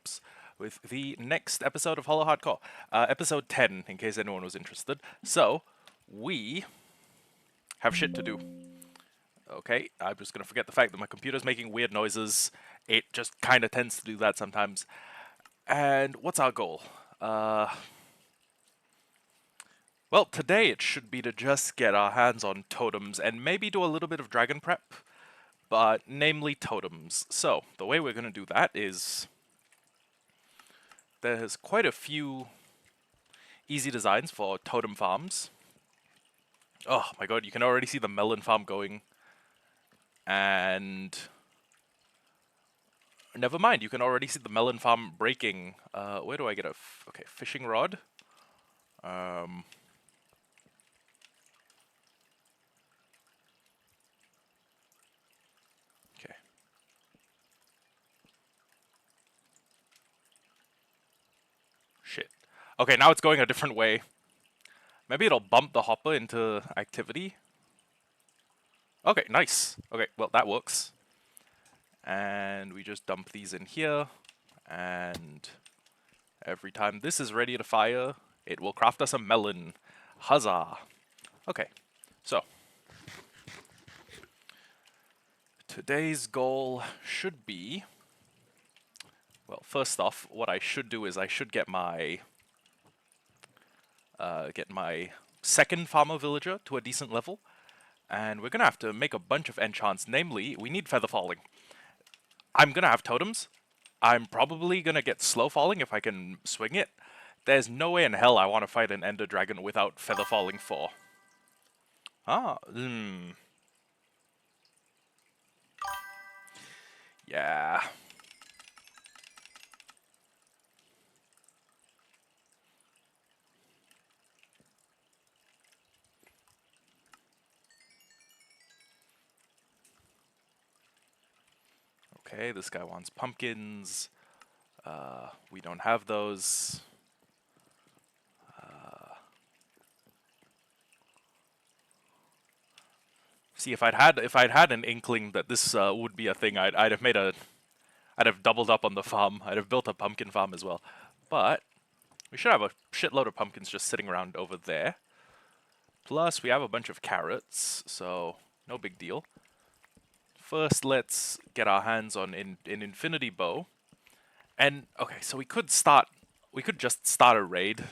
whoops, with the next episode of Hollowhardcore, episode 10, in case anyone was interested. So, we have shit to do. Okay, I'm just gonna forget the fact that my computer's making weird noises. It just kind of tends to do that sometimes. And what's our goal? Well, today it should be to just get our hands on totems and maybe do a little bit of dragon prep, but namely totems. So, the way we're gonna do that is there's quite a few easy designs for totem farms. Oh my god, you can already see the melon farm going. And never mind, you can already see the melon farm breaking. Where do I get a okay, fishing rod? Okay. Shit. Okay, now it's going a different way. Maybe it'll bump the hopper into activity. Okay, nice. Okay, well, that works. And we just dump these in here. And every time this is ready to fire, it will craft us a melon. Huzzah. Okay, so today's goal should be... Well, first off, what I should do is I should get my second farmer villager to a decent level, and we're gonna have to make a bunch of enchants. Namely, we need feather falling. I'm gonna have totems. I'm probably gonna get slow falling if I can swing it. There's no way in hell I want to fight an ender dragon without feather falling 4. Yeah. Okay, this guy wants pumpkins. We don't have those. See, if I'd had an inkling that this would be a thing, I'd have doubled up on the farm. I'd have built a pumpkin farm as well. But we should have a shitload of pumpkins just sitting around over there. Plus, we have a bunch of carrots, so no big deal. First, let's get our hands on an infinity bow. And okay, so we could just start a raid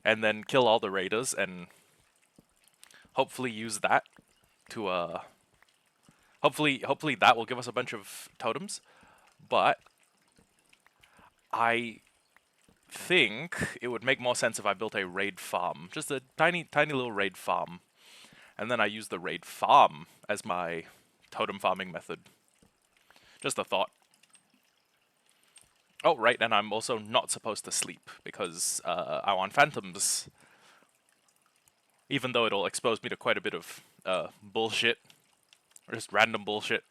and then kill all the raiders and hopefully use that to hopefully that will give us a bunch of totems. But I think it would make more sense if I built a raid farm, just a tiny little raid farm, and then I use the raid farm as my totem farming method. Just a thought. Oh, right, and I'm also not supposed to sleep because I want phantoms. Even though it'll expose me to quite a bit of bullshit. Or just random bullshit.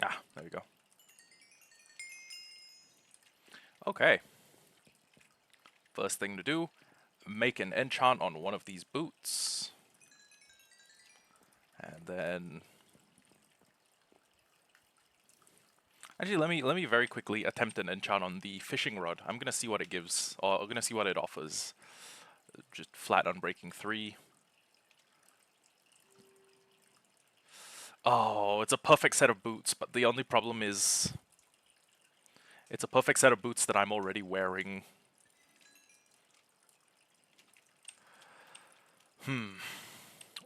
Ah, there we go. Okay. First thing to do, make an enchant on one of these boots. And then... Actually, let me very quickly attempt an enchant on the fishing rod. I'm gonna see what it gives, or I'm gonna see what it offers. Just flat unbreaking 3. Oh, it's a perfect set of boots, but the only problem is... It's a perfect set of boots that I'm already wearing.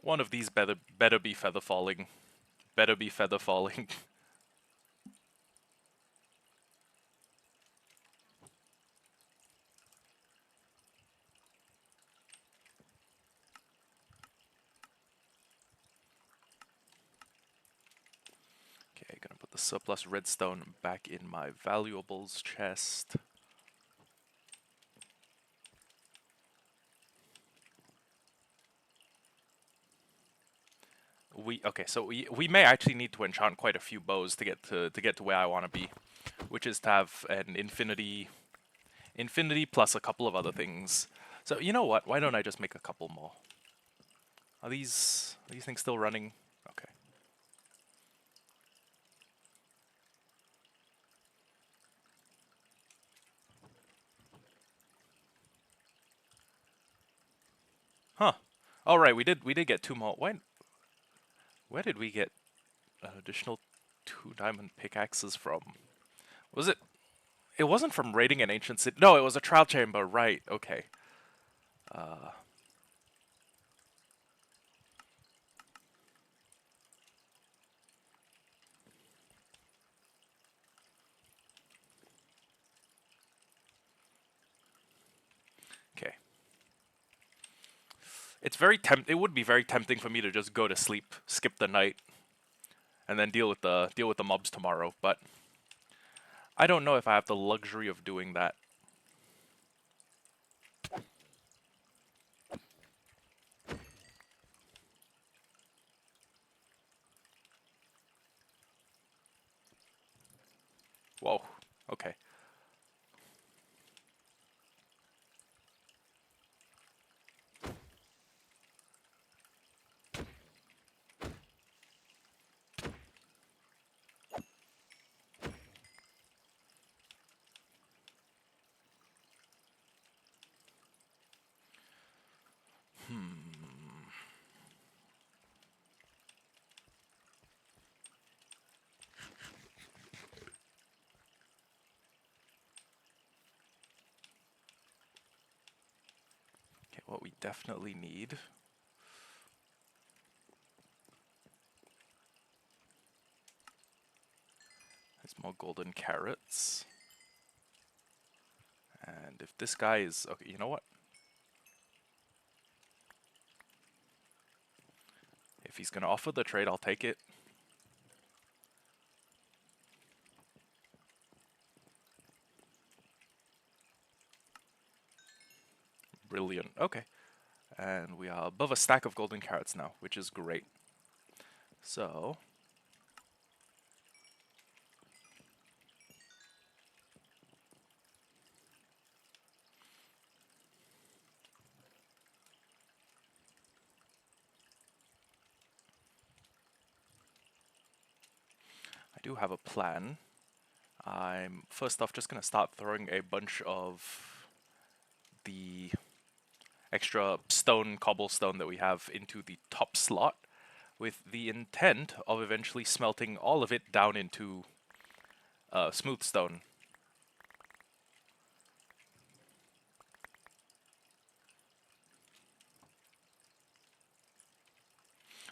One of these better be feather falling. Better be feather falling. Okay, gonna put the surplus redstone back in my valuables chest. So we may actually need to enchant quite a few bows to get to where I want to be, which is to have an infinity plus a couple of other things. So you know what? Why don't I just make a couple more? Are these things still running? Okay. Huh. All right, we did get two more. Where did we get an additional 2 diamond pickaxes from? Was it? It wasn't from raiding an ancient city. No, it was a trial chamber. Right. Okay. Uh, okay. It would be very tempting for me to just go to sleep, skip the night, and then deal with the mobs tomorrow, but I don't know if I have the luxury of doing that. Whoa. Okay. Okay, what we definitely need is more golden carrots. And if this guy is... Okay, you know what? If he's going to offer the trade, I'll take it. Brilliant. Okay. And we are above a stack of golden carrots now, which is great. So... I do have a plan. I'm first off just going to start throwing a bunch of the extra cobblestone that we have into the top slot with the intent of eventually smelting all of it down into smooth stone.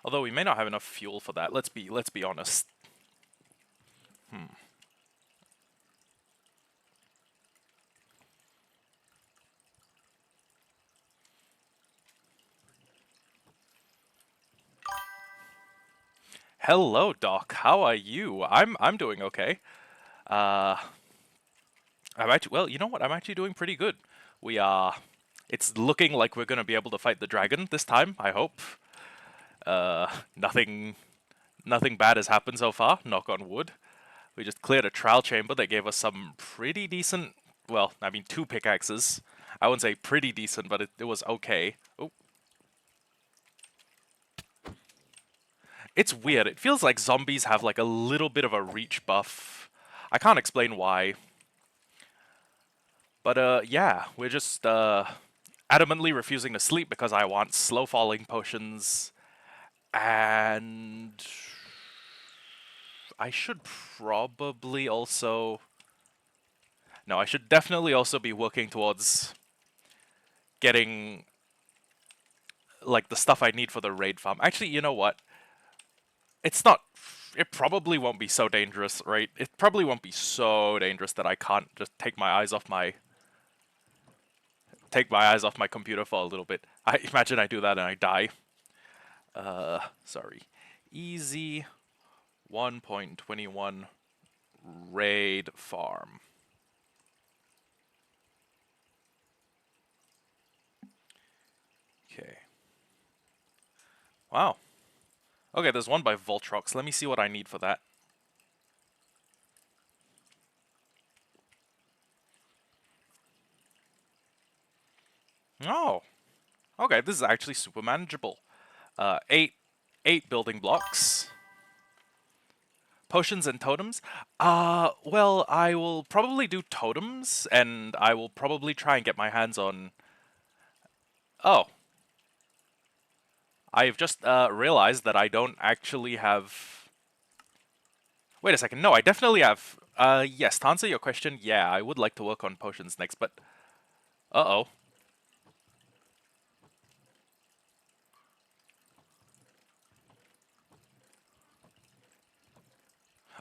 Although we may not have enough fuel for that. Let's be honest. Hello, Doc. How are you? I'm doing okay. Uh, I'm actually well. You know what? I'm actually doing pretty good. We are. It's looking like we're gonna be able to fight the dragon this time. I hope. Nothing bad has happened so far. Knock on wood. We just cleared a trial chamber that gave us some pretty decent. Well, I mean, 2 pickaxes. I wouldn't say pretty decent, but it was okay. Oh, it's weird. It feels like zombies have like a little bit of a reach buff. I can't explain why. But yeah, we're just adamantly refusing to sleep because I want slow falling potions, and I should probably also. No, I should definitely also be working towards getting like the stuff I need for the raid farm. Actually, you know what? It's not. It probably won't be so dangerous, right? It probably won't be so dangerous that I can't just take my eyes off my computer for a little bit. I imagine I do that and I die. Sorry. Easy 1.21 raid farm. Okay. Wow. Okay, there's one by Voltrox. Let me see what I need for that. Oh. Okay, this is actually super manageable. eight building blocks. Potions and totems? Well, I will probably do totems, and I will probably try and get my hands on... Oh. I've just realized that I don't actually have... Wait a second, no, I definitely have... yes, to answer your question, yeah, I would like to work on potions next, but... Uh-oh.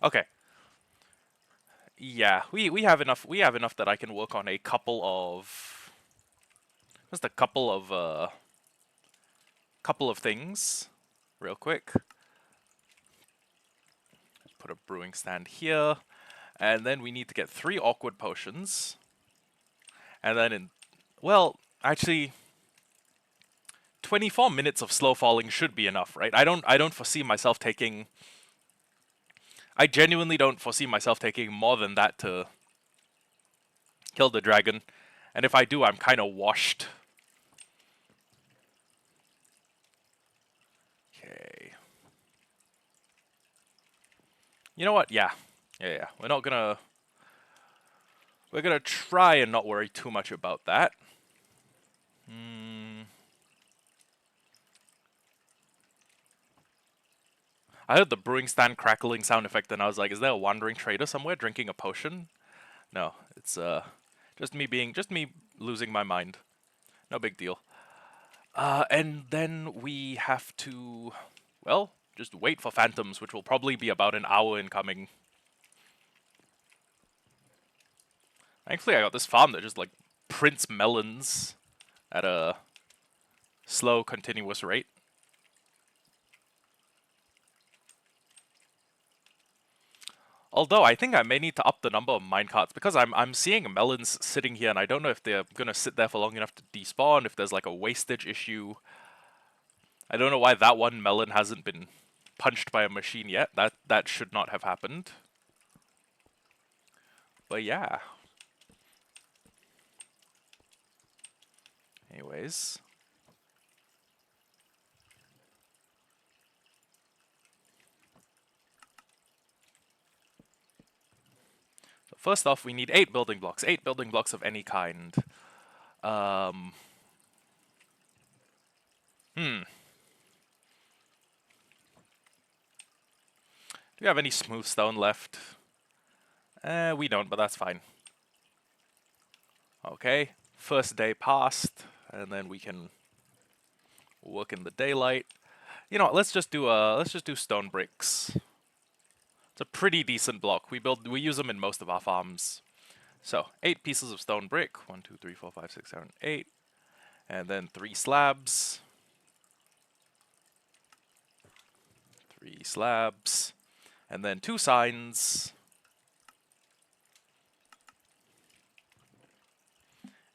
Okay. Yeah, we have enough that I can work on a couple of... Just a couple of things, real quick. Put a brewing stand here, and then we need to get 3 awkward potions. And then well, actually 24 minutes of slow falling should be enough, right? I don't foresee myself taking... I genuinely don't foresee myself taking more than that to kill the dragon. And if I do, I'm kind of washed. Okay. You know what? Yeah. Yeah. We're gonna try and not worry too much about that. I heard the brewing stand crackling sound effect and I was like, is there a wandering trader somewhere drinking a potion? No, it's just me losing my mind. No big deal. And then we have to, well, just wait for phantoms, which will probably be about an hour in coming. Thankfully, I got this farm that just like prints melons at a slow, continuous rate. Although I think I may need to up the number of minecarts because I'm seeing melons sitting here and I don't know if they're gonna sit there for long enough to despawn, if there's like a wastage issue. I don't know why that one melon hasn't been punched by a machine yet. That should not have happened. But yeah. Anyways. So first off, we need 8 building blocks. 8 building blocks of any kind. Do we have any smooth stone left? We don't, but that's fine. Okay, first day passed, and then we can work in the daylight. You know what, let's just do stone bricks. It's a pretty decent block. We use them in most of our farms. So 8 pieces of stone brick. 1, 2, 3, 4, 5, 6, 7, 8. And then 3 slabs. 3 slabs. And then 2 signs.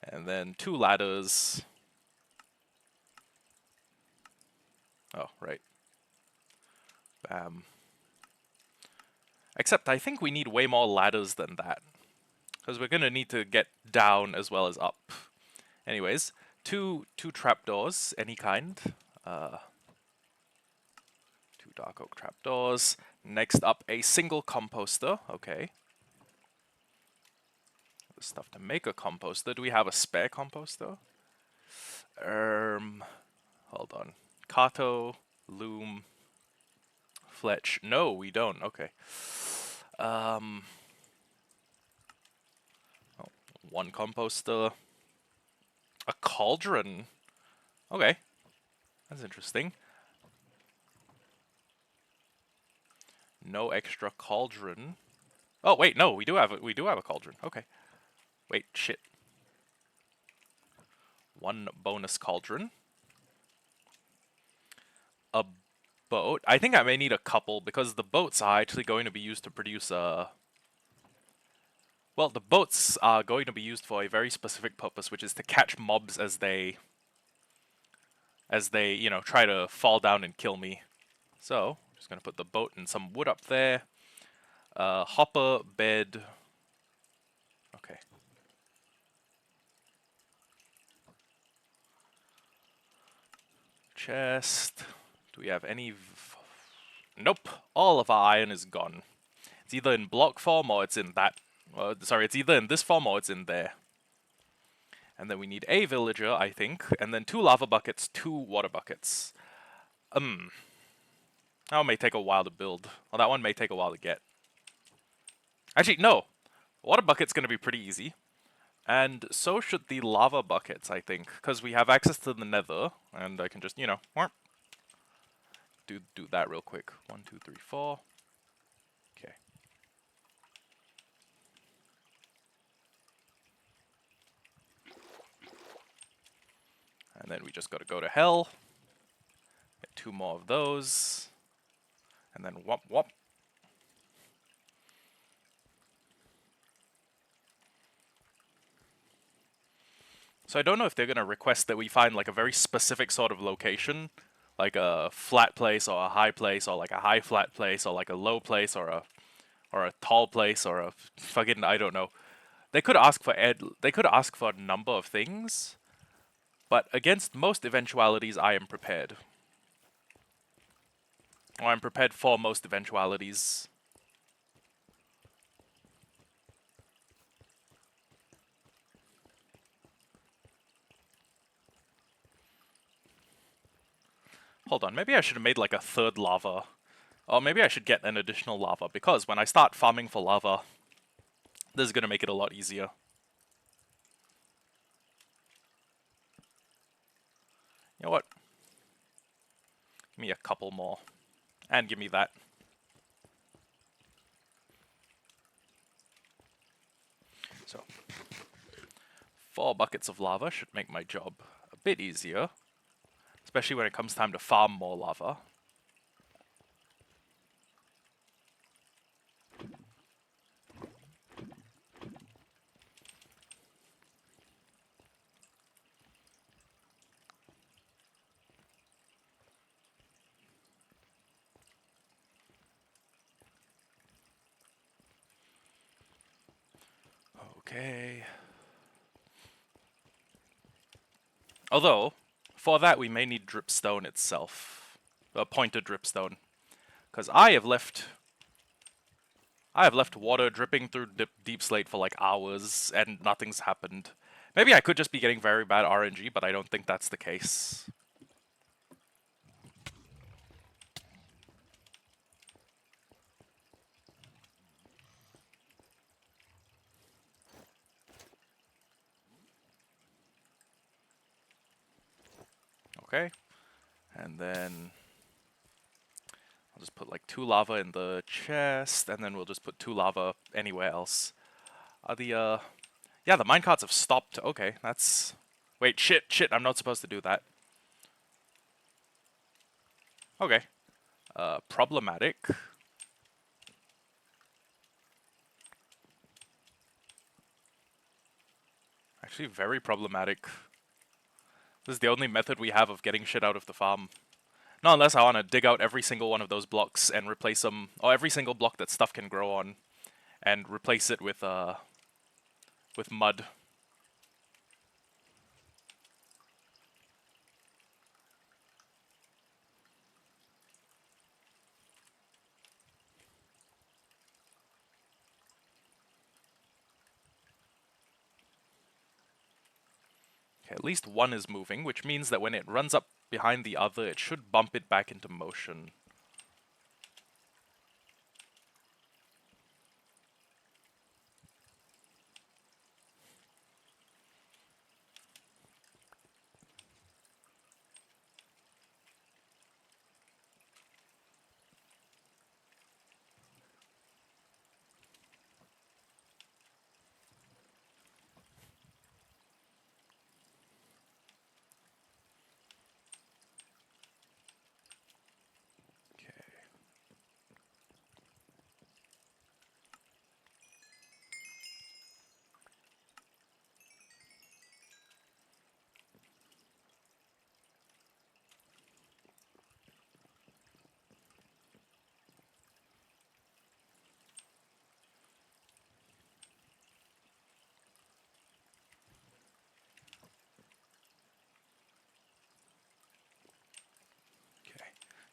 And then 2 ladders. Oh, right. Bam. Except I think we need way more ladders than that. Because we're going to need to get down as well as up. Anyways, two trapdoors, any kind. 2 dark oak trapdoors. Next up, a single composter. Okay. The stuff to make a composter. Do we have a spare composter? Hold on. Kato, loom, Fletch. No, we don't. Okay. Oh, 1 composter. A cauldron. Okay. That's interesting. No extra cauldron. Oh wait, no, we do have a cauldron. Okay. Wait, shit. 1 bonus cauldron. A boat. I think I may need a couple because the boats are actually going to be used to produce well, the boats are going to be used for a very specific purpose, which is to catch mobs as they, you know, try to fall down and kill me. So, just gonna put the boat and some wood up there. Hopper, bed. Okay. Chest. Do we have any... Nope. All of our iron is gone. It's either in block form or it's in that... sorry, it's either in this form or it's in there. And then we need a villager, I think. And then 2 lava buckets, 2 water buckets. That may take a while to build. Well, that one may take a while to get. Actually, no. Water bucket's going to be pretty easy. And so should the lava buckets, I think. Because we have access to the nether. And I can just, you know, do that real quick. 1, 2, 3, 4. Okay. And then we just got to go to hell. Get 2 more of those. And then whop whop. So I don't know if they're going to request that we find like a very specific sort of location. Like a flat place or a high place or like a high flat place or like a low place or a tall place or a fucking, I don't know. They could ask for a number of things. But against most eventualities I am prepared. Or I'm prepared for most eventualities. Hold on, maybe I should have made like a 3rd lava. Or maybe I should get an additional lava, because when I start farming for lava, this is going to make it a lot easier. You know what? Give me a couple more. And give me that. So, 4 buckets of lava should make my job a bit easier. Especially when it comes time to farm more lava. Okay. Although, for that we may need dripstone itself. A pointed dripstone. Because I have left water dripping through deep slate for like hours and nothing's happened. Maybe I could just be getting very bad RNG, but I don't think that's the case. Okay. And then I'll just put like 2 lava in the chest, and then we'll just put 2 lava anywhere else. Yeah, the minecarts have stopped. Okay, that's... Wait, shit, I'm not supposed to do that. Okay. Problematic. Actually, very problematic. This is the only method we have of getting shit out of the farm. Not unless I want to dig out every single one of those blocks and replace them, or every single block that stuff can grow on, and replace it with mud. Okay, at least one is moving, which means that when it runs up behind the other, it should bump it back into motion.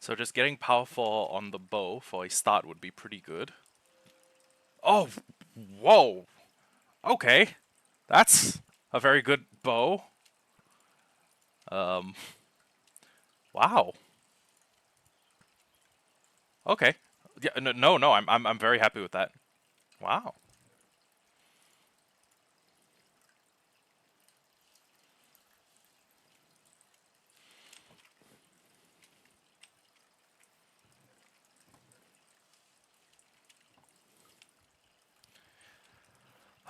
So just getting power 4 on the bow for a start would be pretty good. Oh, whoa. Okay. That's a very good bow. Wow. Okay. Yeah, no, I'm very happy with that. Wow.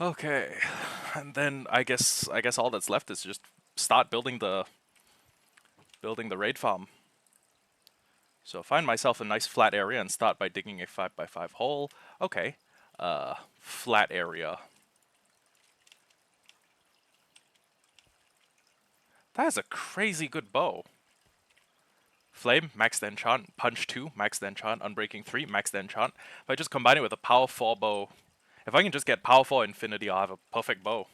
Okay. And then I guess all that's left is just start building the raid farm. So find myself a nice flat area and start by digging a 5x5 hole. Okay. Flat area. That is a crazy good bow. Flame, max the enchant. Punch 2, max the enchant. Unbreaking 3, max the enchant. If I just combine it with a power 4 bow, if I can just get power 4 infinity, I'll have a perfect bow.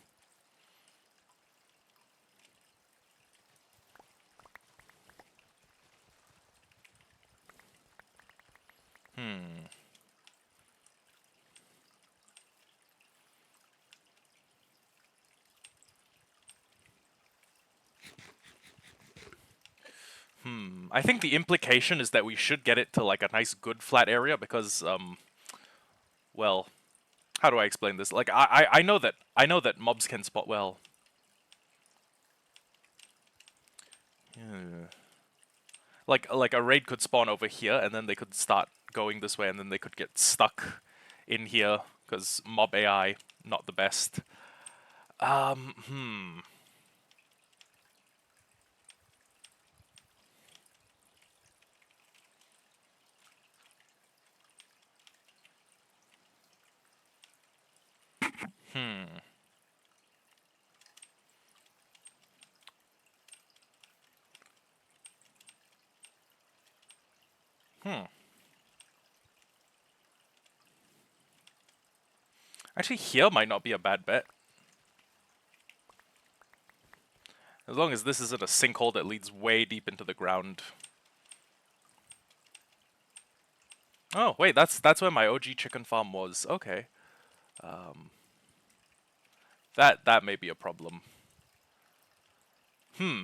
I think the implication is that we should get it to like a nice good flat area because well, how do I explain this? Like I know that mobs can spot well. Yeah. Like a raid could spawn over here and then they could start going this way and then they could get stuck in here because mob AI not the best. Hmm. Hmm. Hmm. Actually, here might not be a bad bet. As long as this isn't a sinkhole that leads way deep into the ground. Oh, wait, that's where my OG chicken farm was. Okay. That may be a problem. Hmm.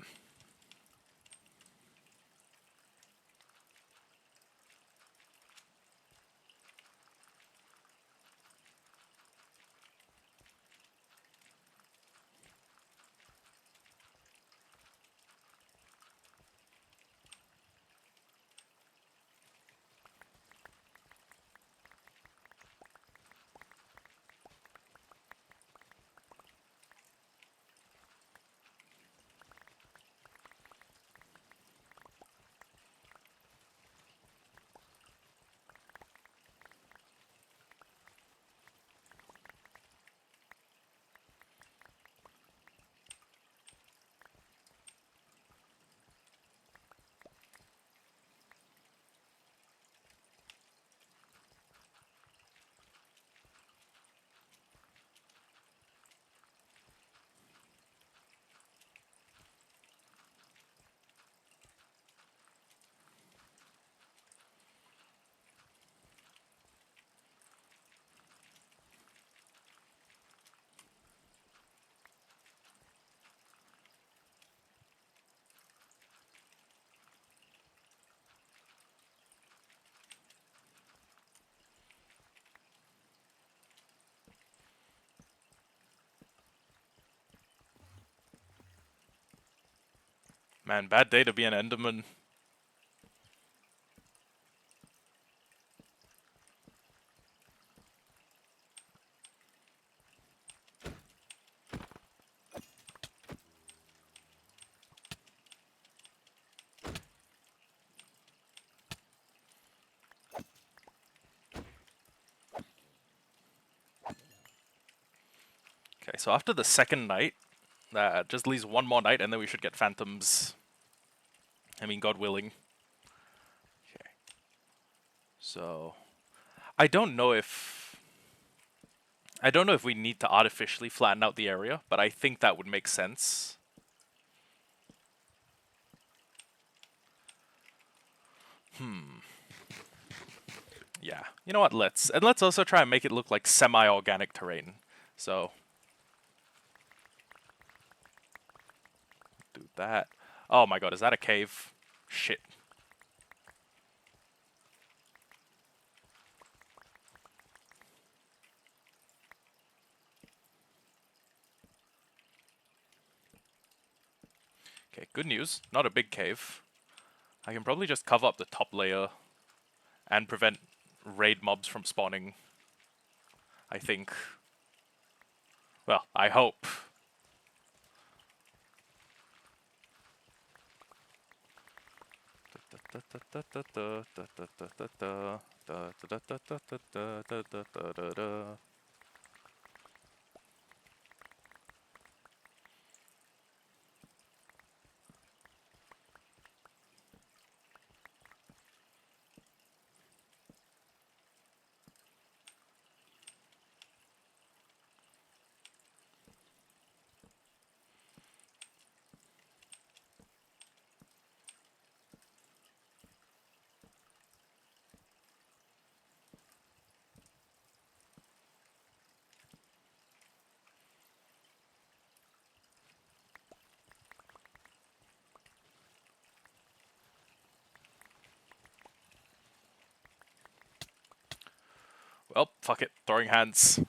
Man, bad day to be an Enderman. Okay, so after the second night, that just leaves one more night, and then we should get phantoms. I mean, God willing. Okay. So, I don't know if we need to artificially flatten out the area, but I think that would make sense. Yeah. You know what? Let's also try and make it look like semi-organic terrain. So do that. Oh my god, is that a cave? Shit. Okay, good news. Not a big cave. I can probably just cover up the top layer and prevent raid mobs from spawning. I think. Well, I hope. Well, fuck it. Throwing hands.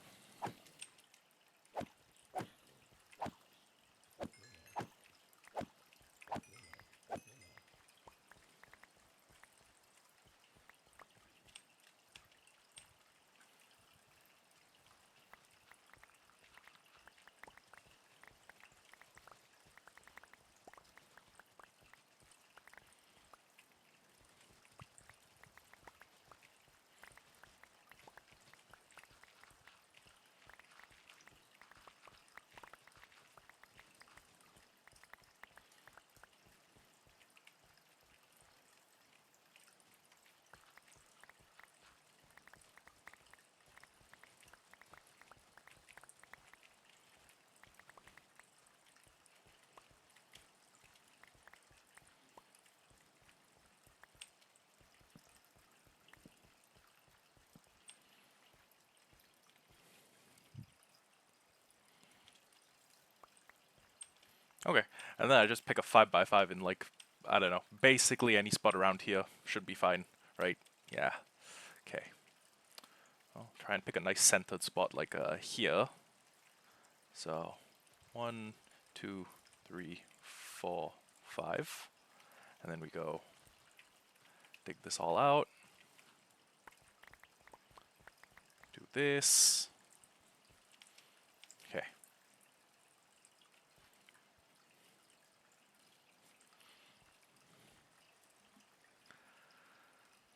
Okay, and then I just pick a 5x5 in like, I don't know, basically any spot around here should be fine, right? Yeah. Okay. I'll try and pick a nice centered spot like here. So, 1, 2, 3, 4, 5. And then we go dig this all out. Do this. Okay.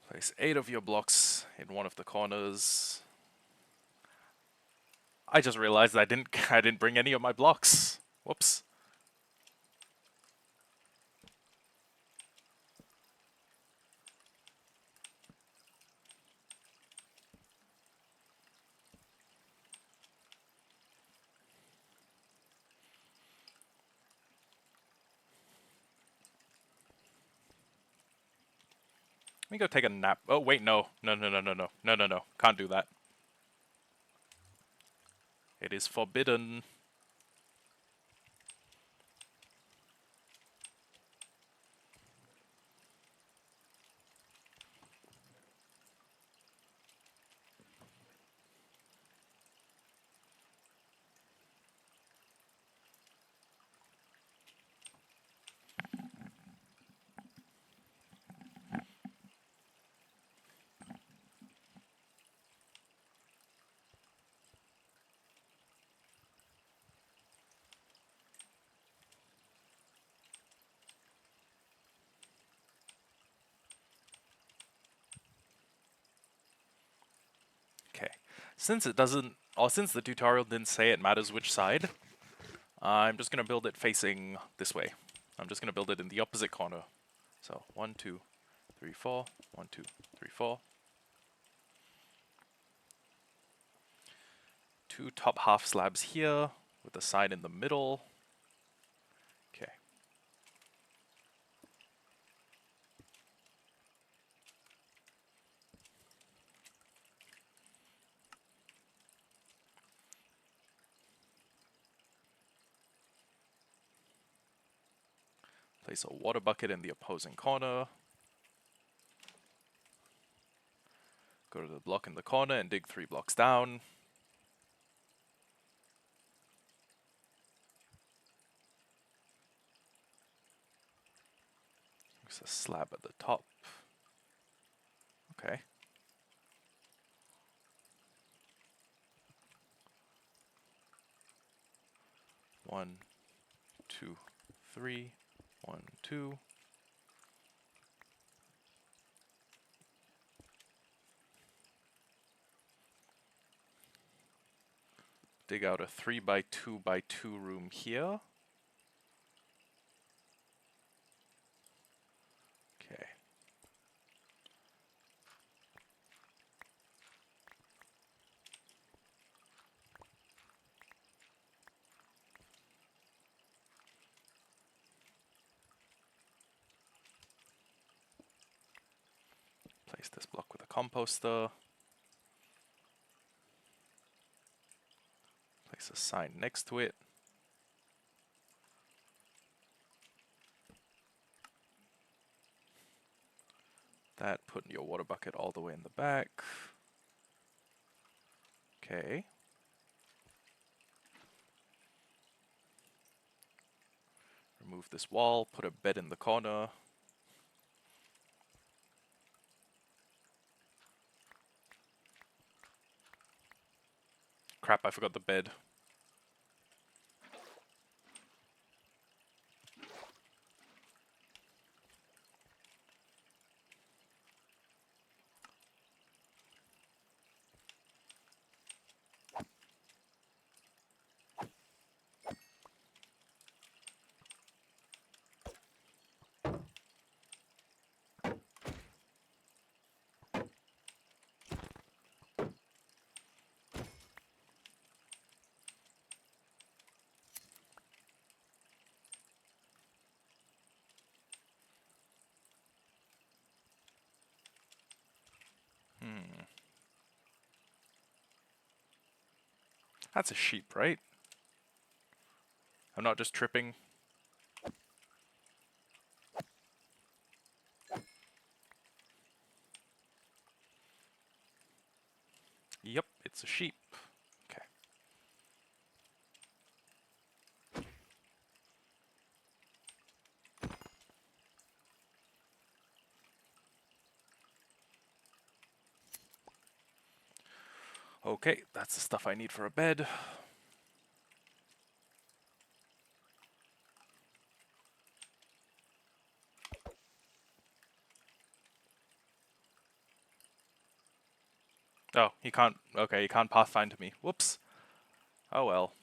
Place 8 of your blocks in one of the corners. I just realized I didn't bring any of my blocks. Whoops. Let me go take a nap. Oh wait, no. No, no, no, no, no. No, no, no. Can't do that. It is forbidden. Okay. Since it doesn't, or since the tutorial didn't say it matters which side, I'm just gonna build it facing this way. I'm just gonna build it in the opposite corner. So 1, 2, 3, 4. 1, 2, 3, 4. 2 top half slabs here with the side in the middle. Okay. Place a water bucket in the opposing corner. Go to the block in the corner and dig 3 blocks down. There's a slab at the top. Okay. One, two, three. 1, 2. Dig out a 3x2x2 room here. Okay. Place this block with a composter. Place a sign next to it. That, put your water bucket all the way in the back. Okay. Remove this wall, put a bed in the corner. Crap, I forgot the bed. That's a sheep, right? I'm not just tripping. Yep, it's a sheep. Okay. Okay, that's the stuff I need for a bed. Oh, he can't. Okay, he can't pathfind to me. Whoops. Oh well.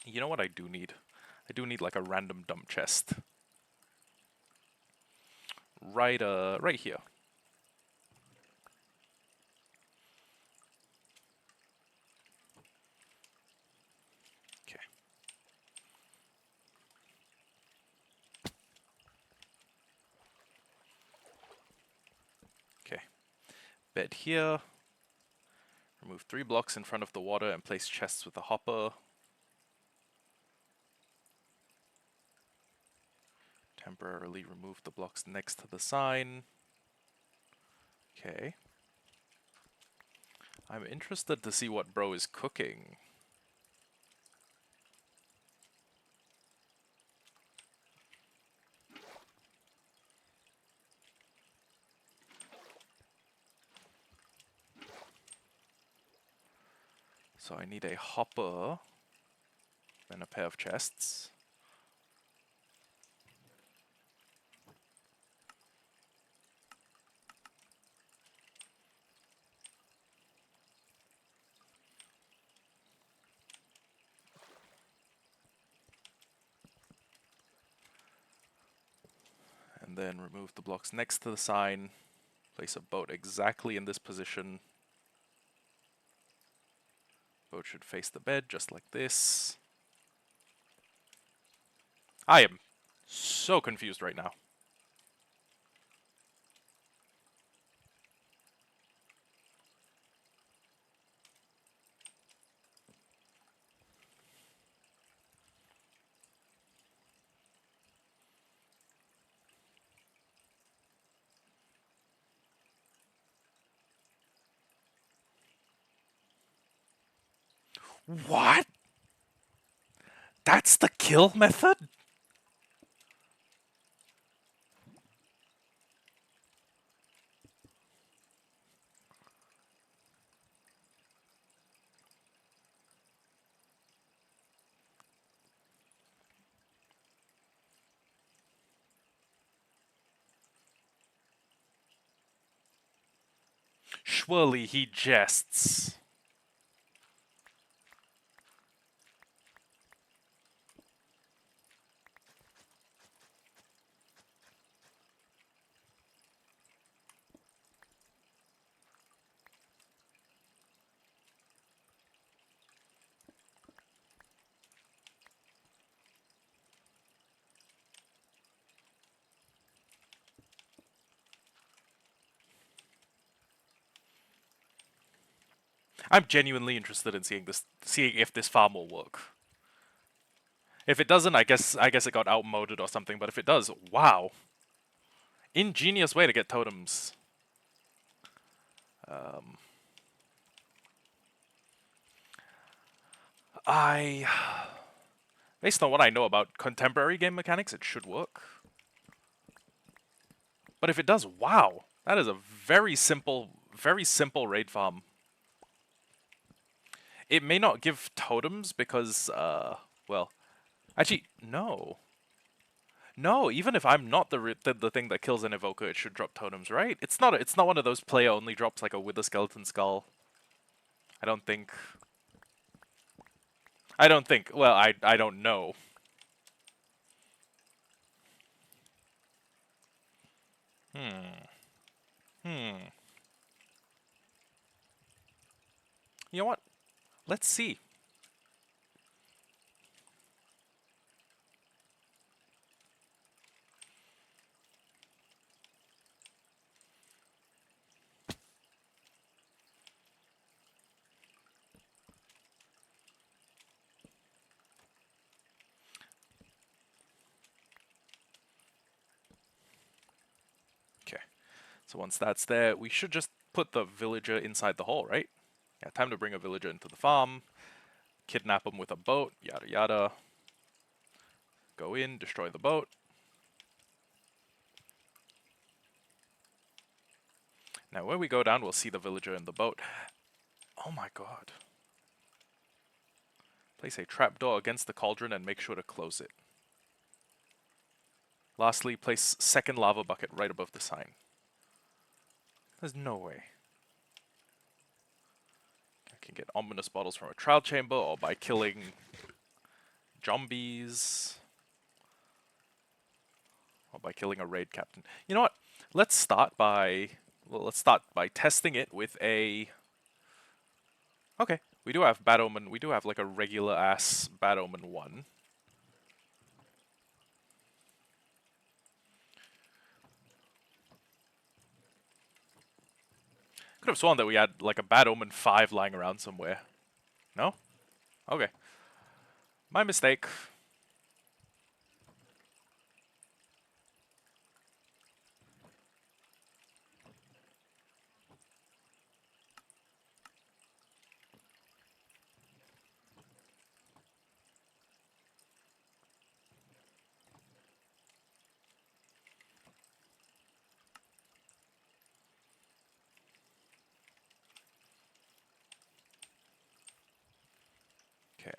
You know what I do need? I do need like a random dump chest. Right here. Okay. Okay. Bed here. Remove 3 blocks in front of the water and place chests with a hopper. Temporarily remove the blocks next to the sign. Okay. I'm interested to see what bro is cooking. So I need a hopper and a pair of chests. And then remove the blocks next to the sign. Place a boat exactly in this position. Boat should face the bed, just like this. I am so confused right now. What? That's the kill method? Surely he jests. I'm genuinely interested in seeing if this farm will work. If it doesn't, I guess it got outmoded or something. But if it does, wow, ingenious way to get totems. I, based on what I know about contemporary game mechanics, it should work. But if it does, wow, that is a very simple raid farm. It may not give totems because, well, actually, no. No, even if I'm not the thing that kills an evoker, it should drop totems, right? It's not one of those player only drops like a wither skeleton skull. I don't think. Well, I don't know. Hmm. You know what? Let's see. Okay. So once that's there, we should just put the villager inside the hole, right? Yeah, time to bring a villager into the farm, kidnap him with a boat, yada yada. Go in, destroy the boat. Now when we go down, we'll see the villager in the boat. Oh my god. Place a trapdoor against the cauldron and make sure to close it. Lastly, place second lava bucket right above the sign. There's no way. I can get ominous bottles from a trial chamber or by killing zombies. Or by killing a raid captain. You know what? Let's start by testing it with a. Okay, we do have Bad Omen. We do have like a regular ass Bad Omen 1. Could have sworn that we had like a Bad Omen 5 lying around somewhere. No? Okay. My mistake. Okay.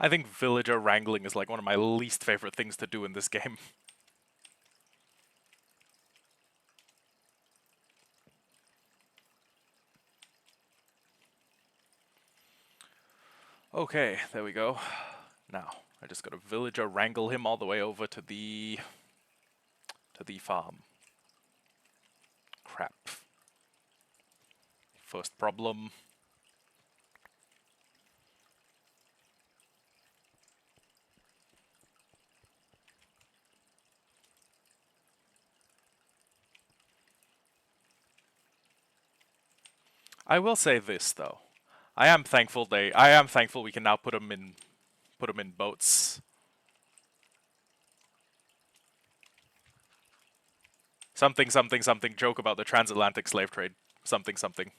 I think villager wrangling is like one of my least favorite things to do in this game. Okay, there we go. Now, I just gotta villager wrangle him all the way over to the farm. Crap. First problem. I will say this though. I am thankful we can now put them in boats. Something something something joke about the transatlantic slave trade. Something something.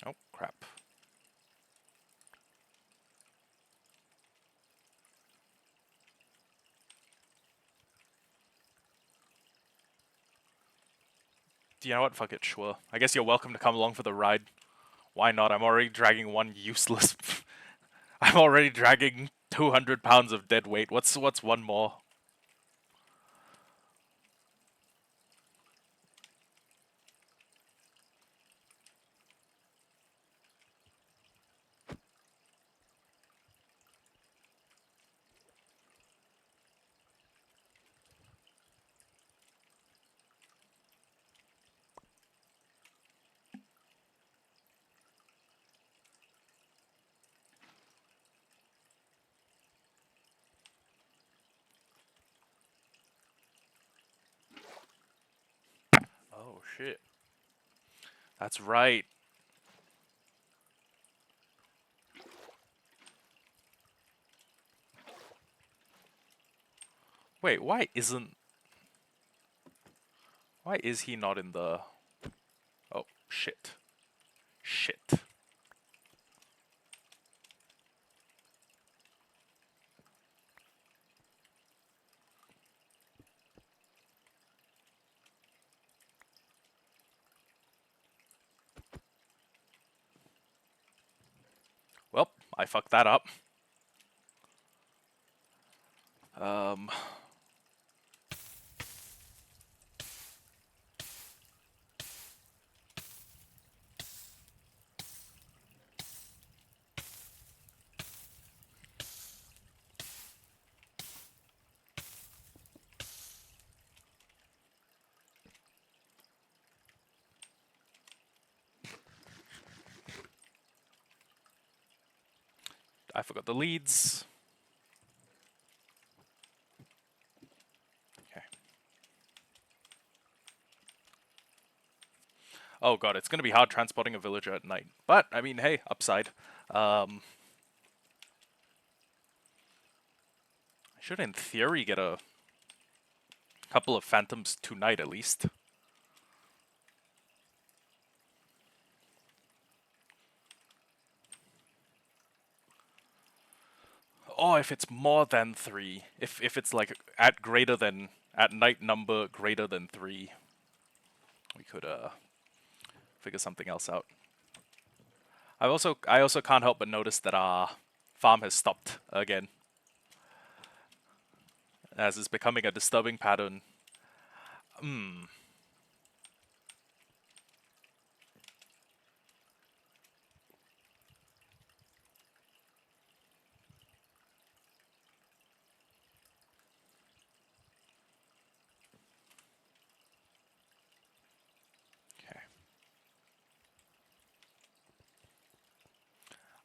Oh crap. You know what? Fuck it, sure. I guess you're welcome to come along for the ride. Why not? I'm already dragging one useless. I'm already dragging 200 pounds of dead weight. What's one more? Oh shit. That's right. Wait, why is he not in the... Oh, shit. Shit. Well, I fucked that up. Um... I forgot the leads. Okay. Oh god, it's gonna be hard transporting a villager at night. But, I mean, hey, upside. I should in theory get a couple of phantoms tonight at least. Oh, if it's more than 3. If it's like at night number greater than 3, we could figure something else out. I also can't help but notice that our farm has stopped again, as it's becoming a disturbing pattern. Okay.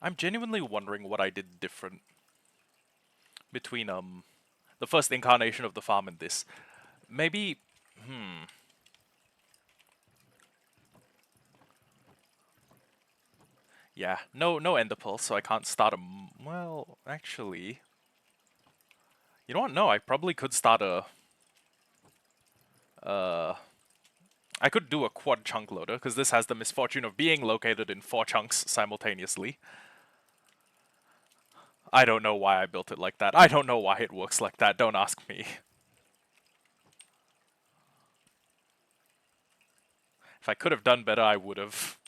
I'm genuinely wondering what I did different between the first incarnation of the farm and this. Maybe yeah, no ender pearl, so I can't start a well, actually. You know what? No, I probably could start a I could do a quad chunk loader, because this has the misfortune of being located in 4 chunks simultaneously. I don't know why I built it like that. I don't know why it works like that. Don't ask me. If I could have done better, I would have.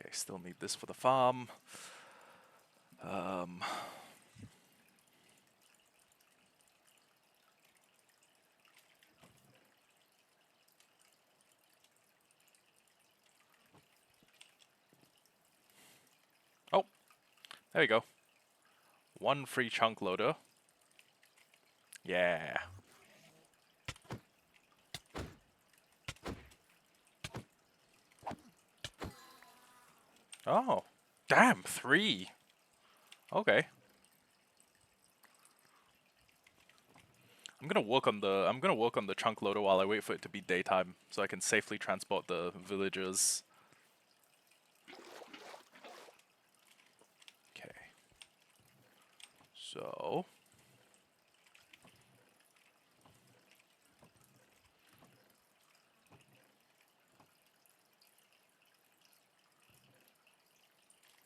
Okay, still need this for the farm. Oh, there we go. 1 free chunk loader. Yeah. Oh, damn, 3. Okay. I'm gonna work on the chunk loader while I wait for it to be daytime, so I can safely transport the villagers. Okay. So.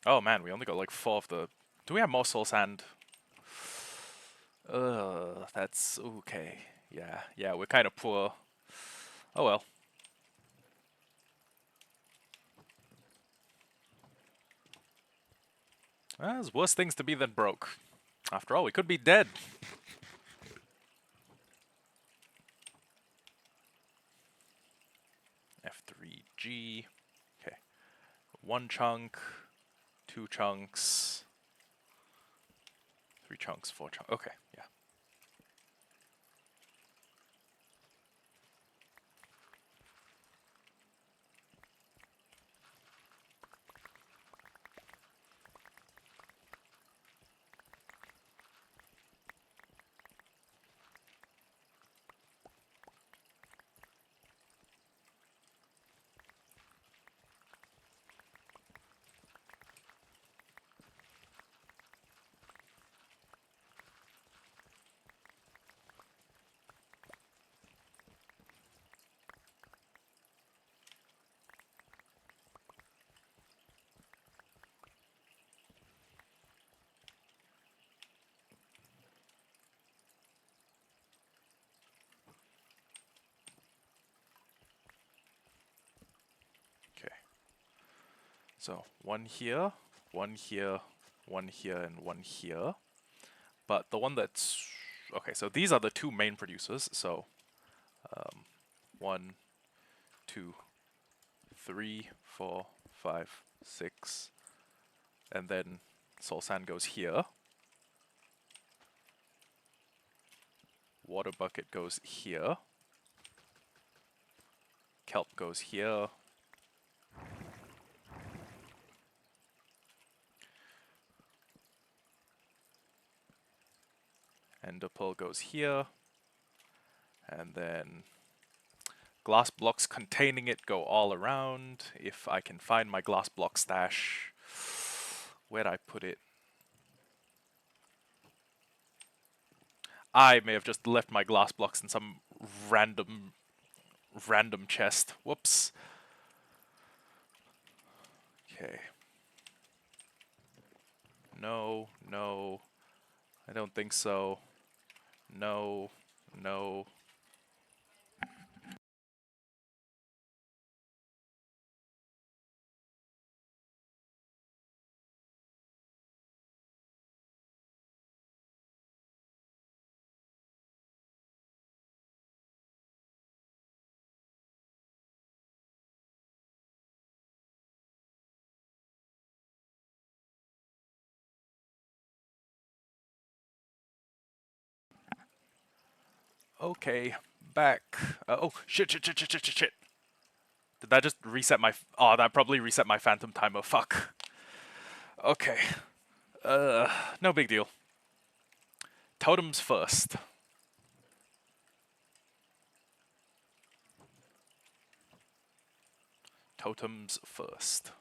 Oh man, we only got like 4 of the. Do we have more soul sand? That's okay. Yeah, we're kind of poor. Oh well. There's worse things to be than broke. After all, we could be dead. F3G. Okay. 1 chunk, 2 chunks, 3 chunks, 4 chunks. Okay, yeah. Okay. So 1 here, 1 here, 1 here, and 1 here. But the one that's... Okay, so these are the 2 main producers, so... 1, 2, 3, 4, 5, 6, and then soul sand goes here. Water bucket goes here. Kelp goes here. Ender pearl goes here. And then glass blocks containing it go all around. If I can find my glass block stash. Where'd I put it? I may have just left my glass blocks in some random chest. Whoops. Okay. No, no. I don't think so. No, no. Okay, back. Oh, shit, shit, shit, shit, shit, shit, shit. Did that just reset my... Oh, that probably reset my phantom timer. Fuck. Okay. No big deal. Totems first. Totems first.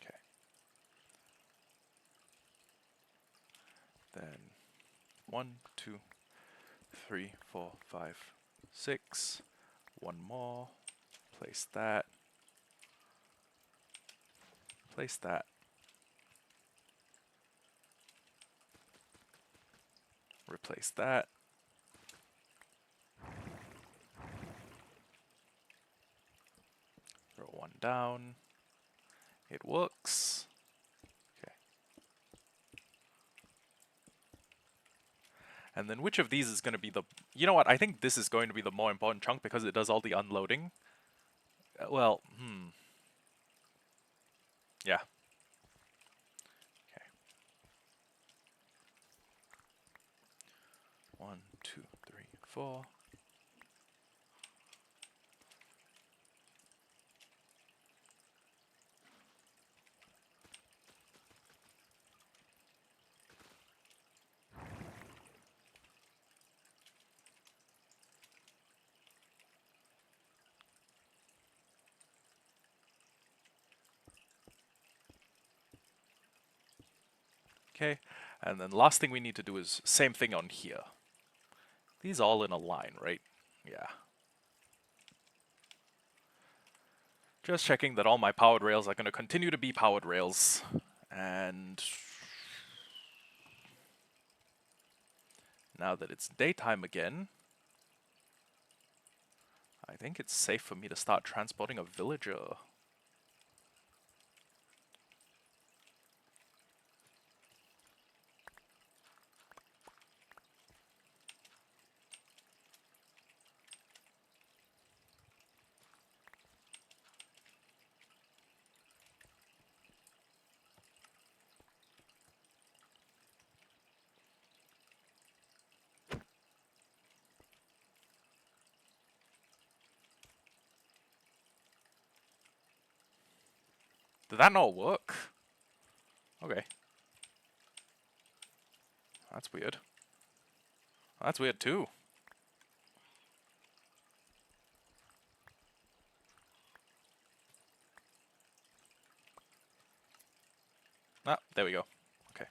Okay. Then 1, 2, 3, 4, 5, 6. One more. Place that. Place that. Replace that. Throw one down. It works. Okay. And then which of these is going to be the... You know what? I think this is going to be the more important chunk because it does all the unloading. Well, yeah. Okay. 1, 2, 3, 4. Okay. And then last thing we need to do is same thing on here. These all in a line, right? Yeah. Just checking that all my powered rails are going to continue to be powered rails. And now that it's daytime again, I think it's safe for me to start transporting a villager. Did that not work? Okay. That's weird. That's weird too. Ah, there we go. Okay.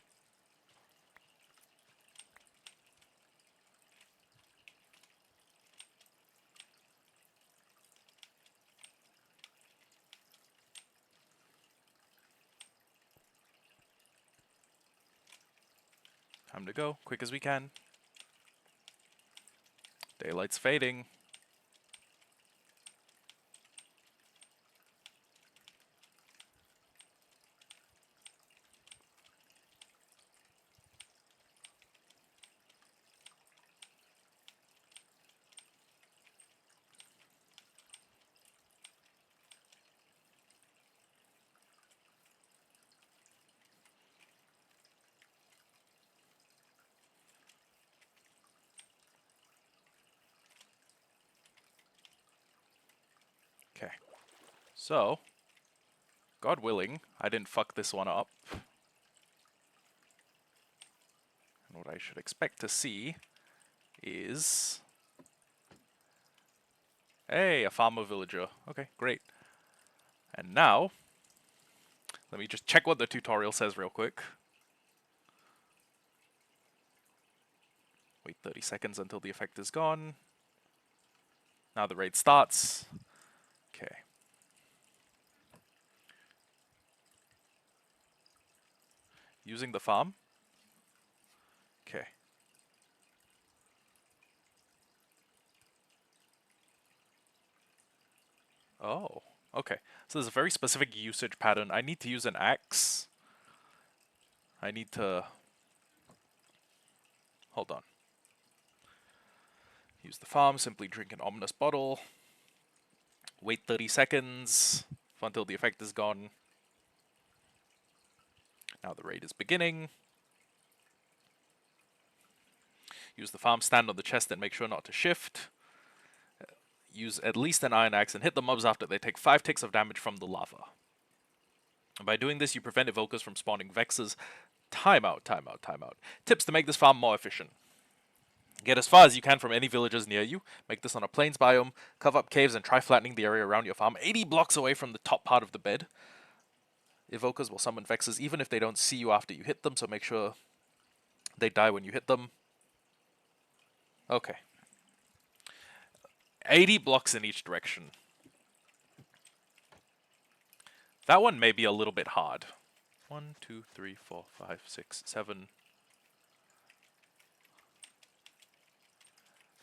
Time to go, quick as we can. Daylight's fading. Okay. So, God willing, I didn't fuck this one up. And what I should expect to see is... Hey, a farmer villager. Okay, great. And now, let me just check what the tutorial says real quick. Wait 30 seconds until the effect is gone. Now the raid starts. Okay. Using the farm. Okay. Oh, okay. So there's a very specific usage pattern. I need to use an axe. I need to... Hold on. Use the farm, simply drink an ominous bottle. Wait 30 seconds until the effect is gone. Now the raid is beginning. Use the farm stand on the chest and make sure not to shift. Use at least an iron axe and hit the mobs after they take 5 ticks of damage from the lava. And by doing this, you prevent evokers from spawning vexes. Timeout, timeout, timeout. Tips to make this farm more efficient. Get as far as you can from any villagers near you. Make this on a plains biome. Cover up caves and try flattening the area around your farm 80 blocks away from the top part of the bed. Evokers will summon vexes even if they don't see you after you hit them, so make sure they die when you hit them. Okay. 80 blocks in each direction. That one may be a little bit hard. 1, 2, 3, 4, 5, 6, 7,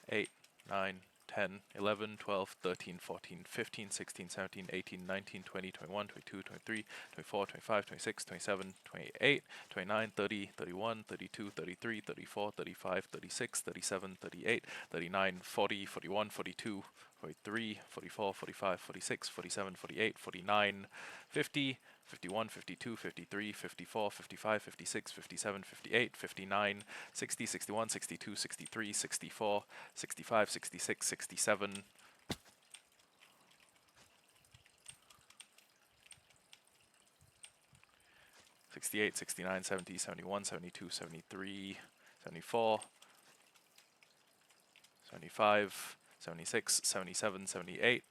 8, 9, 10, 11, 12, 13, 14, 15, 16, 17, 18, 19, 20, 21, 22, 23, 24, 25, 26, 27, 28, 29, 30, 31, 32, 33, 34, 35, 36, 37, 38, 39, 40, 41, 42, 43, 44, 45, 46, 47, 48, 49, 50, 51, 52, 53, 54, 55, 56, 57, 58, 59, 60, 61, 62, 63, 64, 65, 66, 67, 68, 69, 70, 71, 72, 73, 74, 75, 76, 77, 78,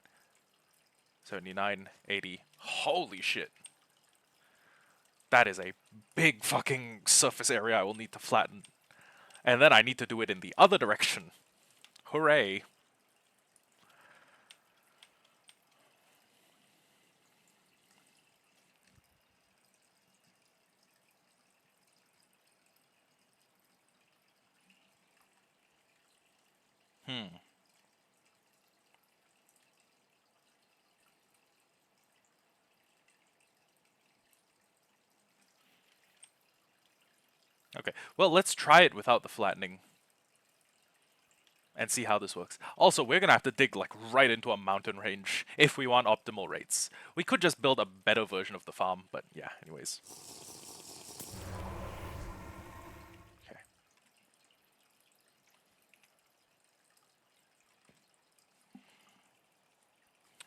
79, 80. Holy shit. That is a big fucking surface area I will need to flatten. And then I need to do it in the other direction. Hooray. Okay, well, let's try it without the flattening. And see how this works. Also, we're gonna have to dig like right into a mountain range if we want optimal rates. We could just build a better version of the farm, but yeah, anyways. Okay.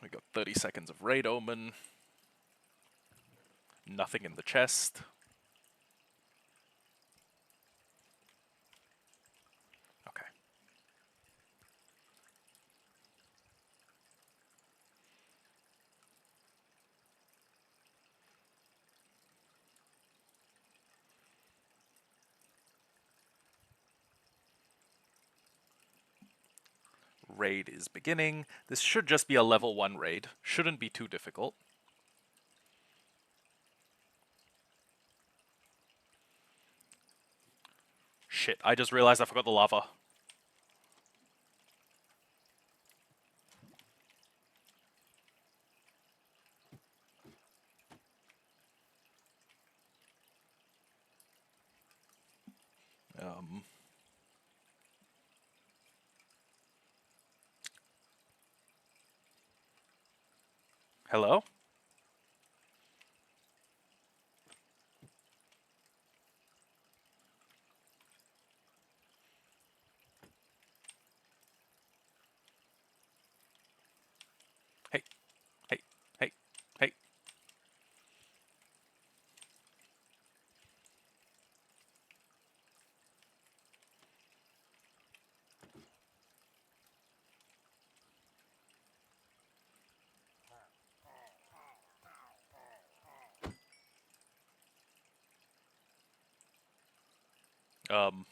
We got 30 seconds of raid omen. Nothing in the chest. Okay. Raid is beginning. This should just be a level 1 raid. Shouldn't be too difficult. Shit, I just realized I forgot the lava. Hello? Hey, hey, hey, hey. Um,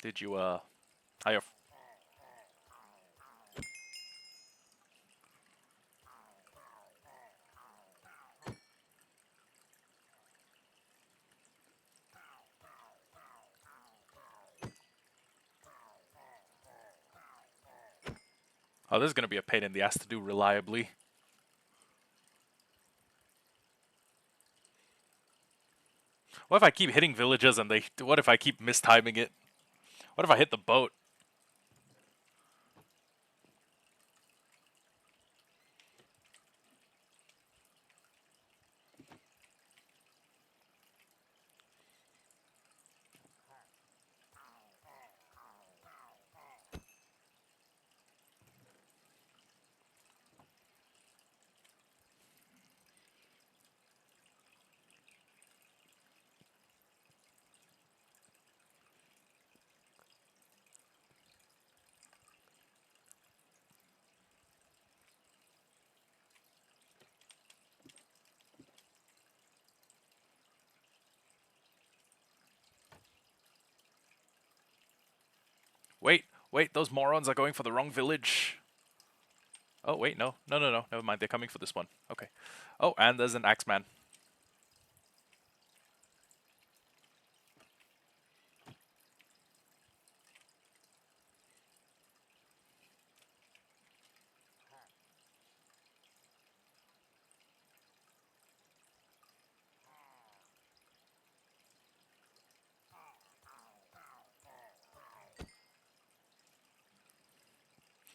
did you, hire... Oh, this is gonna be a pain in the ass to do reliably. What if I keep hitting villages and they... What if I keep mistiming it? What if I hit the boat? Wait, wait, those morons are going for the wrong village. Oh, wait, no. No, no, no. Never mind, they're coming for this one. Okay. Oh, and there's an Axeman.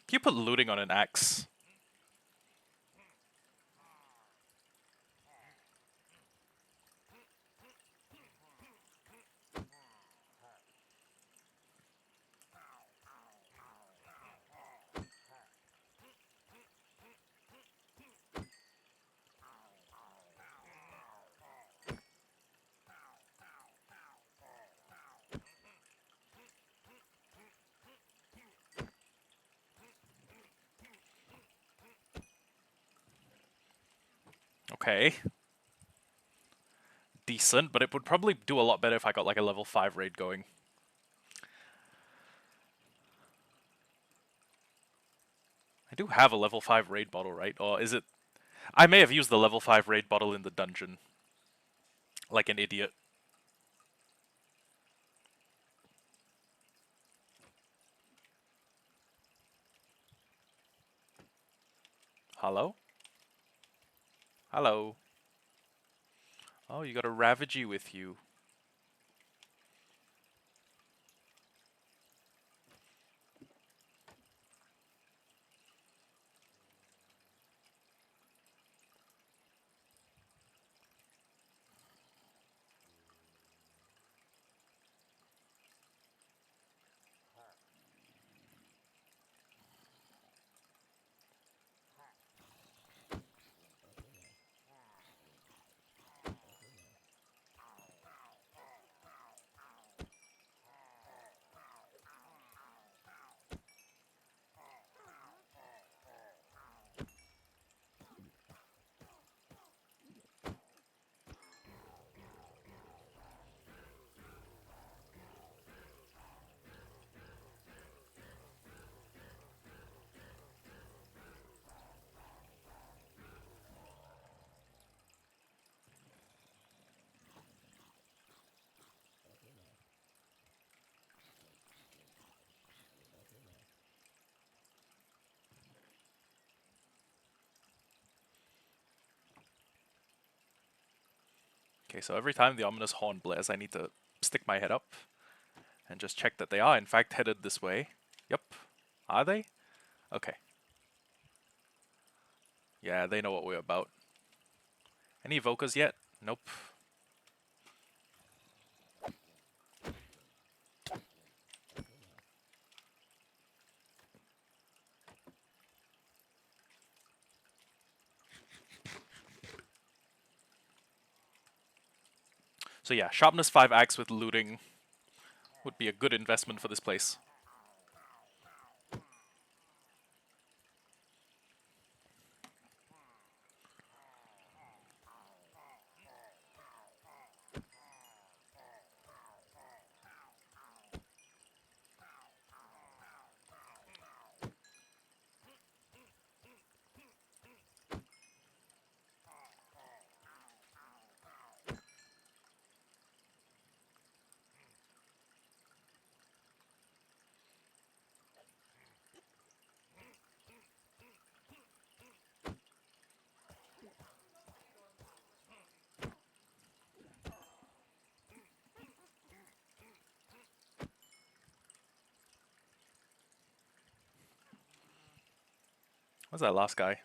Can you put looting on an axe? Okay. Decent, but it would probably do a lot better if I got like a level 5 raid going. I do have a level 5 raid bottle, right? Or is it... I may have used the level 5 raid bottle in the dungeon. Like an idiot. Hello? Hello? Oh, you got a Ravagey with you. Okay, so every time the ominous horn blares, I need to stick my head up and just check that they are in fact headed this way. Yep. Are they? Okay. Yeah, they know what we're about. Any evokers yet? Nope. So yeah, sharpness 5 axe with looting would be a good investment for this place. What's that last guy?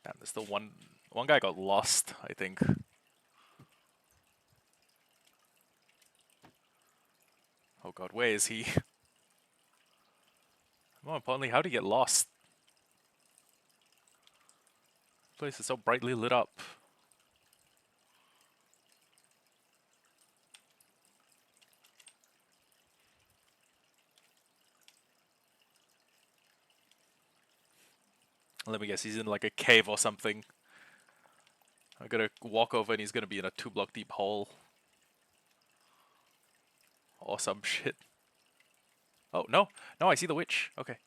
Damn, there's still one guy got lost, I think. Oh god, where is he? More importantly, how did he get lost? The place is so brightly lit up. Let me guess, he's in like a cave or something. I'm gonna walk over and he's gonna be in a 2 block deep hole. Or some shit. Oh, no. No, I see the witch. Okay.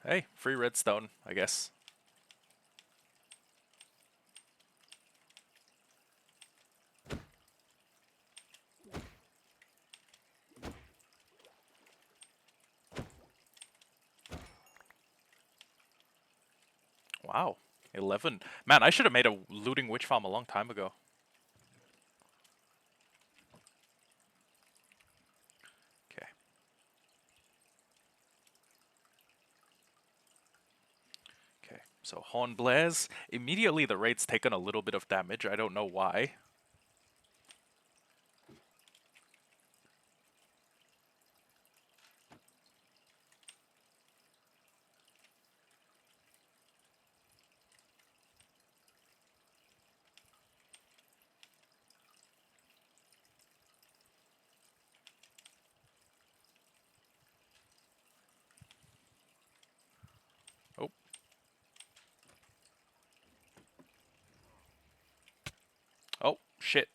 Hey, free redstone, I guess. Wow. 11. Man, I should have made a looting witch farm a long time ago. Okay. Okay. So horn blares. Immediately the raid's taken a little bit of damage. I don't know why. Oh. Oh, shit.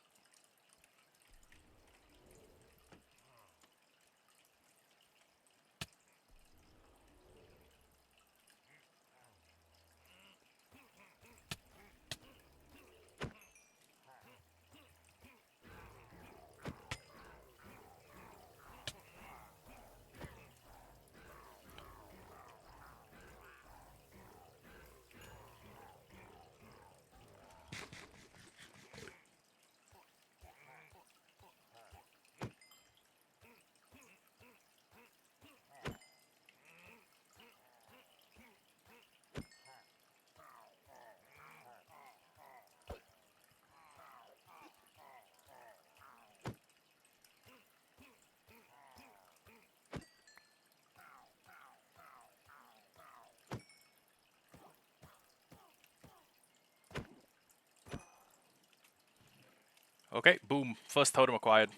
Okay, boom. First totem acquired.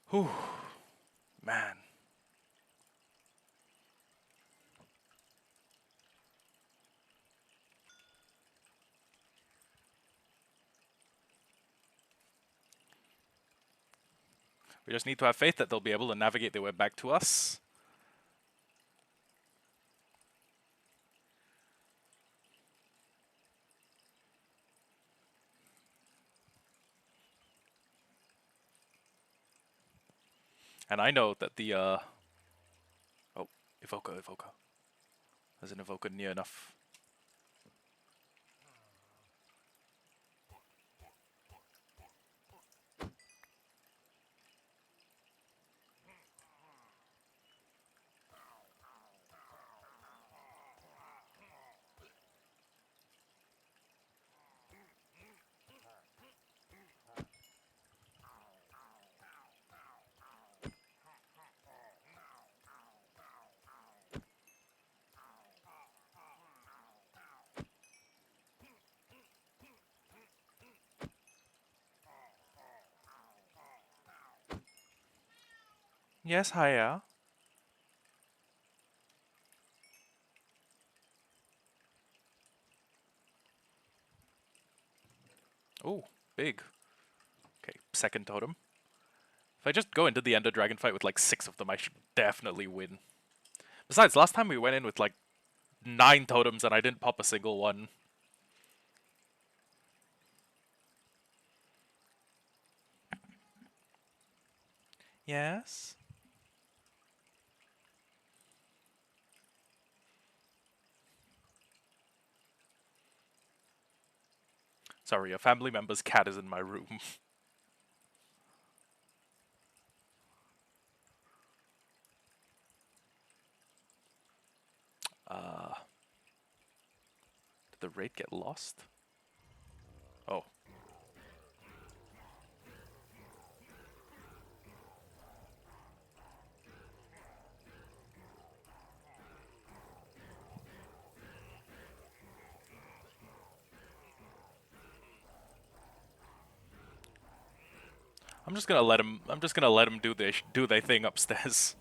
Whew. Man. We just need to have faith that they'll be able to navigate their way back to us. And I know that the, Oh, evoker. There's an evoker near enough. Yes, hiya. Oh, big. Okay, second totem. If I just go into the Ender Dragon fight with like 6 of them, I should definitely win. Besides, last time we went in with like 9 totems and I didn't pop a single one. Yes? Sorry, a family member's cat is in my room. Did the raid get lost? Oh. I'm just gonna let him do their thing upstairs.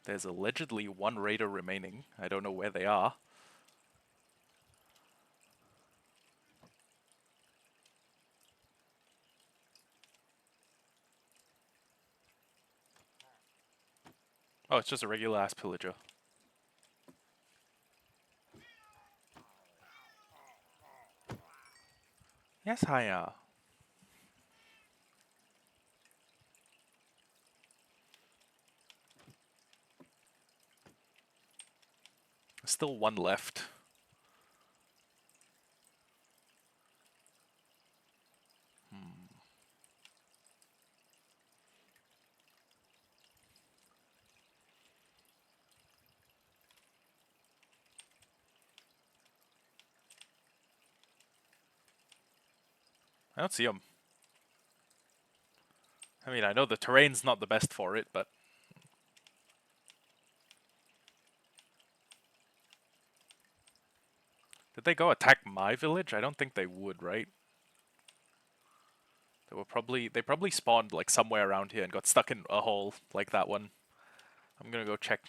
There's allegedly one raider remaining. I don't know where they are. Oh, it's just a regular ass pillager. Yes, hiya. Still one left. I don't see him. I mean, I know the terrain's not the best for it, but... Did they go attack my village? I don't think they would, right? They probably spawned like somewhere around here and got stuck in a hole like that one. I'm gonna go check.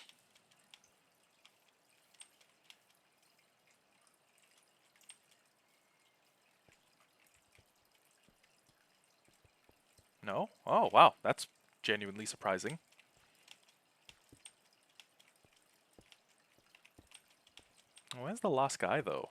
No? Oh, wow. That's genuinely surprising. Where's the last guy, though?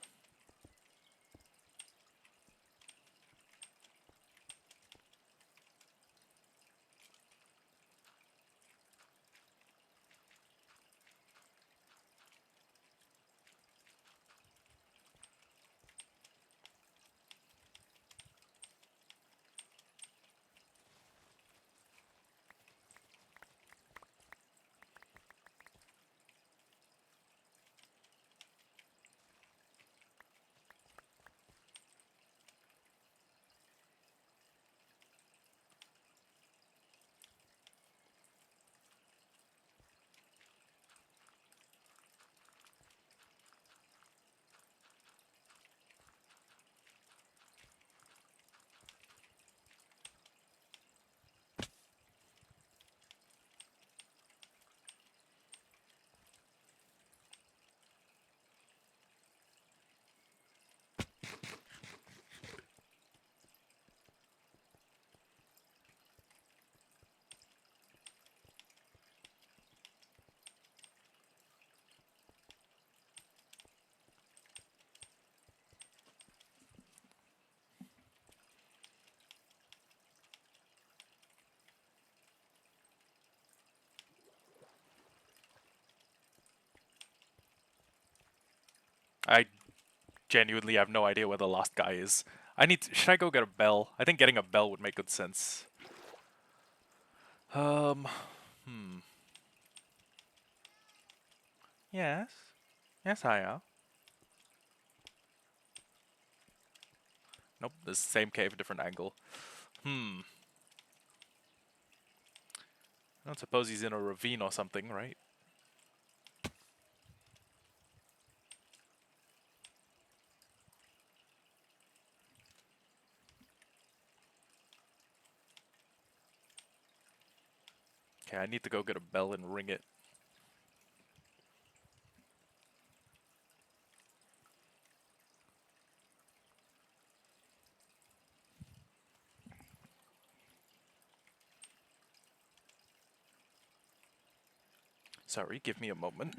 I genuinely have no idea where the last guy is. Should I go get a bell? I think getting a bell would make good sense. Um, hmm. Yes. Yes, I am. Nope, the same cave, different angle. Hmm. I don't suppose he's in a ravine or something, right? Okay, I need to go get a bell and ring it. Sorry, give me a moment.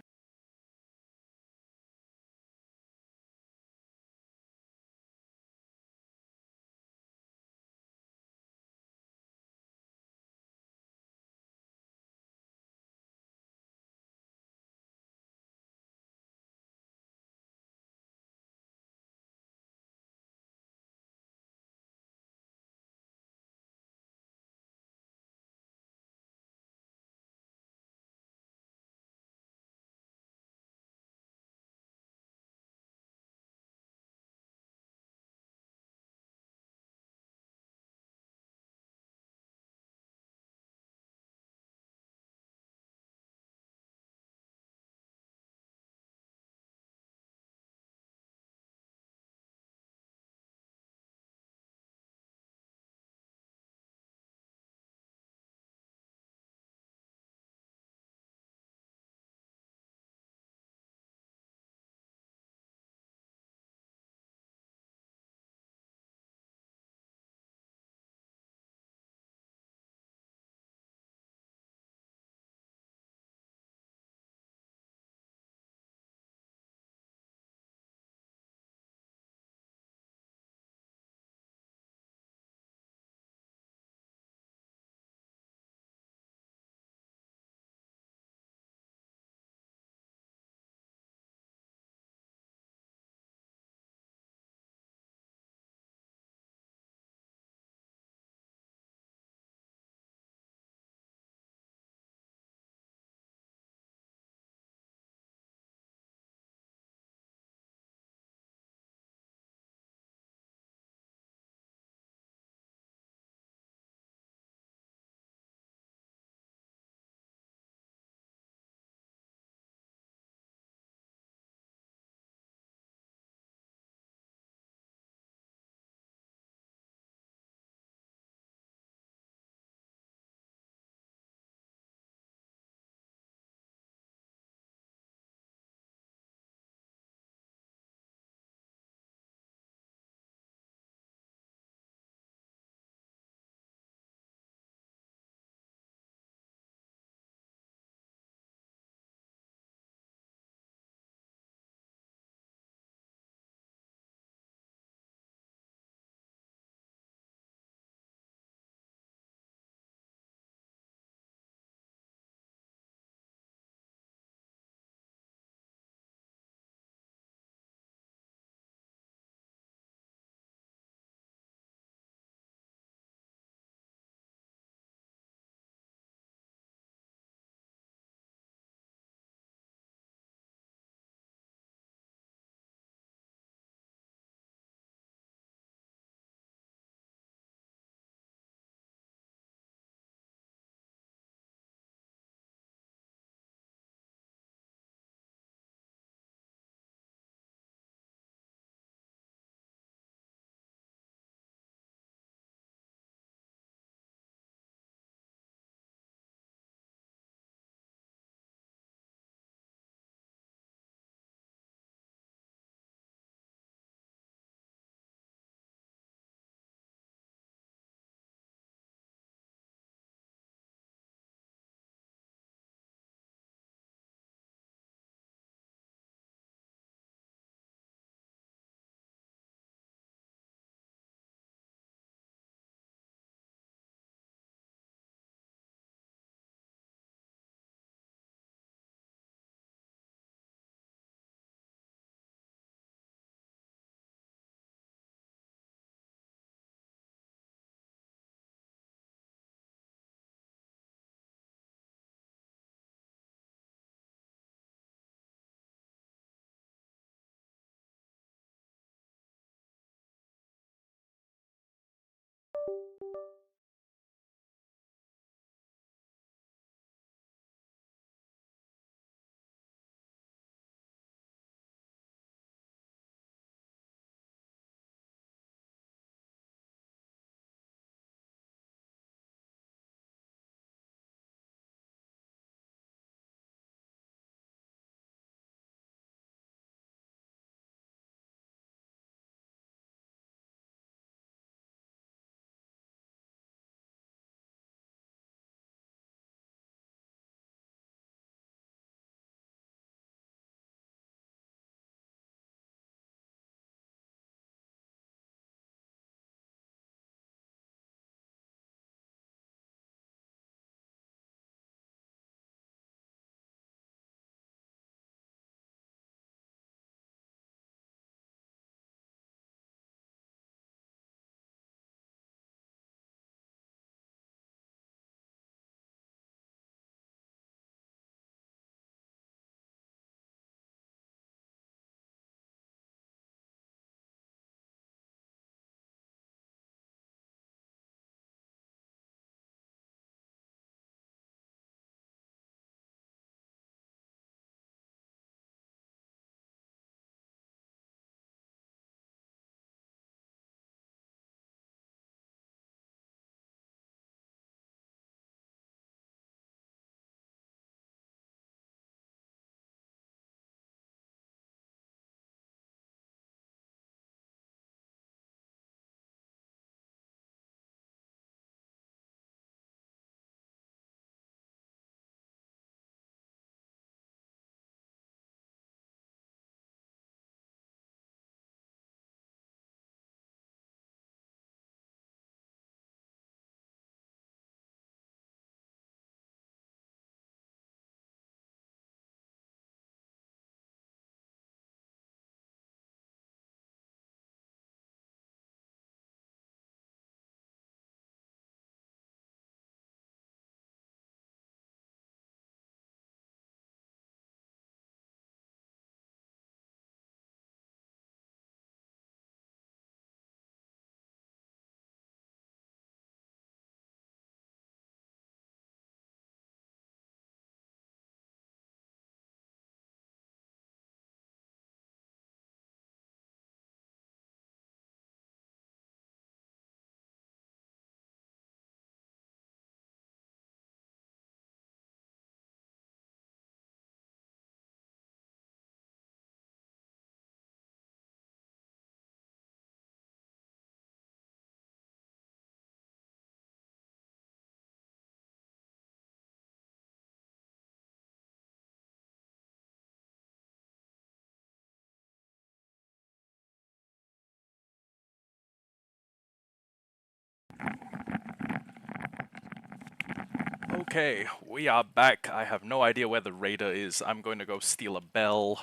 Okay, we are back. I have no idea where the raider is. I'm going to go steal a bell.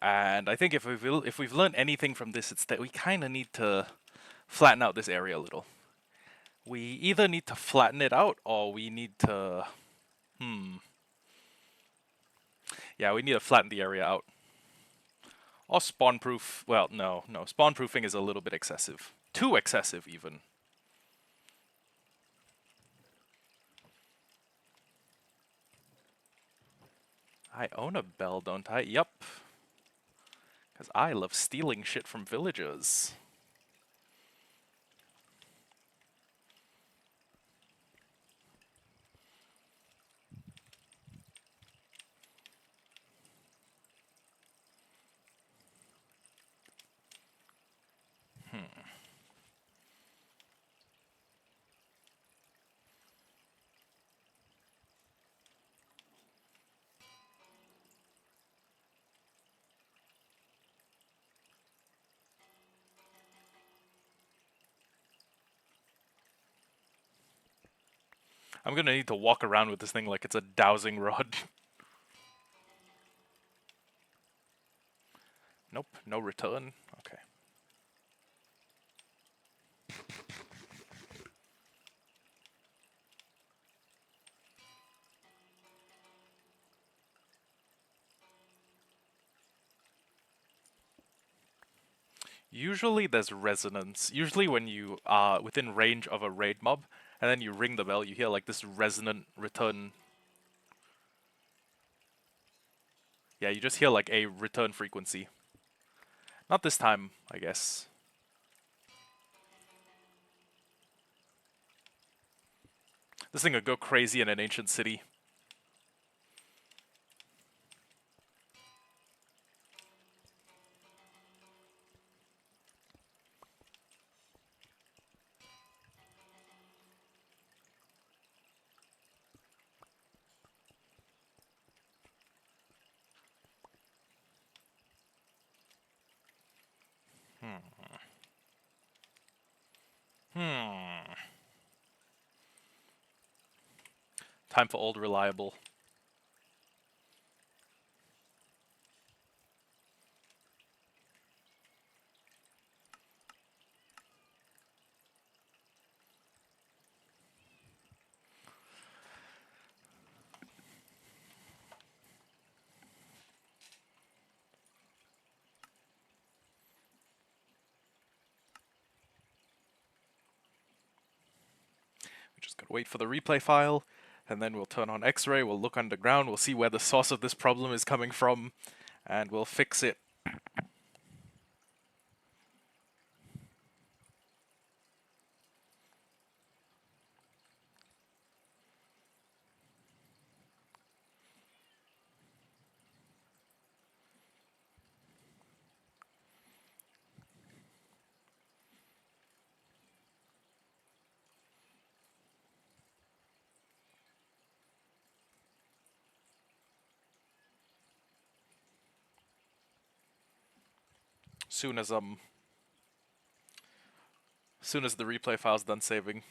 And I think if we've learned anything from this, it's that we kind of need to flatten out this area a little. We either need to flatten it out or we need to... Yeah, we need to flatten the area out. Or spawn-proof... Well, no. Spawn-proofing is a little bit excessive. Too excessive, even. I own a bell, don't I? Yup. Because I love stealing shit from villagers. I'm gonna need to walk around with this thing like it's a dowsing rod. Nope, no return. Okay. Usually there's resonance. Usually when you are within range of a raid mob, and then you ring the bell, you hear like this resonant return. Yeah, you just hear like a return frequency. Not this time, I guess. This thing would go crazy in an ancient city. Time for old reliable. We just gotta wait for the replay file, and then we'll turn on X-ray, we'll look underground, we'll see where the source of this problem is coming from, and we'll fix it. Soon as the replay file's done saving.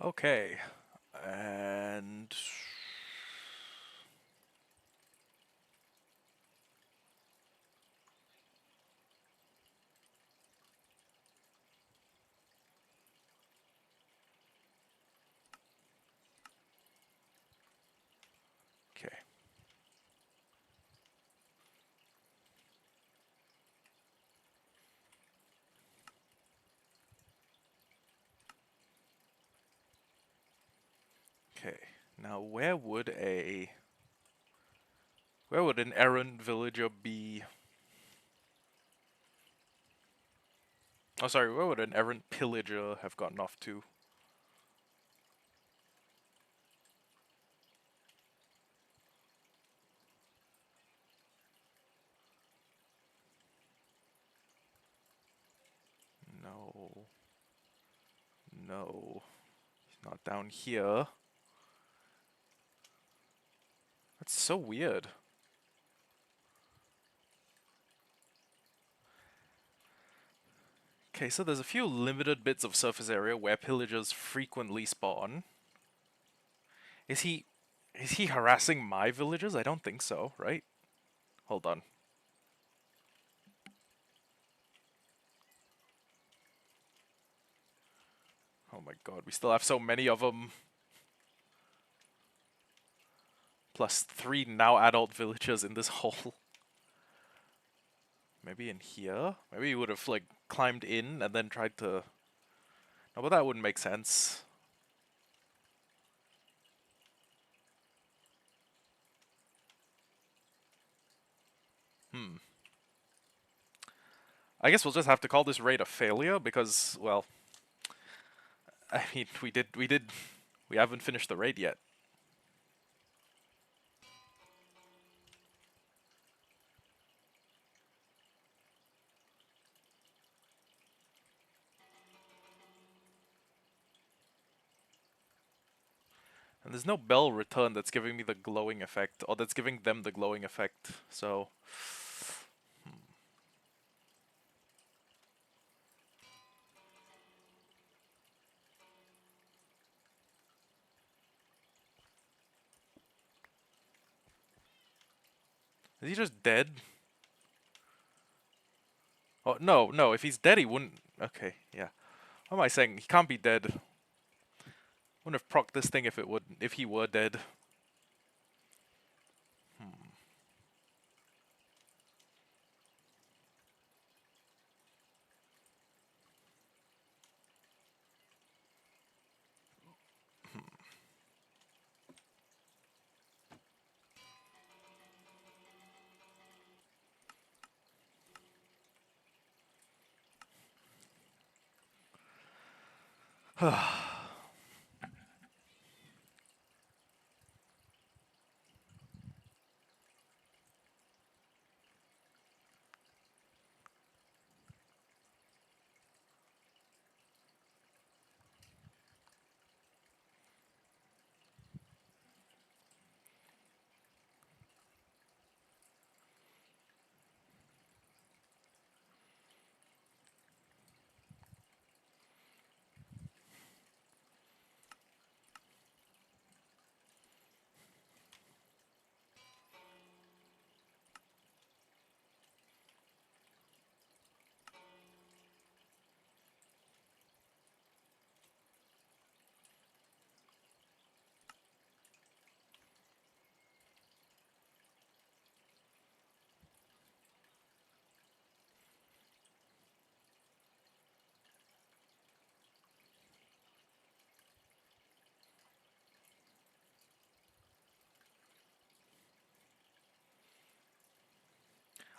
Okay. And... Okay. Okay. Now, where would an errant villager be? Oh, sorry, where would an errant pillager have gotten off to? No. No. He's not down here. That's so weird. Okay, so there's a few limited bits of surface area where pillagers frequently spawn. Is he... Is he harassing my villagers? I don't think so, right? Hold on. Oh my god, we still have so many of them. Plus 3 now adult villagers in this hole. Maybe in here? Maybe he would have, like, climbed in and then tried to... No, but that wouldn't make sense. Hmm. I guess we'll just have to call this raid a failure because, well... I mean, we haven't finished the raid yet. And there's no bell return that's giving me the glowing effect, or that's giving them the glowing effect, so... Is he just dead? Oh, no, no, if he's dead he wouldn't... Okay, yeah. What am I saying? He can't be dead. Wouldn't have procced this thing if he were dead.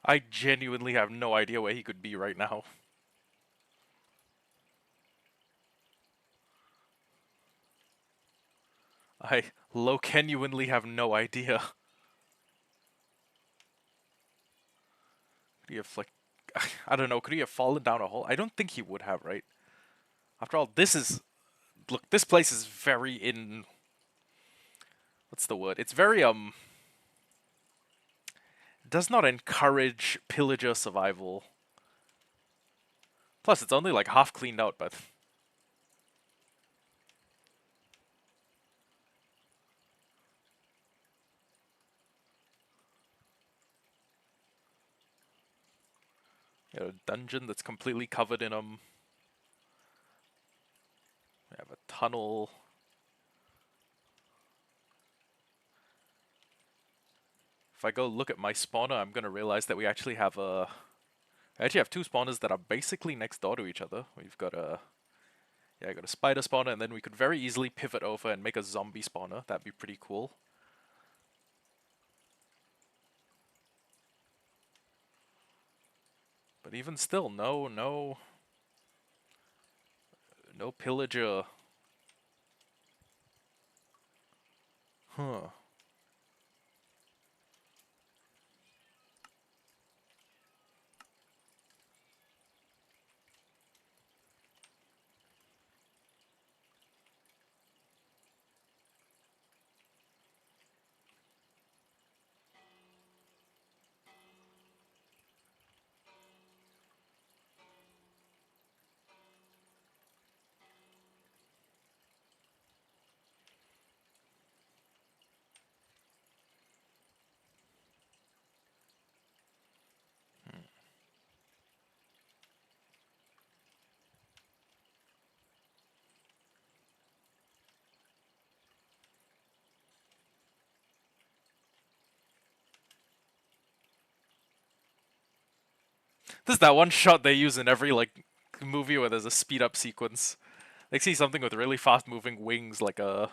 I genuinely have no idea where he could be right now. I genuinely have no idea. Could he have, like... I don't know, could he have fallen down a hole? I don't think he would have, right? After all, this is... Look, this place is very in... What's the word? It's very, does not encourage pillager survival. Plus, it's only like half cleaned out, but... You know, a dungeon that's completely covered in them. We have a tunnel. If I go look at my spawner, I'm gonna realize that we actually have a... I actually have two spawners that are basically next door to each other. We've got a... Yeah, I got a spider spawner, and then we could very easily pivot over and make a zombie spawner. That'd be pretty cool. But even still, no pillager. Huh. This is that one shot they use in every, like, movie where there's a speed up sequence. They see something with really fast moving wings, like a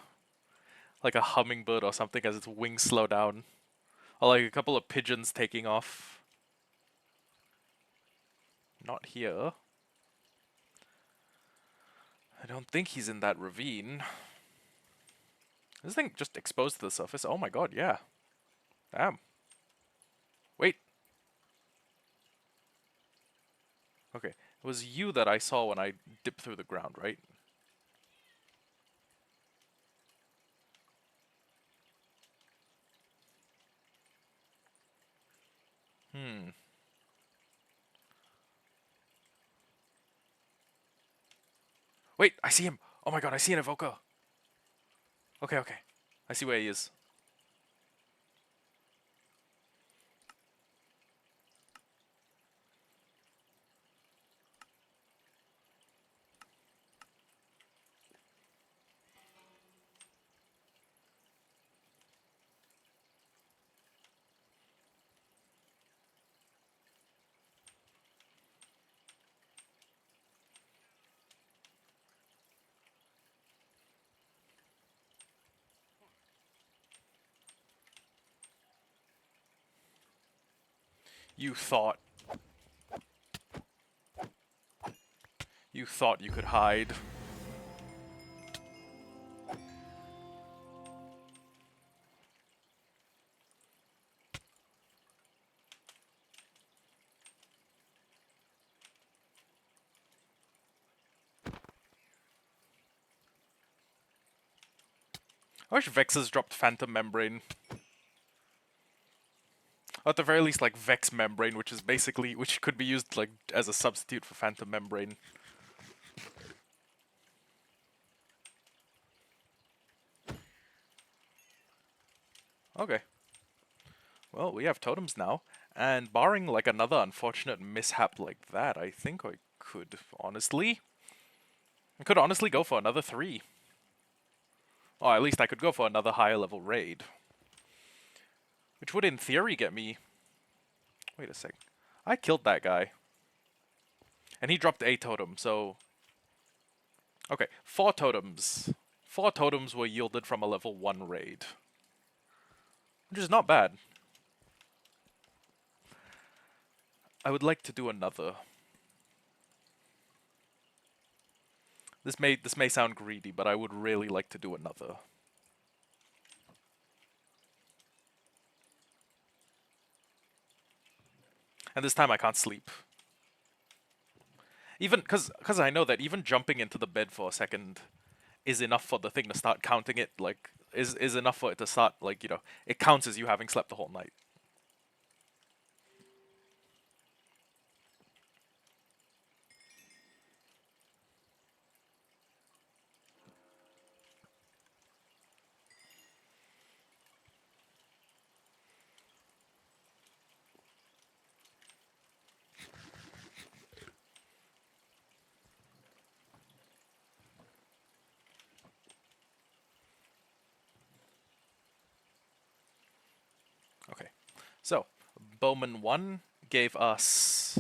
hummingbird or something, as its wings slow down. Or like a couple of pigeons taking off. Not here. I don't think he's in that ravine. This thing just exposed to the surface. Oh my god, yeah. Damn. Wait. Okay. It was you that I saw when I dipped through the ground, right? Hmm. Wait, I see him! Oh my god, I see an evoker! Okay, okay. I see where he is. You thought. You thought you could hide. I wish Vex has dropped Phantom Membrane. Or at the very least, like, Vex Membrane, which is basically... which could be used, like, as a substitute for Phantom Membrane. Okay. Well, we have totems now, and barring, like, another unfortunate mishap like that, I think I could honestly... I could honestly go for another 3. Or at least I could go for another higher level raid. Which would in theory get me... Wait a sec. I killed that guy. And he dropped a totem, so... Okay, 4 totems. 4 totems were yielded from a level 1 raid. Which is not bad. I would like to do another. This may sound greedy, but I would really like to do another. And this time I can't sleep. Even cause I know that even jumping into the bed for a second is enough for the thing to start counting it, like is enough for it to start, like, you know, it counts as you having slept the whole night. So, Bowman 1 gave us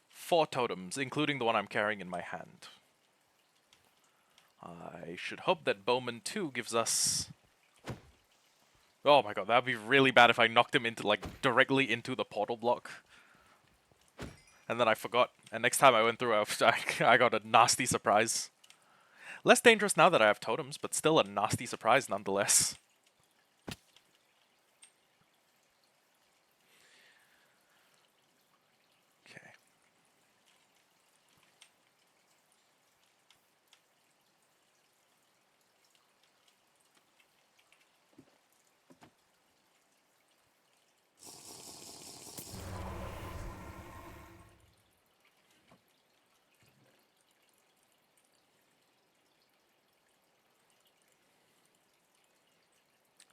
4 totems, including the one I'm carrying in my hand. I should hope that Bowman 2 gives us... Oh my god, that would be really bad if I knocked him into, like, directly into the portal block. And then I forgot. And next time I went through, I got a nasty surprise. Less dangerous now that I have totems, but still a nasty surprise nonetheless. Okay.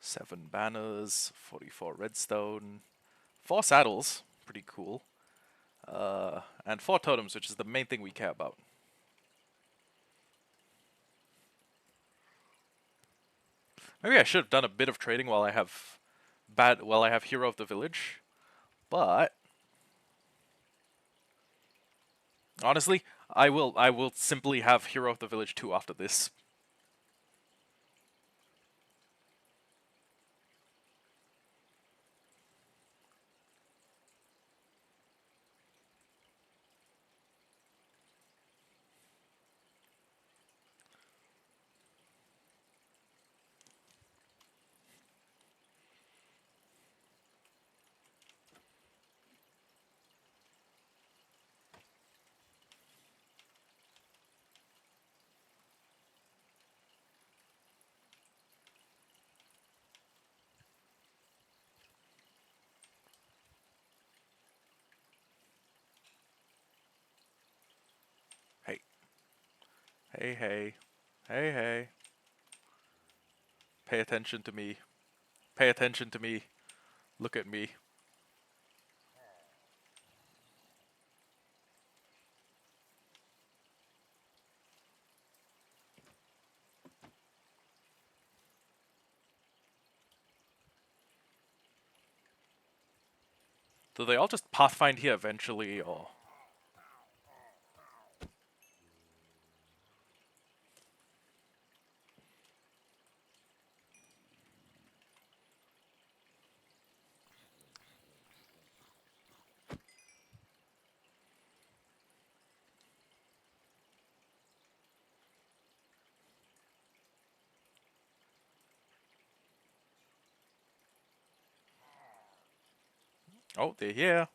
Seven banners, 44 redstone, 4 saddles, pretty cool. And 4 totems, which is the main thing we care about. Maybe I should have done a bit of trading while I have Hero of the Village, but honestly, I will simply have Hero of the Village 2 after this. Hey, hey, hey, hey, hey. Pay attention to me. Pay attention to me. Look at me. Do they all just pathfind here eventually, or... Oh, they're here.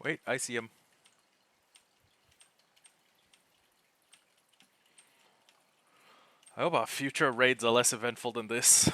Wait, I see him. I hope our future raids are less eventful than this.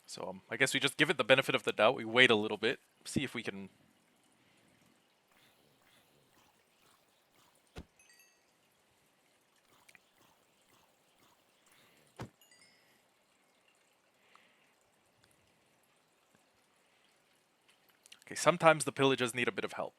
So I guess we just give it the benefit of the doubt. We wait a little bit, see if we can. Okay, sometimes the pillagers need a bit of help.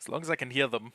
As long as I can hear them.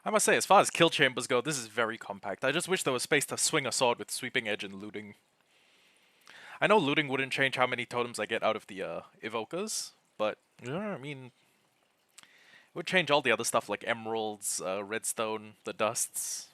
I must say, as far as kill chambers go, this is very compact. I just wish there was space to swing a sword with sweeping edge and looting. I know looting wouldn't change how many totems I get out of the evokers, but you know, I mean, it would change all the other stuff like emeralds, redstone, the dusts.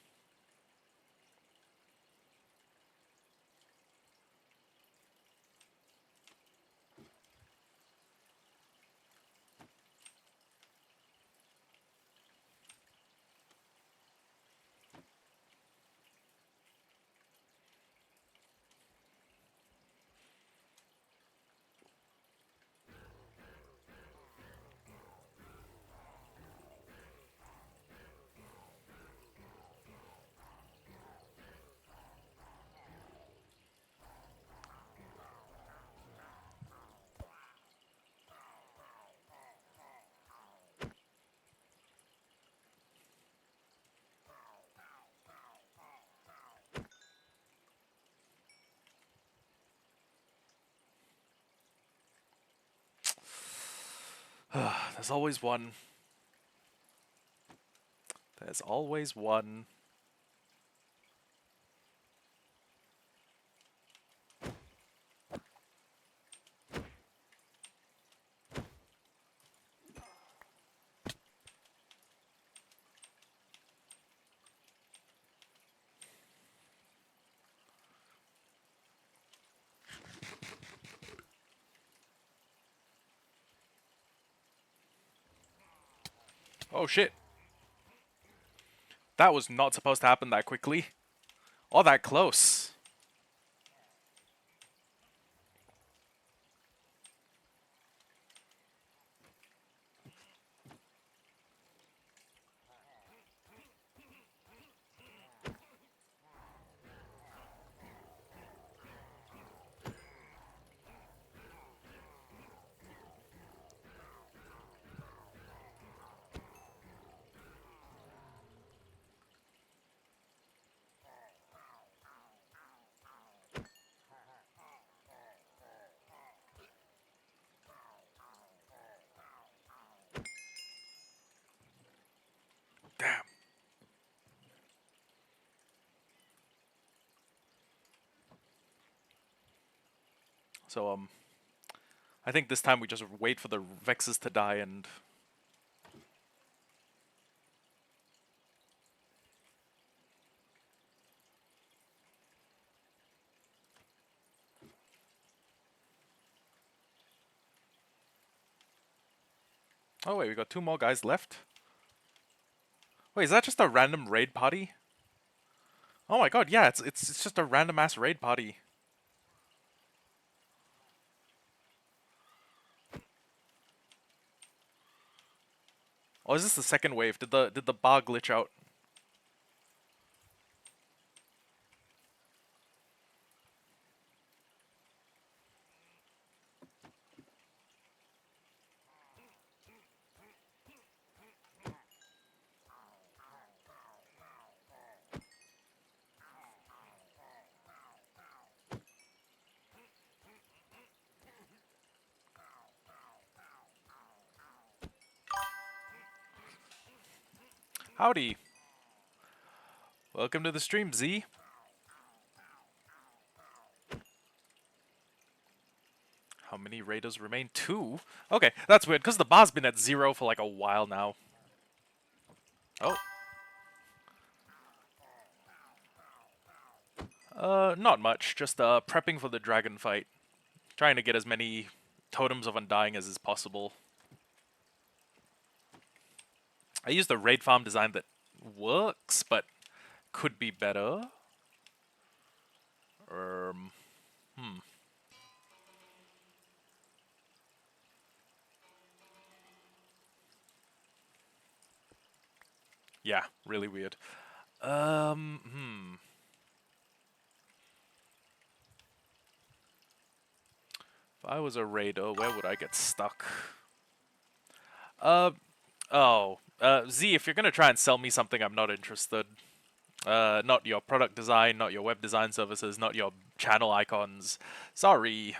There's always one. There's always one. Oh shit. That was not supposed to happen that quickly. Or that close. So I think this time we just wait for the Vexes to die and... Oh wait, we got 2 more guys left? Wait, is that just a random raid party? Oh my god, yeah, it's just a random ass raid party. Oh, is this the second wave? Did the bar glitch out? Howdy. Welcome to the stream, Z. How many raiders remain? 2? Okay, that's weird, because the bar's been at 0 for like a while now. Oh. Not much. Just prepping for the dragon fight. Trying to get as many totems of undying as is possible. I used a raid farm design that works, but could be better. Yeah, really weird. If I was a raider, where would I get stuck? Z, if you're gonna try and sell me something, I'm not interested. Not your product design, not your web design services, not your channel icons. Sorry.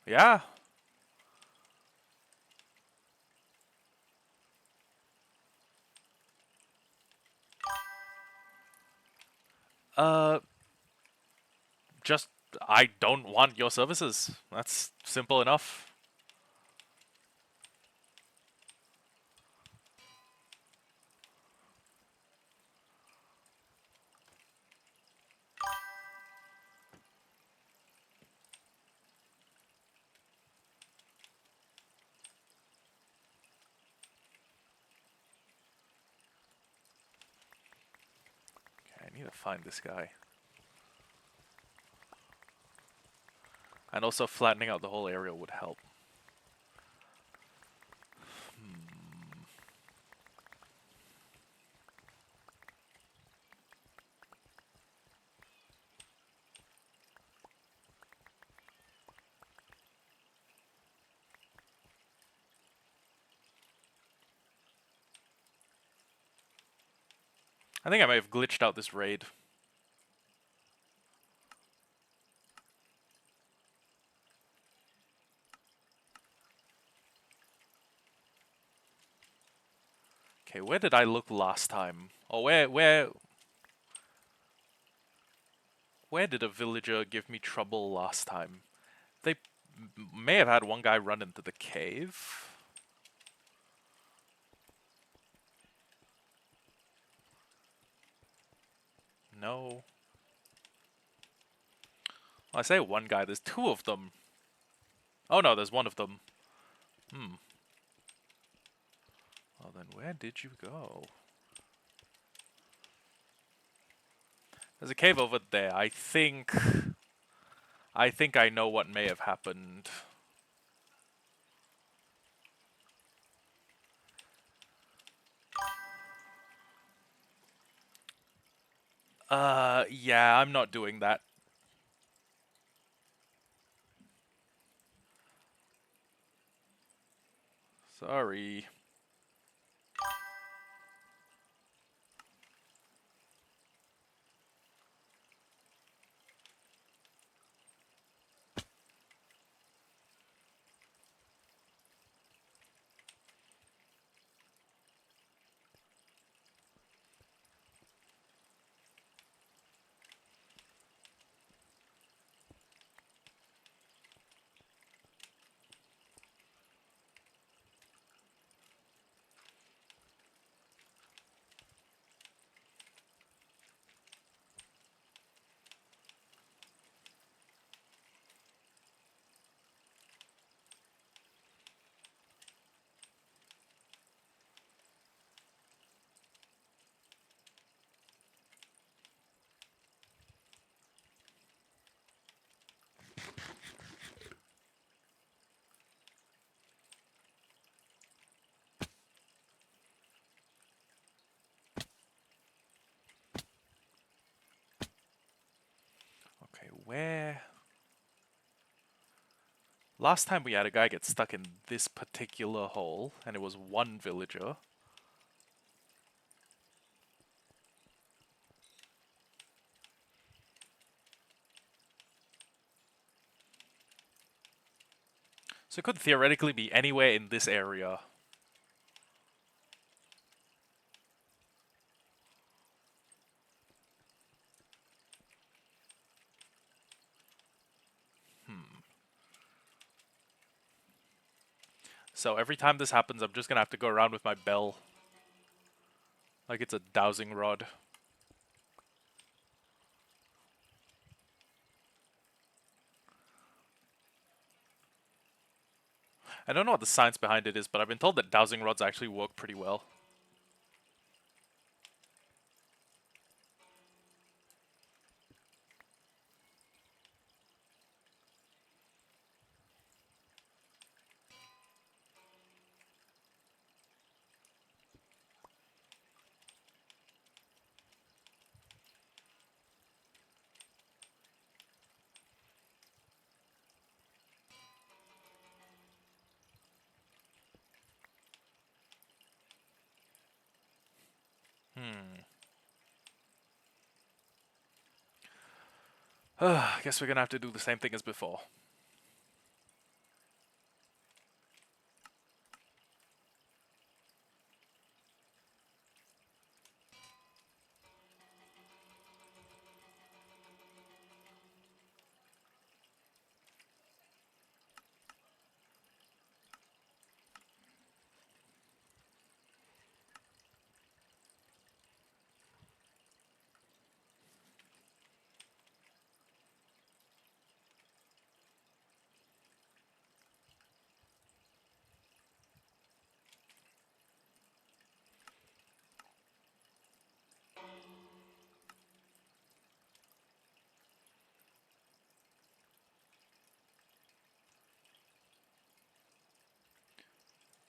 Yeah. Uh, just, I don't want your services. That's simple enough. Okay, I need to find this guy. And also flattening out the whole area would help. I think I might have glitched out this raid. Okay, where did I look last time? Oh, where did a villager give me trouble last time? They may have had one guy run into the cave. No. Well, I say one guy, there's 2 of them. Oh no, there's 1 of them. Well then, where did you go? There's a cave over there. I think I know what may have happened. Yeah, I'm not doing that. Sorry. Okay, where... Last time we had a guy get stuck in this particular hole, and it was one villager. So it could theoretically be anywhere in this area. So every time this happens, I'm just gonna have to go around with my bell. Like it's a dowsing rod. I don't know what the science behind it is, but I've been told that dowsing rods actually work pretty well. I guess we're gonna have to do the same thing as before.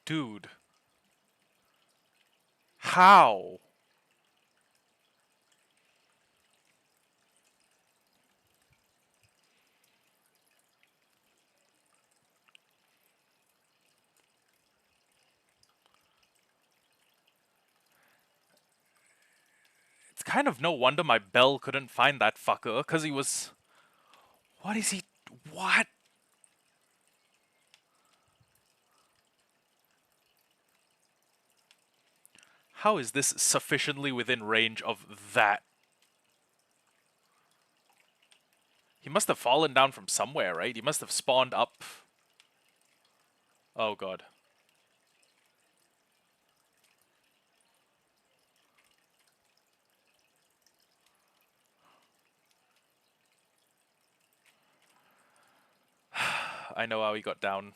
Dude. How? It's kind of no wonder my bell couldn't find that fucker, because he was... What is he... What? How is this sufficiently within range of that? He must have fallen down from somewhere, right? He must have spawned up. Oh god. I know how he got down.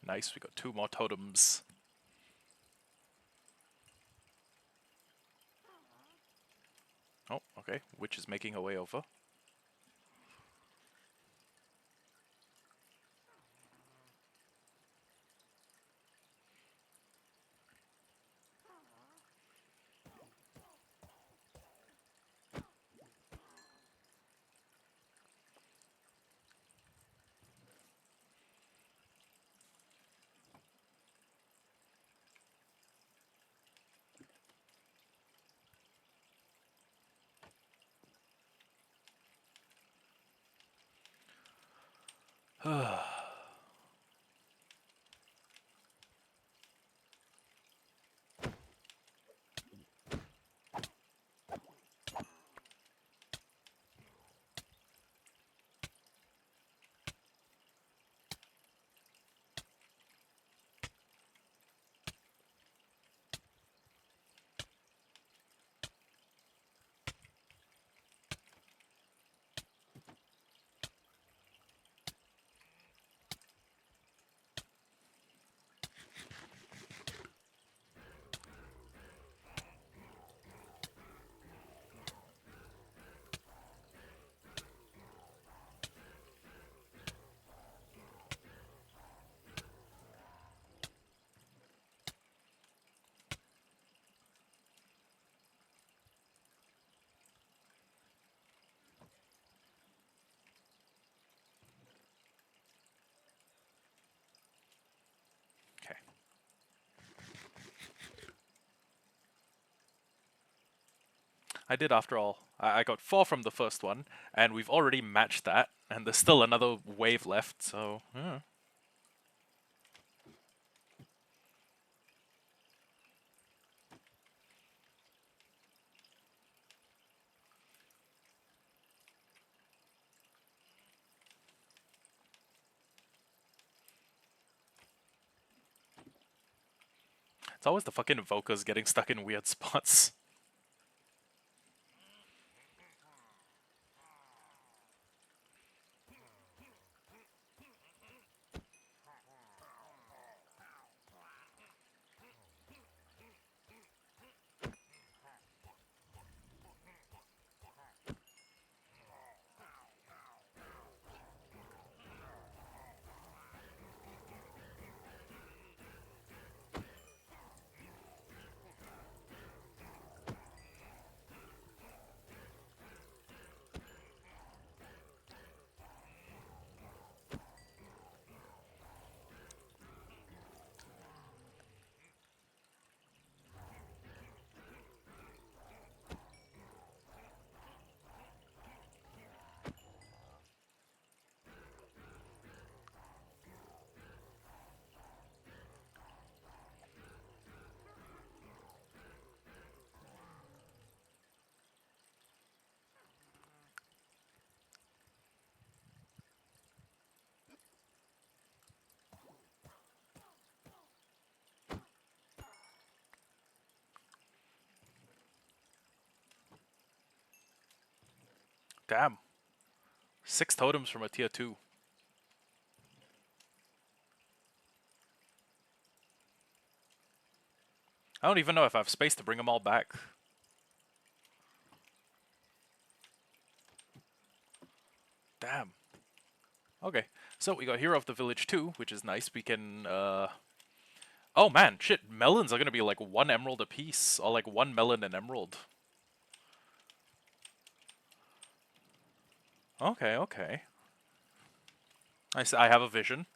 Nice, we got 2 more totems. Oh, okay. Witch is making her way over. Okay. I did after all. I got 4 from the first one, and we've already matched that, and there's still another wave left, so... yeah. It's always the fucking Evokers getting stuck in weird spots. Damn. 6 totems from a tier 2. I don't even know if I have space to bring them all back. Damn. Okay, so we got Hero of the Village 2, which is nice. We can, oh man, shit, melons are gonna be like 1 emerald apiece, or like 1 melon and emerald. Okay, okay. I have a vision.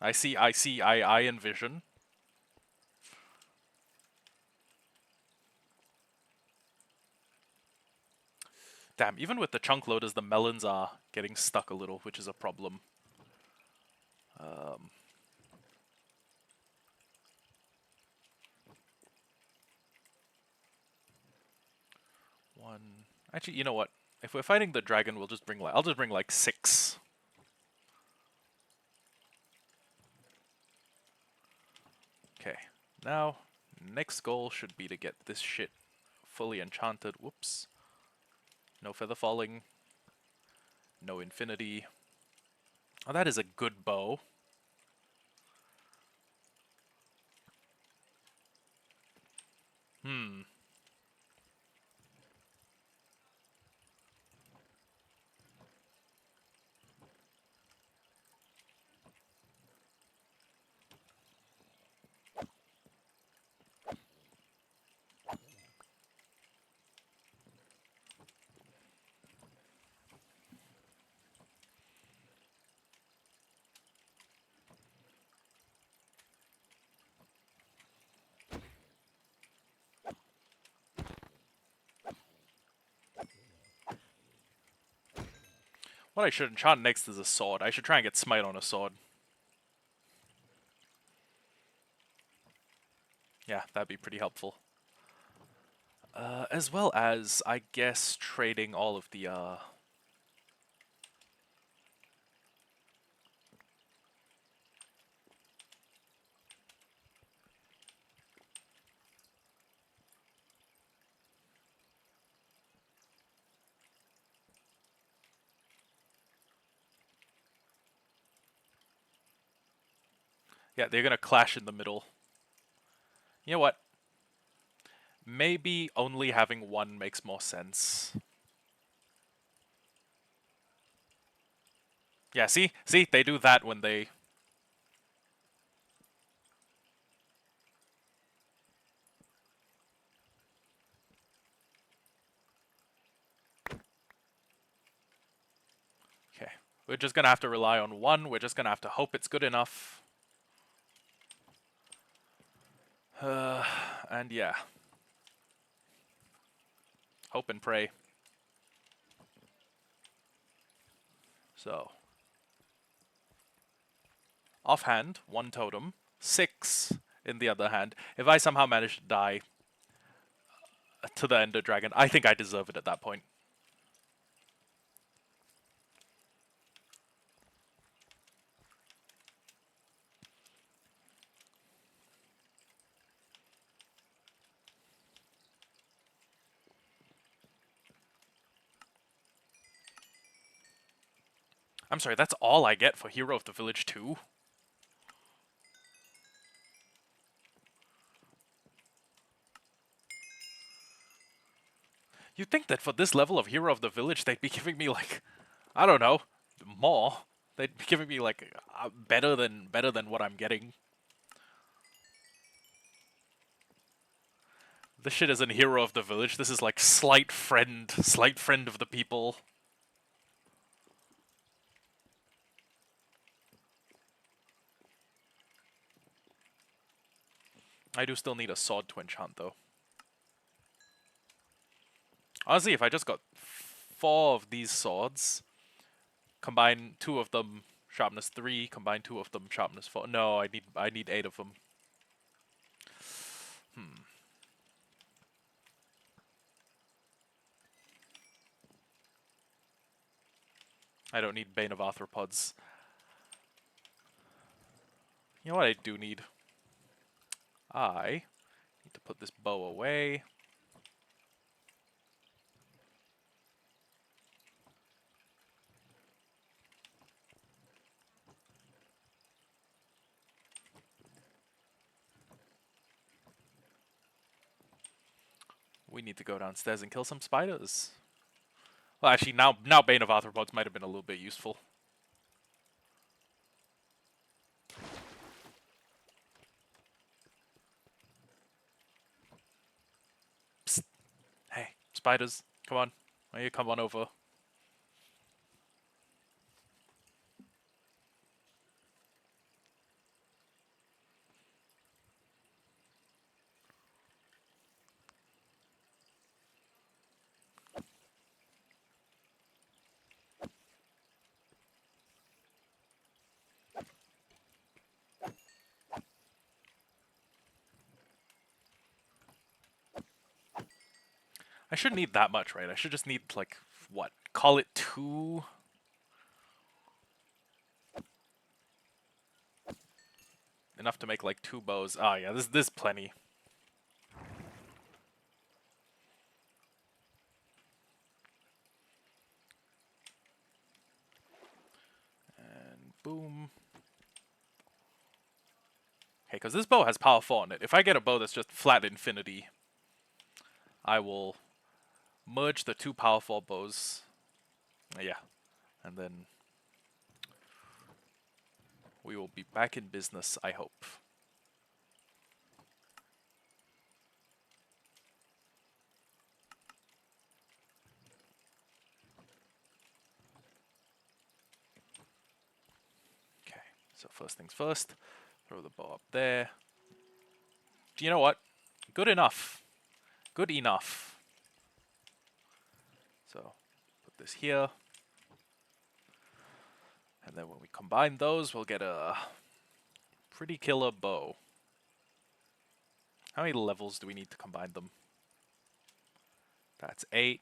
I envision. Damn, even with the chunk loaders, the melons are getting stuck a little, which is a problem. One... Actually, you know what? If we're fighting the dragon, we'll just bring like... I'll just bring like 6. Okay, now, next goal should be to get this shit fully enchanted. Whoops. No feather falling. No infinity. Oh, that is a good bow. Hmm. What I should enchant next is a sword. I should try and get smite on a sword. Yeah, that'd be pretty helpful. As well as, I guess, trading all of the, yeah, they're gonna clash in the middle. You know what? Maybe only having one makes more sense. Yeah, see? See? They do that when they... Okay. We're just gonna have to rely on one. We're just gonna have to hope it's good enough. And yeah. Hope and pray. So. Offhand, one totem. 6 in the other hand. If I somehow manage to die to the Ender Dragon, I think I deserve it at that point. I'm sorry, that's all I get for Hero of the Village 2? You'd think that for this level of Hero of the Village, they'd be giving me, like, I don't know, more. They'd be giving me, like, better than what I'm getting. This shit isn't Hero of the Village, this is like slight friend of the people. I do still need a sword to enchant, though. Honestly, if I just got 4 of these swords, combine 2 of them sharpness 3, combine 2 of them sharpness 4. No, I need 8 of them. I don't need Bane of Arthropods. You know what I do need? I need to put this bow away. We need to go downstairs and kill some spiders. Well, actually, now Bane of Arthropods might have been a little bit useful. Psst. Hey, spiders, come on. Why don't you come on over? I shouldn't need that much, right? I should just need, like, what? Call it 2? Enough to make, like, 2 bows. Ah, yeah, this is plenty. And boom. Okay, because this bow has power 4 on it. If I get a bow that's just flat infinity, I will merge the 2 power 4 bows. Yeah, and then we will be back in business, I hope. Okay, so first things first, throw the bow up there. Do you know what? Good enough. Good enough. So, put this here. And then when we combine those, we'll get a pretty killer bow. How many levels do we need to combine them? That's 8.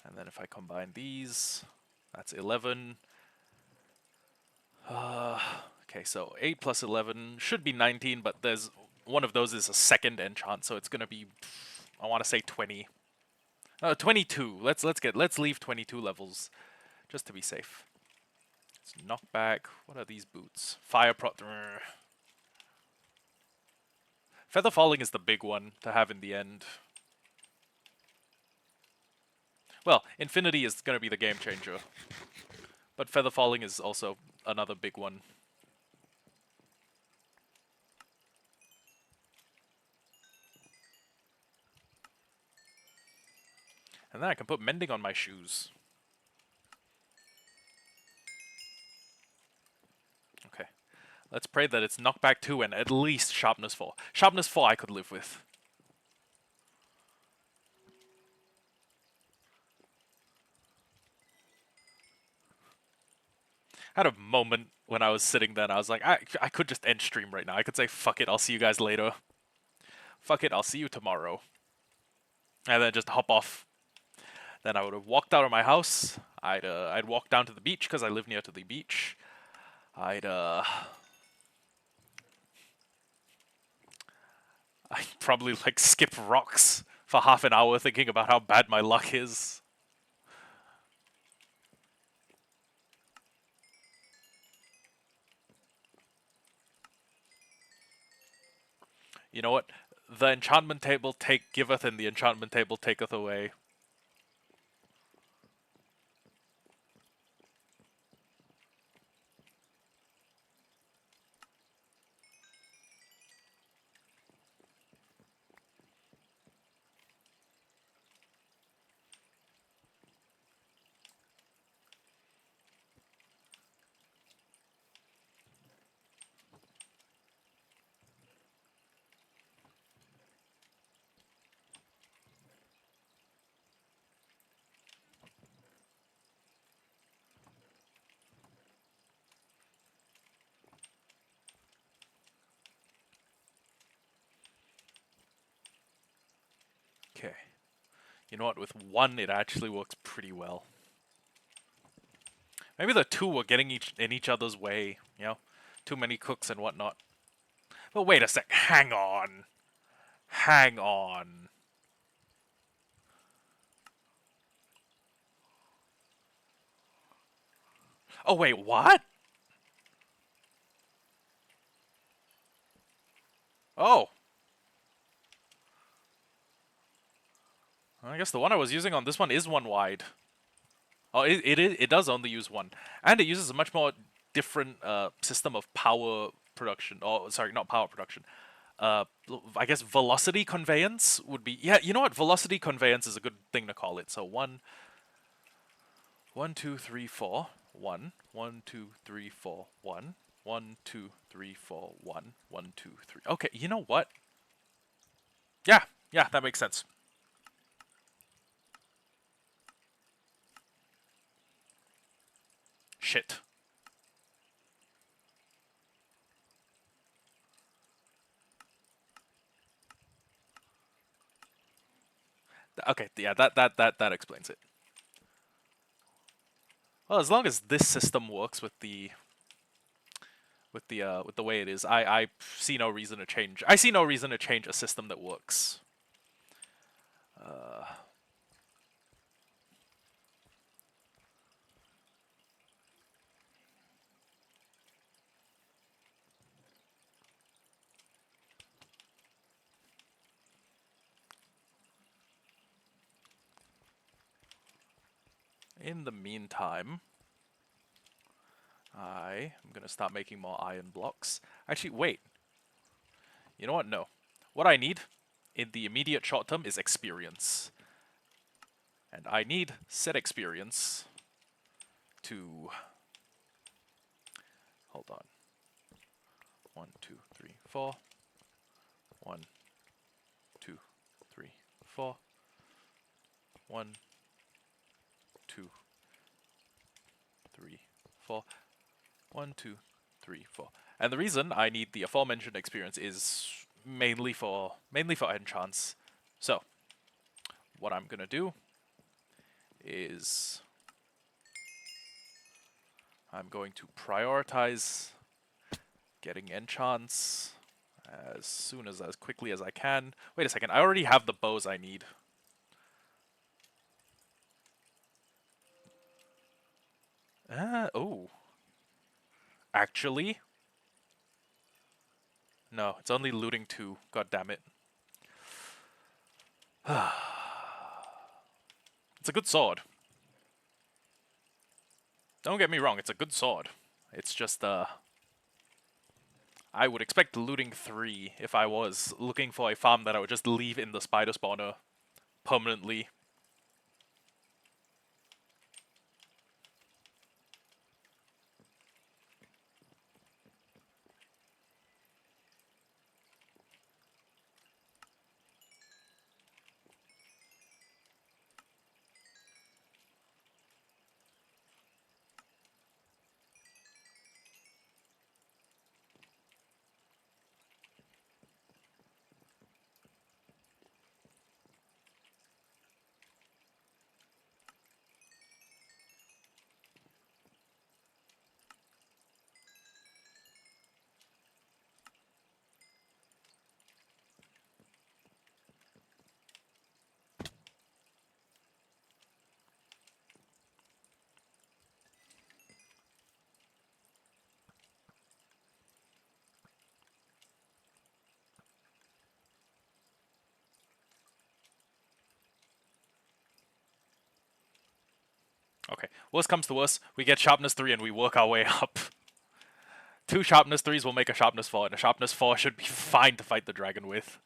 And then if I combine these, that's 11. Okay, so 8 plus 11 should be 19, but there's one of those is a second enchant, so it's gonna be, I want to say 20. 22. Let's leave 22 levels, just to be safe. Let's knock back. What are these boots? Fire pro. Feather falling is the big one to have in the end. Well, Infinity is going to be the game changer. But Feather Falling is also another big one. And then I can put Mending on my shoes. Okay. Let's pray that it's Knockback 2 and at least Sharpness 4. Sharpness 4 I could live with. I had a moment when I was sitting there and I was like, I could just end stream right now. I could say, fuck it, I'll see you guys later. Fuck it, I'll see you tomorrow. And then just hop off. Then I would have walked out of my house. I'd walk down to the beach because I live near to the beach. I'd probably like skip rocks for half an hour thinking about how bad my luck is. You know what? The enchantment table giveth and the enchantment table taketh away. Okay. You know what? With one, it actually works pretty well. Maybe the two were getting in each other's way, you know? Too many cooks and whatnot. But wait a sec. Hang on. Hang on. Oh, wait, what? Oh. I guess the one I was using on this one is one wide. Oh, it does only use one. And it uses a much more different system of power production. Oh, sorry, not power production. I guess velocity conveyance would be... Yeah, you know what? Velocity conveyance is a good thing to call it. So 1, 2, 3, 4. 1, 1, 2, 3, 4, 1. 1, 2, 3, 4, 1. 1, 2, 3. Okay, you know what? Yeah, that makes sense. Shit. Okay, yeah, that explains it. Well, as long as this system works with the way it is, I see no reason to change. I see no reason to change a system that works. in the meantime, I am going to start making more iron blocks. Actually, wait. You know what? No. What I need in the immediate short term is experience. And I need said experience to... Hold on. 1, 2, 3, 4. 1, 2, 3, 4. 1, 2, 3, 4. 1, 2, 3, 4. And the reason I need the aforementioned experience is mainly for enchants. So, what I'm gonna do is I'm going to prioritize getting enchants as quickly as I can. Wait a second, I already have the bows I need. Oh. Actually? No, it's only looting 2. God damn it. It's a good sword. Don't get me wrong, it's a good sword. It's just, I would expect looting 3 if I was looking for a farm that I would just leave in the spider spawner permanently. Okay, worst comes to worst, we get sharpness 3 and we work our way up. 2 sharpness 3s will make a sharpness 4, and a sharpness 4 should be fine to fight the dragon with.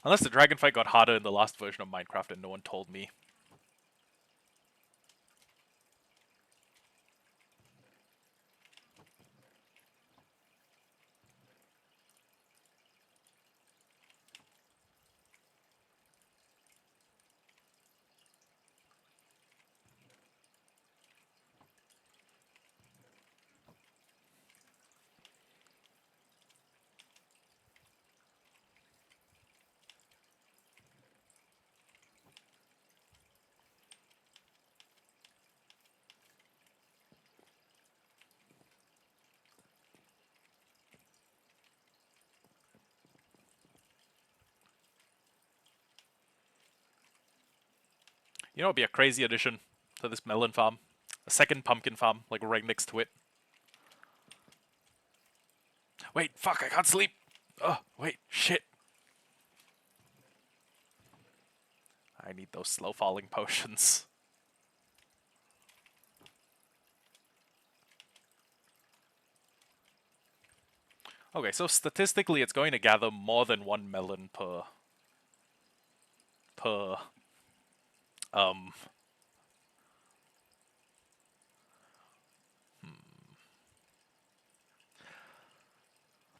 Unless the dragon fight got harder in the last version of Minecraft and no one told me. You know what would be a crazy addition to this melon farm? A second pumpkin farm, like right next to it. Wait, fuck, I can't sleep! Oh, wait, shit. I need those slow falling potions. Okay, so statistically it's going to gather more than 1 melon per um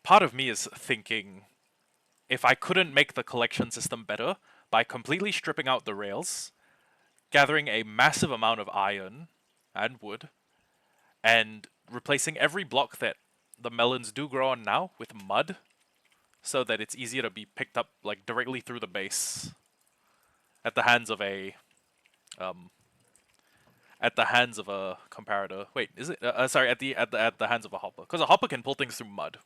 part of me is thinking if I couldn't make the collection system better by completely stripping out the rails, gathering a massive amount of iron and wood, and replacing every block that the melons do grow on now with mud, so that it's easier to be picked up like directly through the base at the hands of a comparator. Wait, is it? Sorry, at the hands of a hopper, because a hopper can pull things through mud.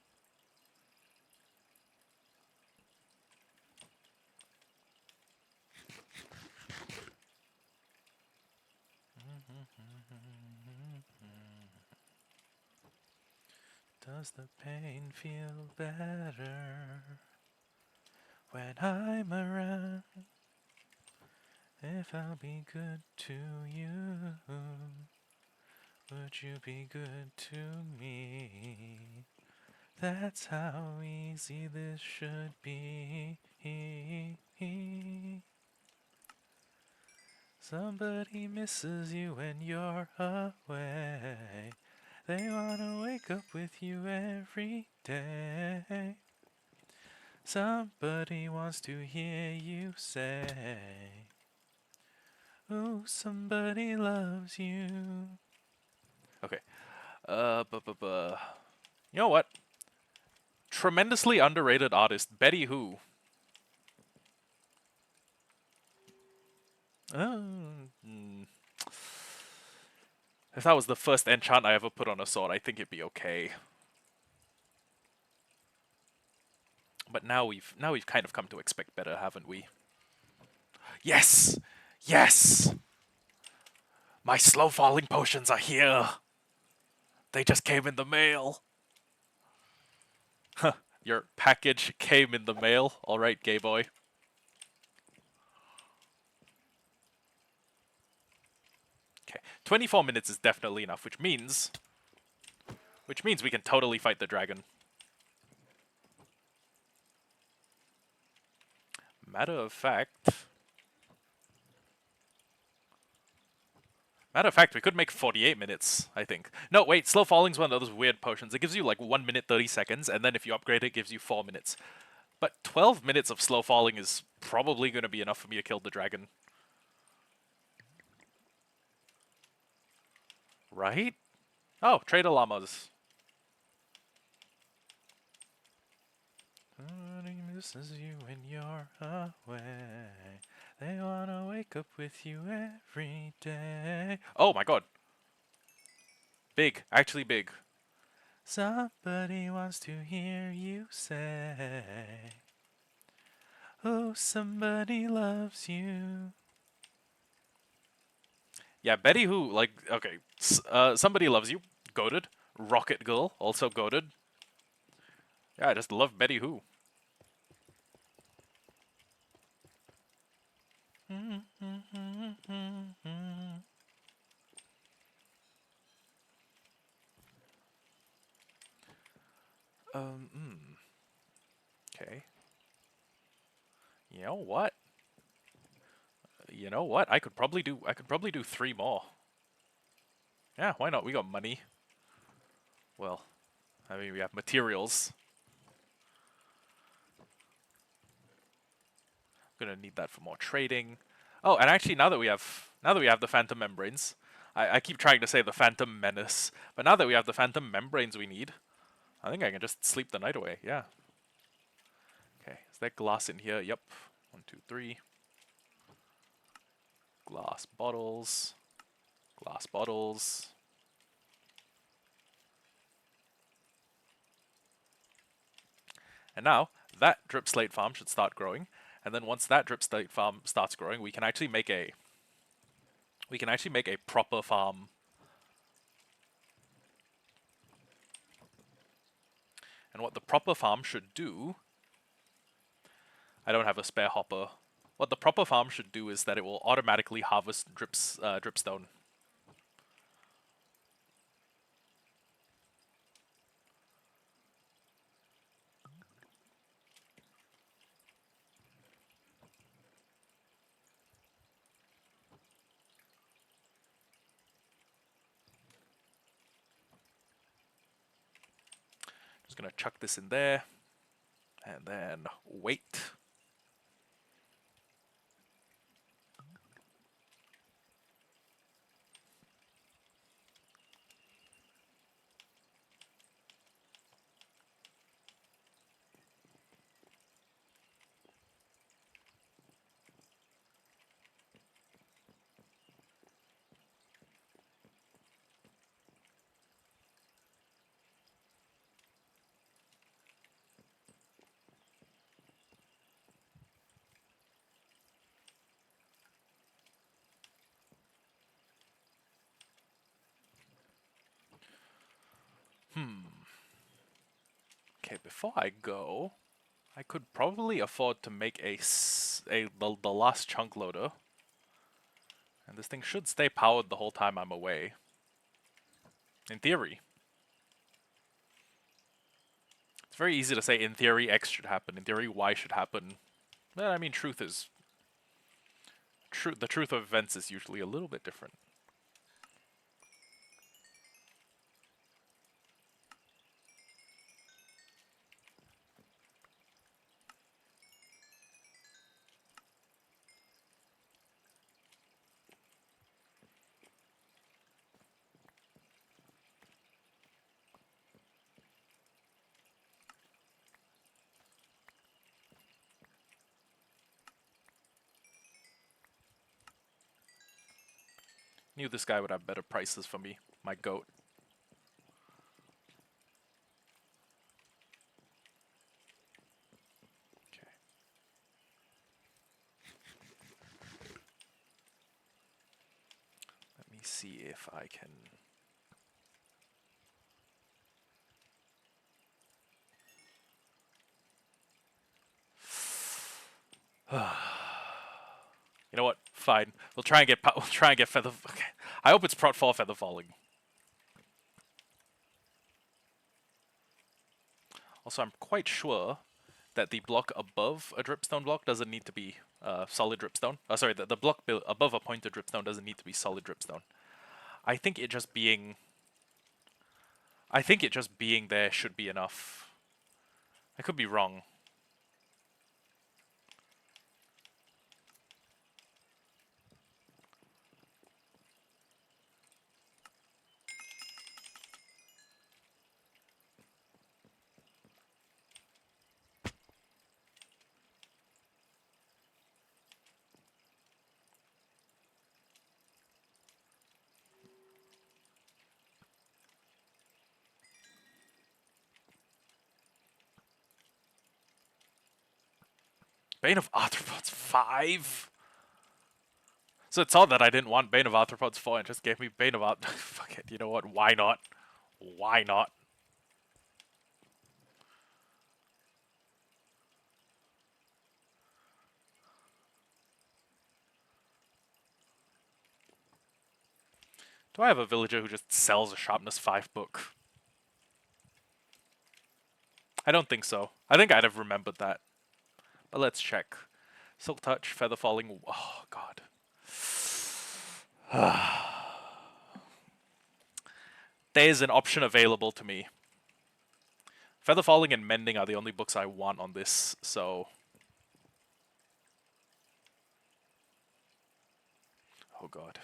Does the pain feel better when I'm around If I'll be good to you, would you be good to me? That's how easy this should be. Somebody misses you when you're away. They wanna wake up with you every day. Somebody wants to hear you say, "Oh, somebody loves you." Okay. You know what? Tremendously underrated artist, Betty Who. Mm. If that was the first enchant I ever put on a sword, I think it'd be okay. But now we've kind of come to expect better, haven't we? Yes! Yes! My slow falling potions are here! They just came in the mail! Huh. Your package came in the mail. Alright, gay boy. Okay. 24 minutes is definitely enough, which means we can totally fight the dragon. Matter of fact, we could make 48 minutes, I think. No, wait, slow falling's one of those weird potions. It gives you like 1 minute 30 seconds, and then if you upgrade it, it gives you 4 minutes. But 12 minutes of slow falling is probably going to be enough for me to kill the dragon. Right? Oh, Trader Llamas. Somebody misses you when you're away. They wanna wake up with you every day. Oh my god. Big. Actually big. Somebody wants to hear you say, "Oh, somebody loves you." Yeah, Betty Who, like, okay. Somebody Loves You. Goated. Rocket Girl. Also goated. Yeah, I just love Betty Who. Okay. You know what? I could probably do 3 more. Yeah, why not? We got money. Well, I mean, we have materials. Gonna need that for more trading. Oh, and actually, now that we have the Phantom Membranes, I keep trying to say the Phantom Menace, but now that we have the Phantom Membranes we need, I think I can just sleep the night away. Yeah. Okay. Is there glass in here? Yep. 1, 2, 3. Glass bottles. Glass bottles. And now that drip slate farm should start growing, and then once that drip slate farm starts growing, we can actually make a proper farm. And what the proper farm should do, I don't have a spare hopper. What the proper farm should do is that it will automatically harvest dripstone. Just gonna chuck this in there, and then wait. Okay, before I go, I could probably afford to make the last chunk loader. And this thing should stay powered the whole time I'm away. In theory. It's very easy to say, in theory, X should happen. In theory, Y should happen. But, I mean, truth is... the truth of events is usually a little bit different. Knew this guy would have better prices for me. My goat. Okay. Let me see if I can... You know what? Fine. We'll try and get feather. Okay. I hope it's prot 4 feather falling. Also, I'm quite sure that the block above a dripstone block doesn't need to be solid dripstone. Sorry, the block above a pointed dripstone doesn't need to be solid dripstone. I think it just being there should be enough. I could be wrong. Bane of Arthropods 5? So it's odd that I didn't want Bane of Arthropods 4 and just gave me Bane of Arthropods. Fuck it, you know what? Why not? Why not? Do I have a villager who just sells a Sharpness 5 book? I don't think so. I think I'd have remembered that. But let's check. Silk Touch, Feather Falling. Oh, God. There's an option available to me. Feather Falling and Mending are the only books I want on this, so... Oh, God.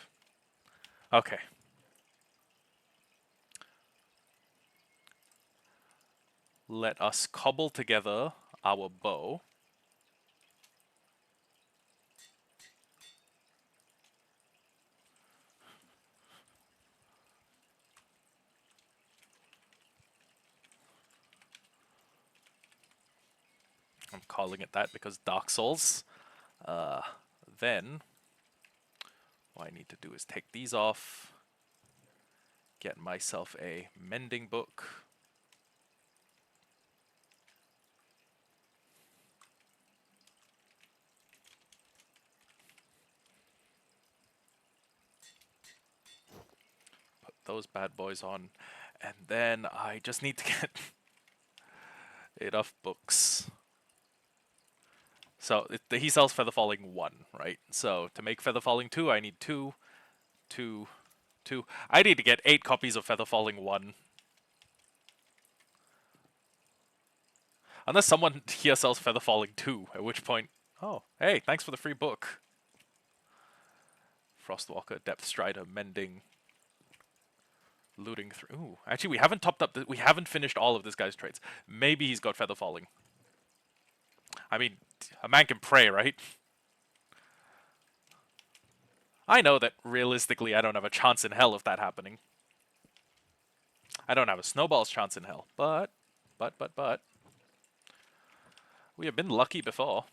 Okay. Let us cobble together our bow. I'm calling it that because Dark Souls. Then, what I need to do is take these off, get myself a mending book. Put those bad boys on, and then I just need to get enough books. So he sells Feather Falling 1, right? So to make Feather Falling 2, I need 2, 2, 2. I need to get 8 copies of Feather Falling 1. Unless someone here sells Feather Falling 2, at which point... Oh, hey, thanks for the free book. Frostwalker, Depth Strider, Mending, Looting through... Ooh, actually, we haven't topped up... we haven't finished all of this guy's traits. Maybe he's got Feather Falling. I mean, a man can pray, right? I know that realistically I don't have a chance in hell of that happening. I don't have a snowball's chance in hell, but... We have been lucky before.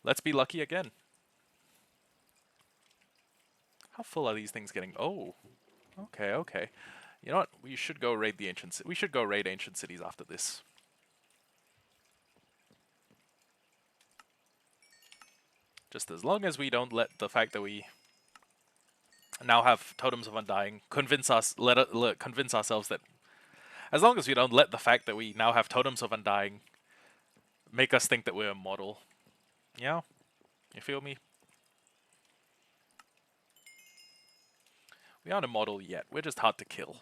Let's be lucky again. How full are these things getting? Oh, okay, okay. You know what? We should go raid the ancient. We should go raid ancient cities after this. Just as long as we don't let the fact that we now have Totems of Undying convince ourselves that, as long as we don't let the fact that we now have Totems of Undying make us think that we're immortal. Yeah? You feel me? We aren't immortal yet. We're just hard to kill.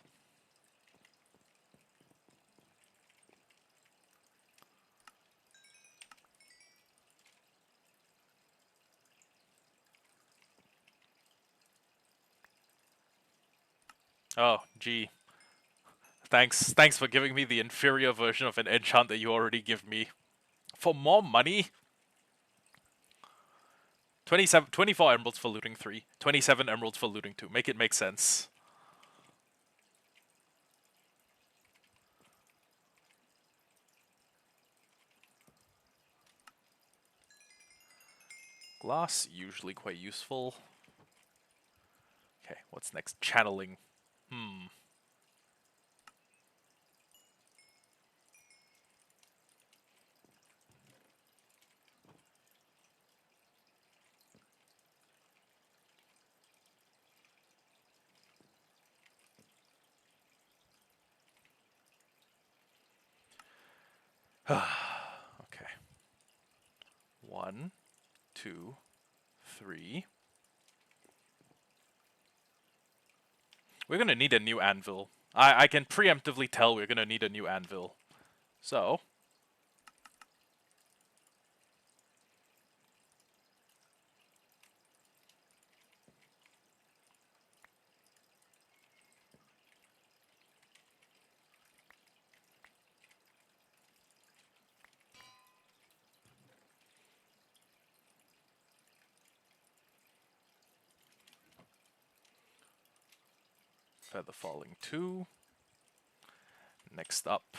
Oh, gee. Thanks for giving me the inferior version of an enchant that you already give me. For more money? 24 emeralds for looting 3. 27 emeralds for looting 2. Make it make sense. Glass, usually quite useful. Okay, what's next? Channeling. Okay. 1, 2, 3. We're gonna need a new anvil. I can preemptively tell we're gonna need a new anvil. So... Feather Falling 2. Next up.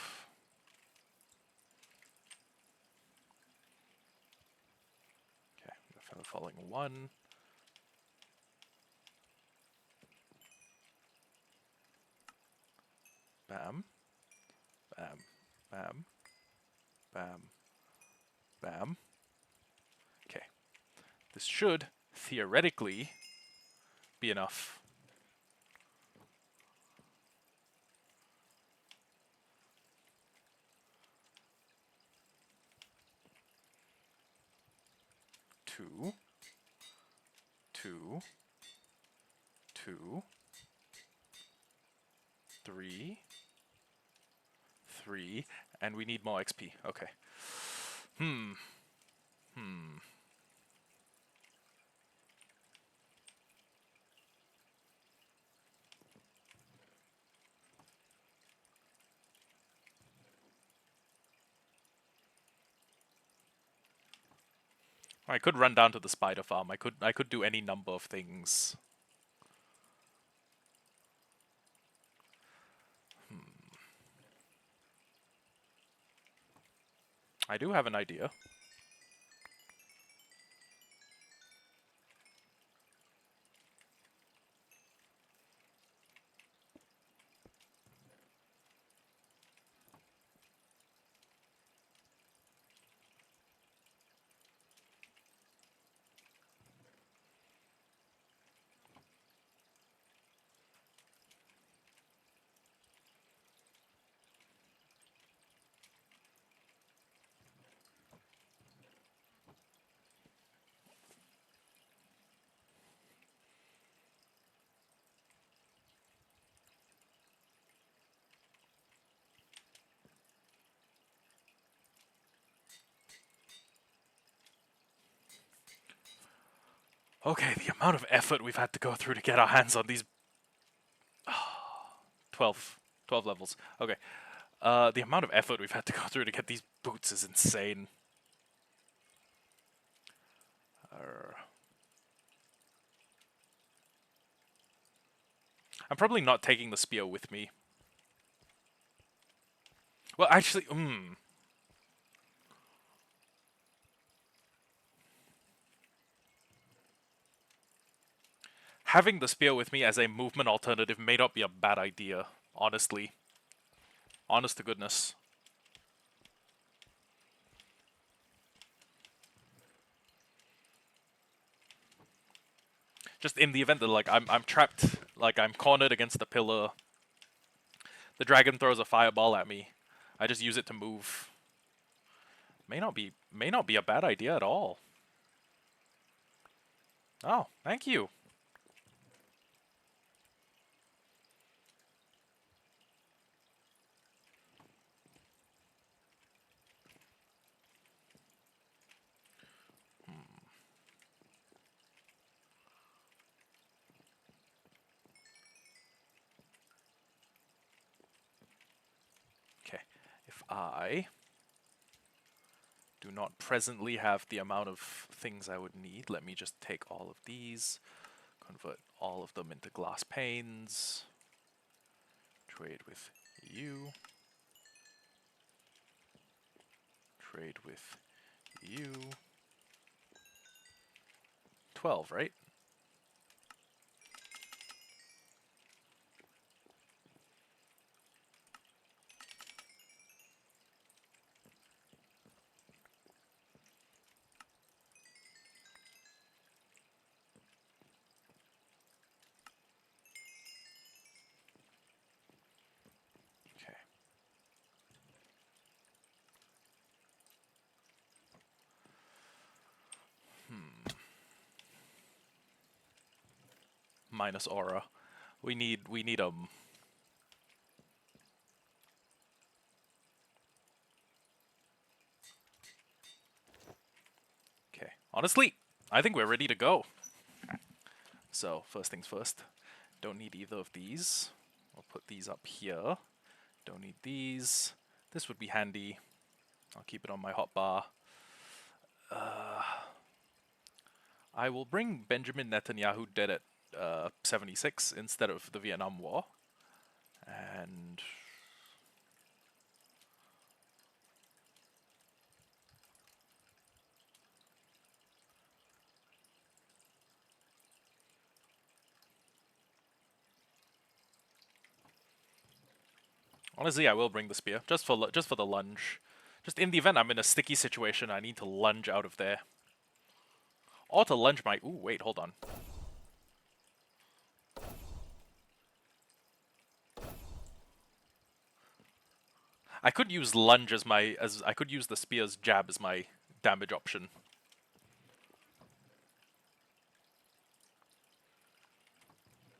Okay, Feather Falling 1. Bam. Bam. Bam. Bam. Bam. Okay. This should, theoretically, be enough. Two. 3. 3. And we need more XP. Okay. I could run down to the spider farm. I could do any number of things. I do have an idea. Okay, the amount of effort we've had to go through to get our hands on these... 12 levels. Okay. The amount of effort we've had to go through to get these boots is insane. I'm probably not taking the spear with me. Well, actually, Having the spear with me as a movement alternative may not be a bad idea, honestly. Honest to goodness. Just in the event that like I'm trapped, like I'm cornered against the pillar, the dragon throws a fireball at me. I just use it to move. May not be a bad idea at all. Oh, thank you. Okay, if I do not presently have the amount of things I would need, let me just take all of these, convert all of them into glass panes, trade with you, trade with you. 12, right? Okay. Minus aura. We need Okay. Honestly, I think we're ready to go. So, first things first. Don't need either of these. I'll put these up here. Don't need these. This would be handy. I'll keep it on my hotbar. I will bring Benjamin Netanyahu dead at 76 instead of the Vietnam War. And honestly, I will bring the spear just for the lunge. Just in the event I'm in a sticky situation, I need to lunge out of there. Or to lunge my... Ooh, wait, hold on. I could use lunge as my... I could use the spear's jab as my damage option.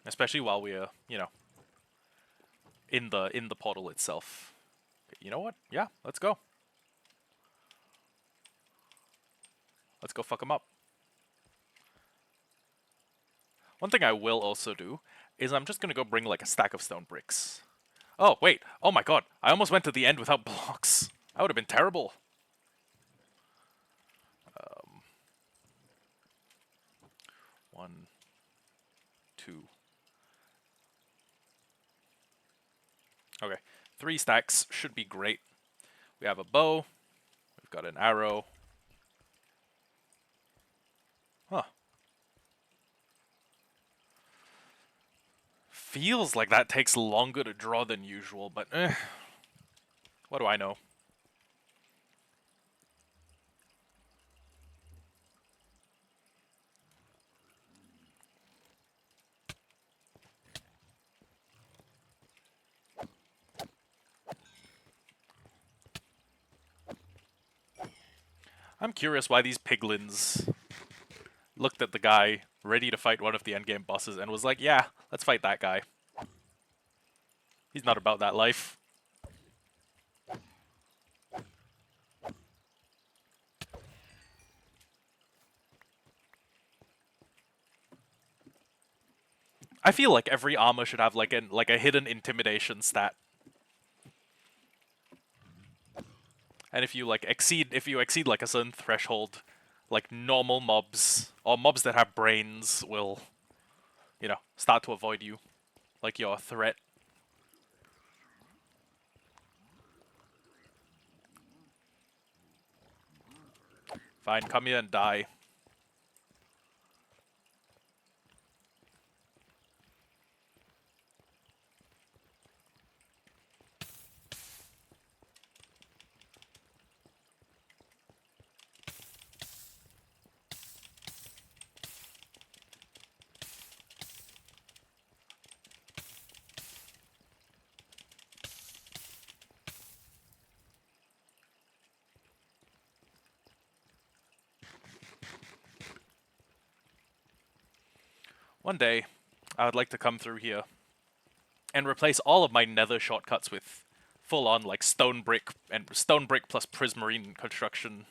Especially while we're, you know, in the portal itself. You know what? Yeah, let's go. Let's go fuck them up. One thing I will also do is I'm just gonna go bring like a stack of stone bricks. Oh, wait. Oh my god. I almost went to the end without blocks. That would have been terrible. 1, 2. Okay. 3 stacks should be great. We have a bow. We've got an arrow. Huh. Feels like that takes longer to draw than usual, but what do I know? I'm curious why these piglins looked at the guy ready to fight one of the endgame bosses and was like, yeah, let's fight that guy. He's not about that life. I feel like every armor should have like a hidden intimidation stat. And if you exceed like a certain threshold, like normal mobs or mobs that have brains will, you know, start to avoid you, like you're a threat. Fine, come here and die. One day, I would like to come through here and replace all of my nether shortcuts with full-on like stone brick plus prismarine construction.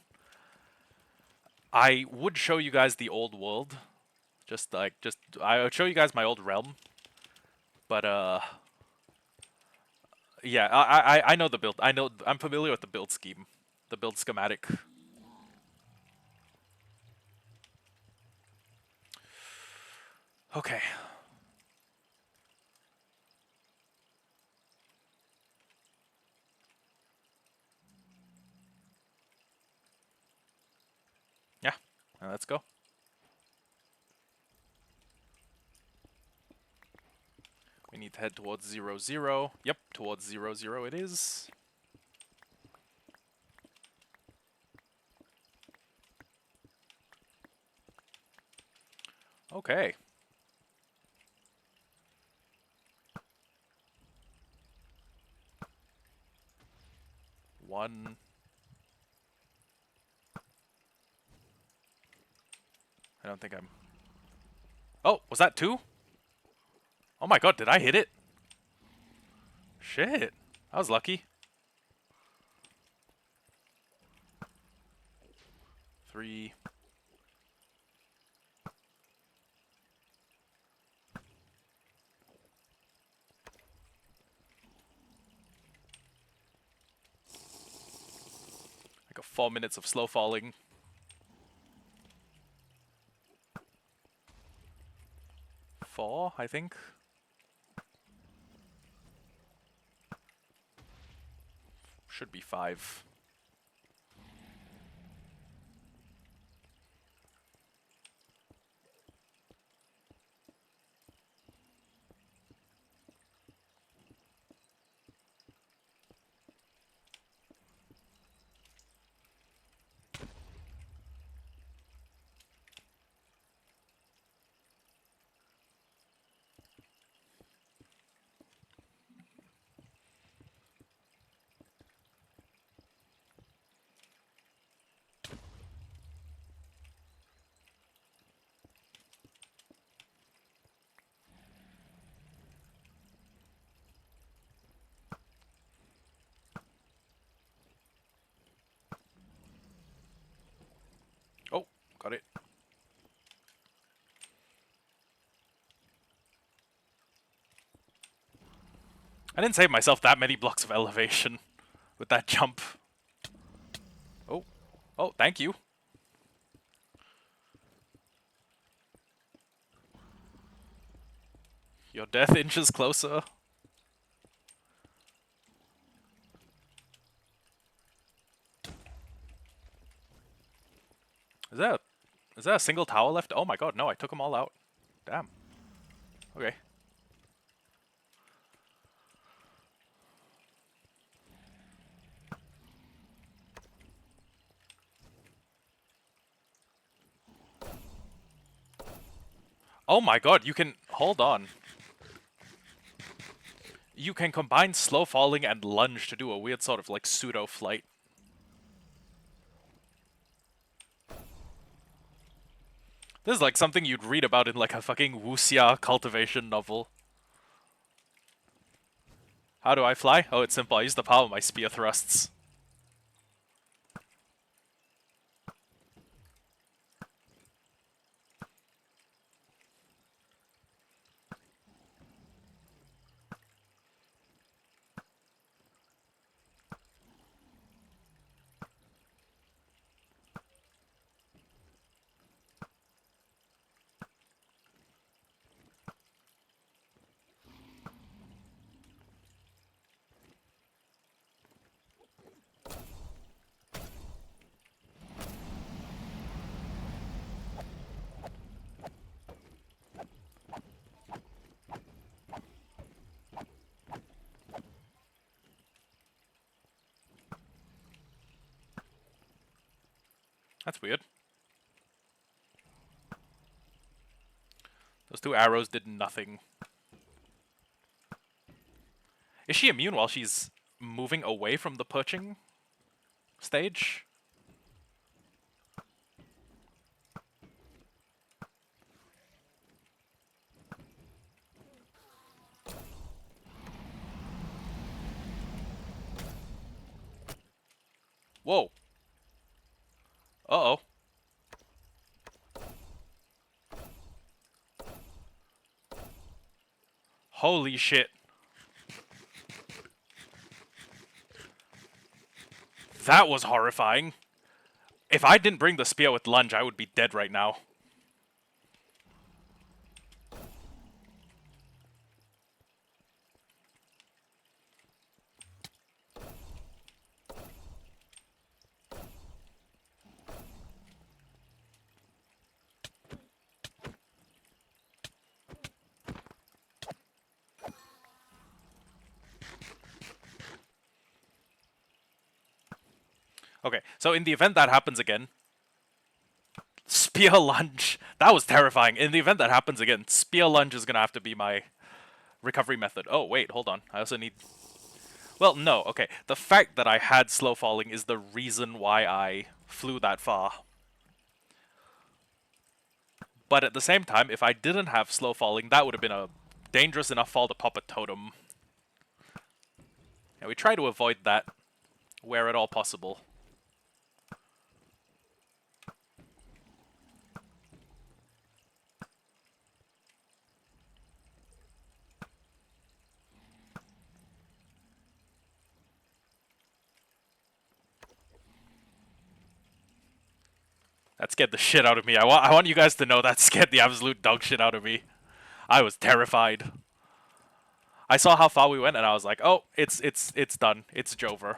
I would show you guys the old world, I would show you guys my old realm, but yeah, I know the build. I'm familiar with the build scheme, the build schematic. Okay. Yeah, let's go. We need to head towards 0, 0. Yep, towards 0, 0 it is. Okay. One. I don't think I'm... Oh, was that 2? Oh my god, did I hit it? Shit. I was lucky. 3. Like a 4 minutes of slow falling. 4, I think. Should be 5. Oh, got it. I didn't save myself that many blocks of elevation with that jump. Oh. Oh, thank you. Your death inches closer. Is there a single tower left? Oh my god, no, I took them all out. Damn. Okay. Oh my god, you can... Hold on. You can combine slow falling and lunge to do a weird sort of like pseudo flight. This is like something you'd read about in like a fucking wuxia cultivation novel. How do I fly? Oh, it's simple. I use the power of my spear thrusts. That's weird. Those 2 arrows did nothing. Is she immune while she's moving away from the perching stage? Holy shit. That was horrifying. If I didn't bring the spear with lunge, I would be dead right now. Okay, so in the event that happens again, spear lunge. That was terrifying. In the event that happens again, spear lunge is gonna have to be my recovery method. Oh, wait, hold on. I also need... Well, no, okay. The fact that I had slow falling is the reason why I flew that far. But at the same time, if I didn't have slow falling, that would have been a dangerous enough fall to pop a totem. And we try to avoid that where at all possible. That scared the shit out of me. I want you guys to know that scared the absolute dog shit out of me. I was terrified. I saw how far we went and I was like, oh, it's done. It's Jover.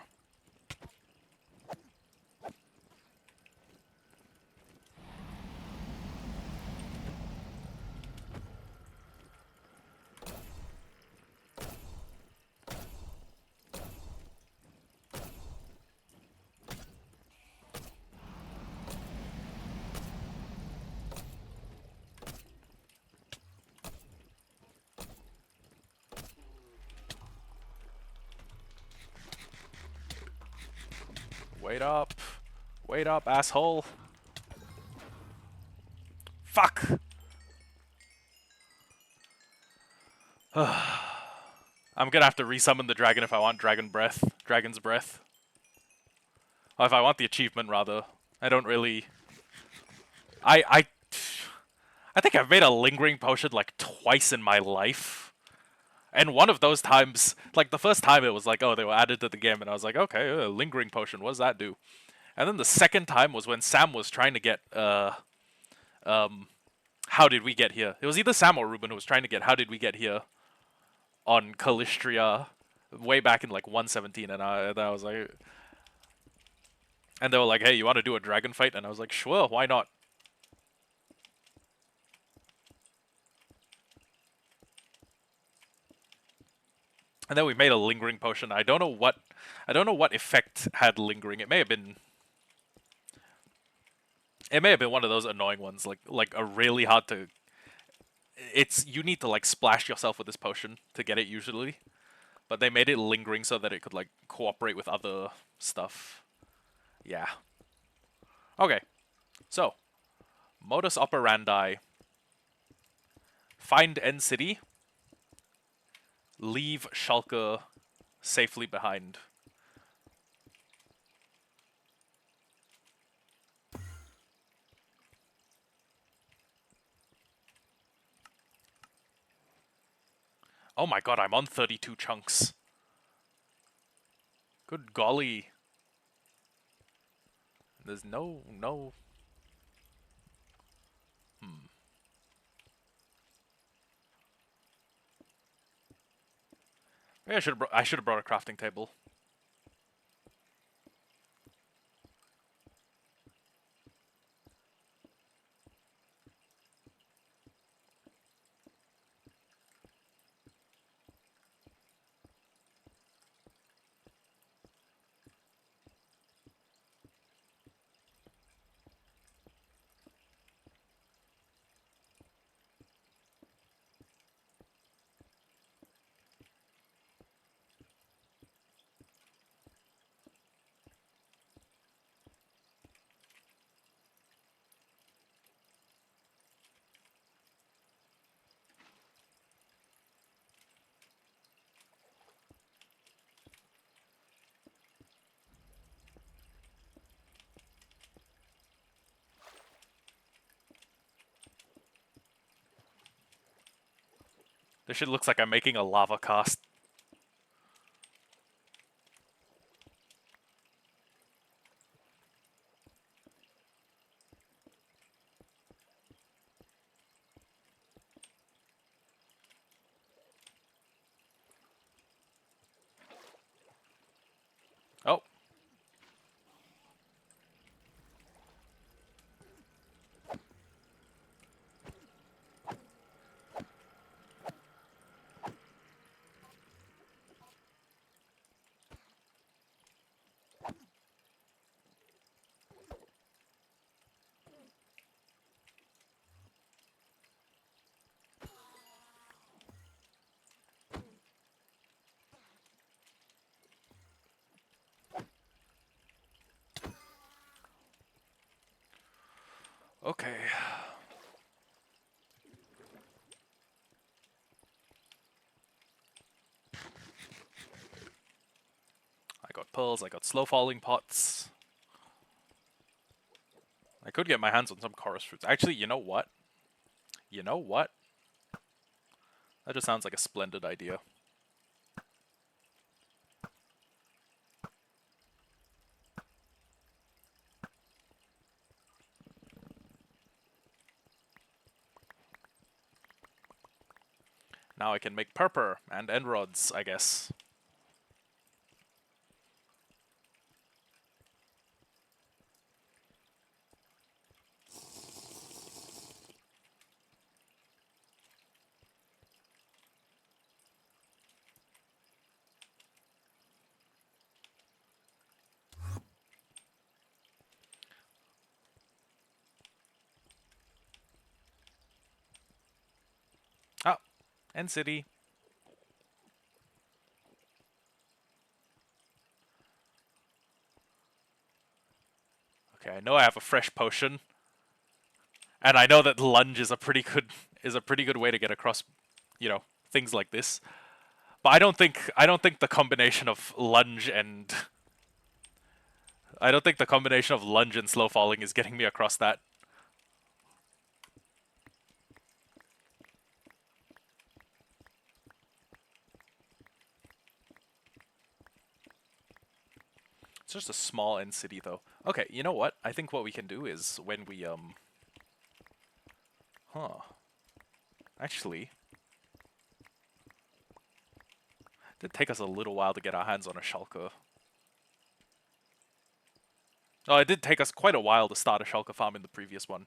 Wait up. Wait up, asshole. Fuck! I'm gonna have to resummon the dragon if I want Dragon's Breath. Or if I want the achievement, rather. I don't really... I think I've made a lingering potion like twice in my life. And one of those times, like the first time it was like, oh, they were added to the game, and I was like, okay, a lingering potion, what does that do? And then the second time was when Sam was trying to get, How Did We Get Here? It was either Sam or Ruben who was trying to get How Did We Get Here on Calistria way back in like 117, and I was like... And they were like, hey, you want to do a dragon fight? And I was like, sure, why not? And then we made a lingering potion. I don't know what effect had lingering. It may have been one of those annoying ones, like a really hard to... You need to like splash yourself with this potion to get it usually. But they made it lingering so that it could like cooperate with other stuff. Yeah. Okay. So, modus operandi. Find End City. Leave Shulker safely behind. Oh my god, I'm on 32 chunks. Good golly. There's no... Maybe I should have brought a crafting table. This shit looks like I'm making a lava cast. Oh. Okay. I got pearls, I got slow falling pots. I could get my hands on some chorus fruits. Actually, you know what? You know what? That just sounds like a splendid idea. Now I can make purpur and end rods, I guess. Ah, end city. Okay, I know I have a fresh potion, and I know that lunge is a pretty good way to get across, things like this. But I don't think the combination of lunge and I don't think the combination of lunge and slow falling is getting me across that. It's just a small end city though. Okay, you know what? I think what we can do is when we actually, it did take us a little while to get our hands on a shulker. Oh, it did take us quite a while to start a shulker farm in the previous one.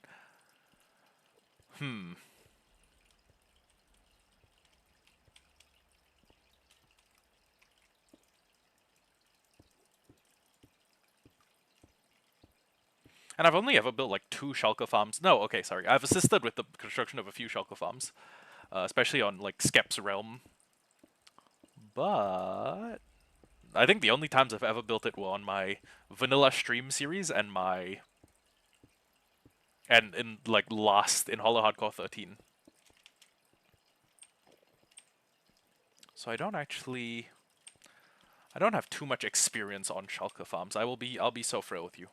And I've only ever built like 2 shulker farms. No, okay, sorry. I've assisted with the construction of a few shulker farms, especially on like Skep's realm. But I think the only times I've ever built it were on my vanilla stream series and in like last in Hollowhardcore 13. So I don't have too much experience on shulker farms. I'll be so frail with you.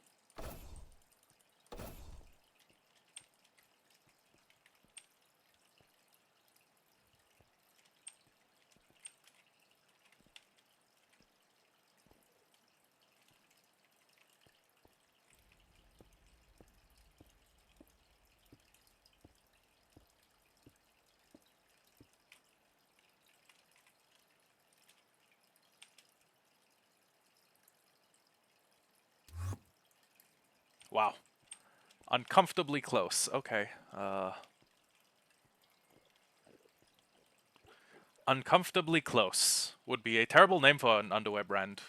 Wow. Uncomfortably close. Okay. Uncomfortably close would be a terrible name for an underwear brand.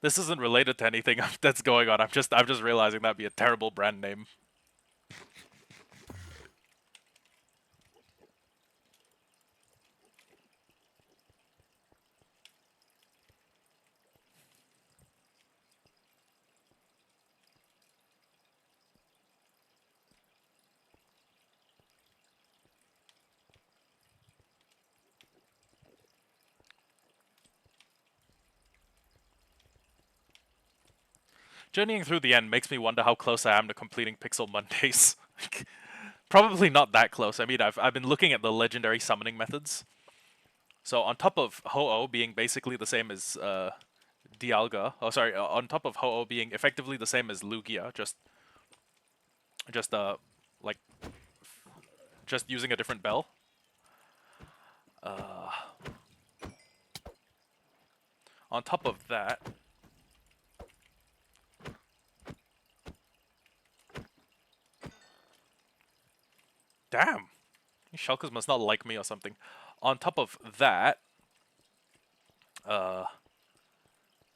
This isn't related to anything that's going on. I'm just realizing that'd be a terrible brand name. Journeying through the end makes me wonder how close I am to completing Pixel Mondays. Probably not that close. I mean, I've been looking at the legendary summoning methods. So on top of Ho-Oh being basically the same as Dialga, oh sorry, on top of Ho-Oh being effectively the same as Lugia, just like just using a different bell. On top of that, damn, these Shulkers must not like me or something. On top of that,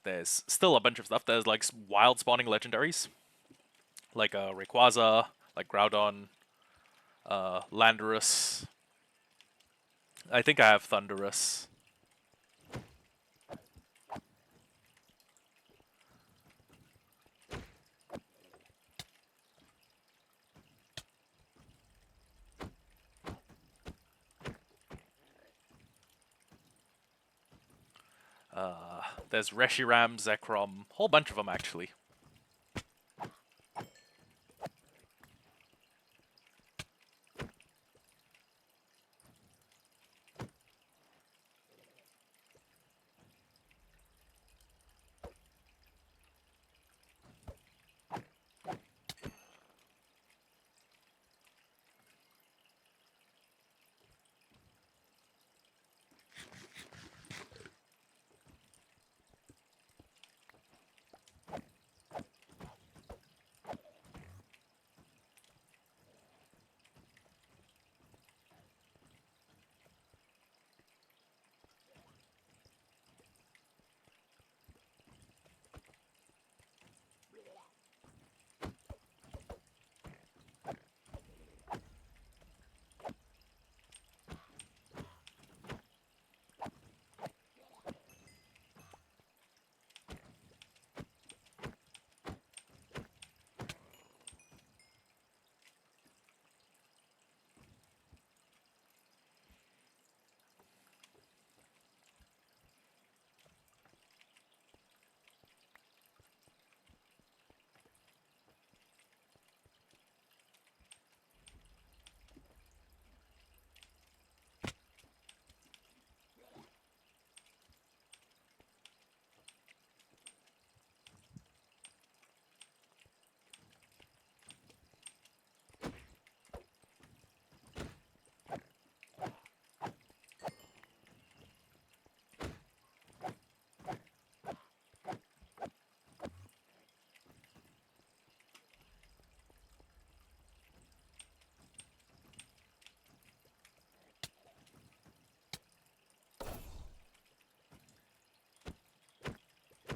there's still a bunch of stuff. There's like wild spawning legendaries, like Rayquaza, like Groudon, Landorus. I think I have Thundurus. There's Reshiram, Zekrom, whole bunch of them actually.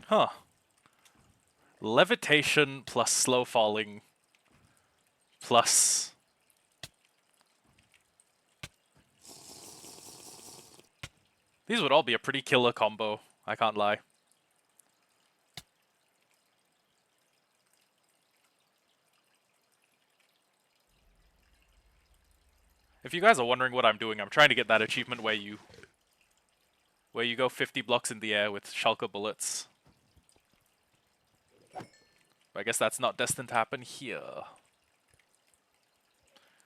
Huh. Levitation plus slow falling plus... These would all be a pretty killer combo, I can't lie. If you guys are wondering what I'm doing, I'm trying to get that achievement where you go 50 blocks in the air with Shulker bullets. But I guess that's not destined to happen here.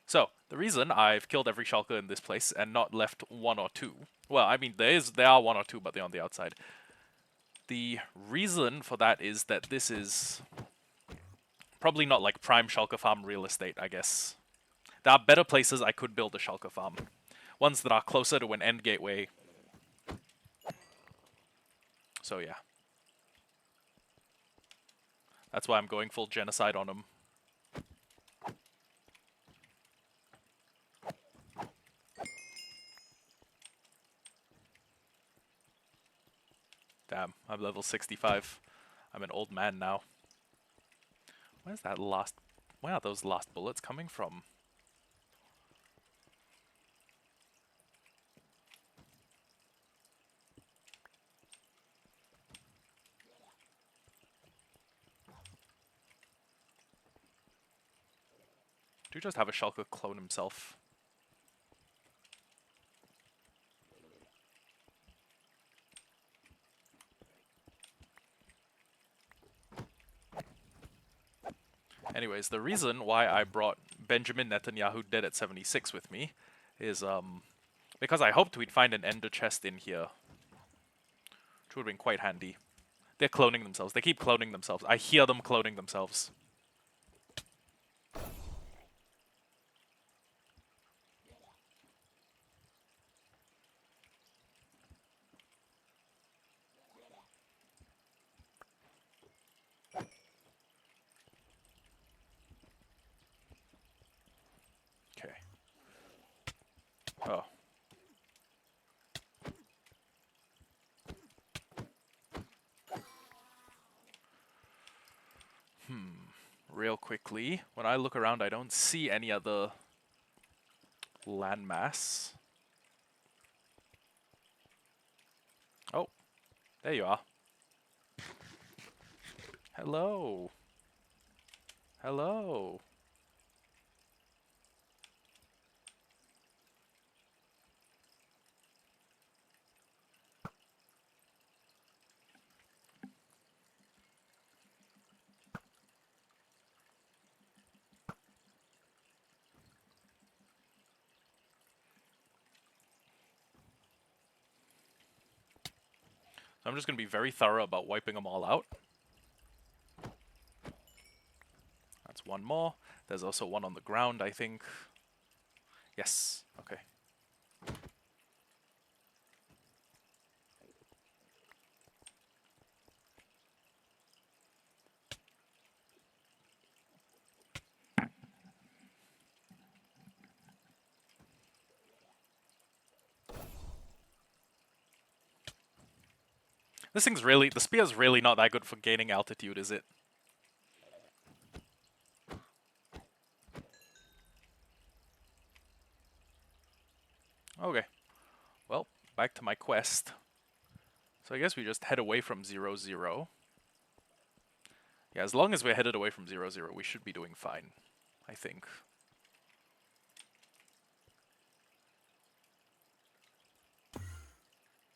So, the reason I've killed every Shulker in this place and not left one or two... Well, I mean, there are one or two, but they're on the outside. The reason for that is that this is probably not like prime Shulker farm real estate, I guess. There are better places I could build a Shulker farm. Ones that are closer to an end gateway. So yeah. That's why I'm going full genocide on them. Damn, I'm level 65. I'm an old man now. Where are those last bullets coming from? Do just have a Shulker clone himself. Anyways, the reason why I brought Benjamin Netanyahu dead at 76 with me is because I hoped we'd find an ender chest in here, which would have been quite handy. They're cloning themselves. They keep cloning themselves. I hear them cloning themselves. Okay. Oh. Real quickly, when I look around, I don't see any other landmass. Oh, there you are. Hello. Hello. So I'm just going to be very thorough about wiping them all out. That's one more. There's also one on the ground, I think. Yes. Okay. This thing's really... The spear's really not that good for gaining altitude, is it? Okay. Well, back to my quest. So I guess we just head away from 0-0. Yeah, as long as we're headed away from 0-0, we should be doing fine, I think.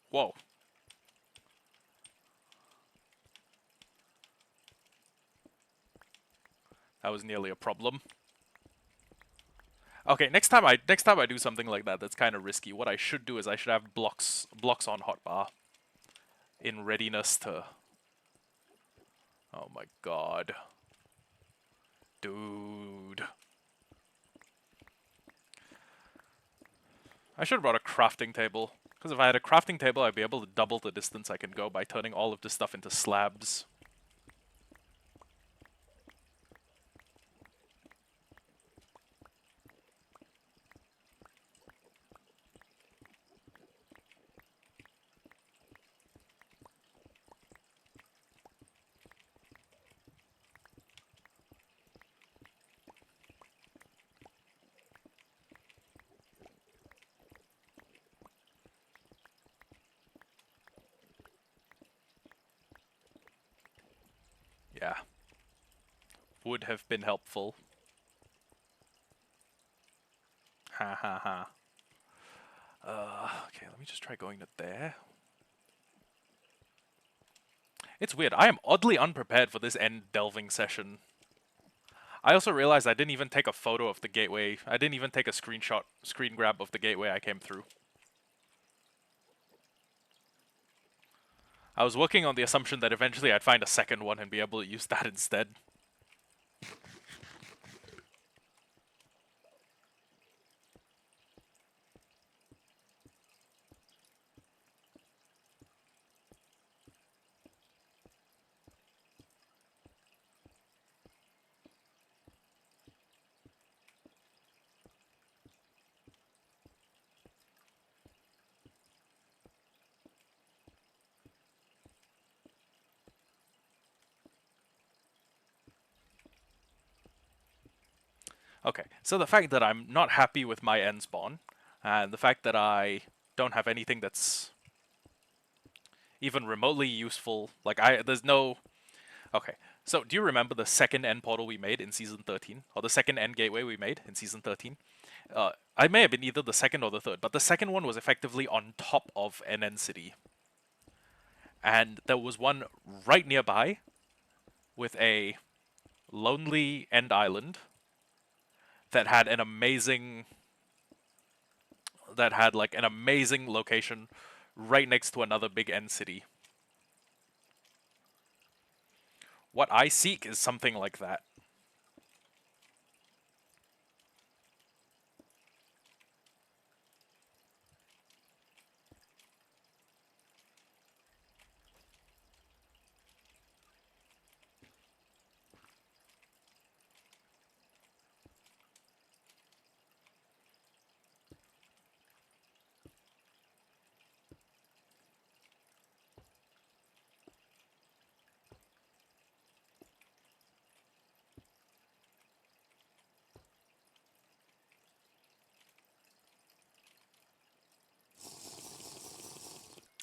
Whoa. That was nearly a problem. Okay, next time I do something like that that's kind of risky, what I should do is I should have blocks on hotbar in readiness to... Oh my god. Dude. I should have brought a crafting table. Because if I had a crafting table, I'd be able to double the distance I can go by turning all of this stuff into slabs. Yeah. Would have been helpful. Ha ha ha. Okay, let me just try going to there. It's weird. I am oddly unprepared for this end delving session. I also realized I didn't even take a photo of the gateway. I didn't even take a screen grab of the gateway I came through. I was working on the assumption that eventually I'd find a second one and be able to use that instead. Okay, so the fact that I'm not happy with my end spawn, and the fact that I don't have anything that's even remotely useful, like there's no... Okay, so do you remember the second end portal we made in Season 13? Or the second end gateway we made in Season 13? I may have been either the second or the third, but the second one was effectively on top of NN City. And there was one right nearby with a lonely end island that had an amazing that had like an amazing location right next to another big end city. What I seek is something like that.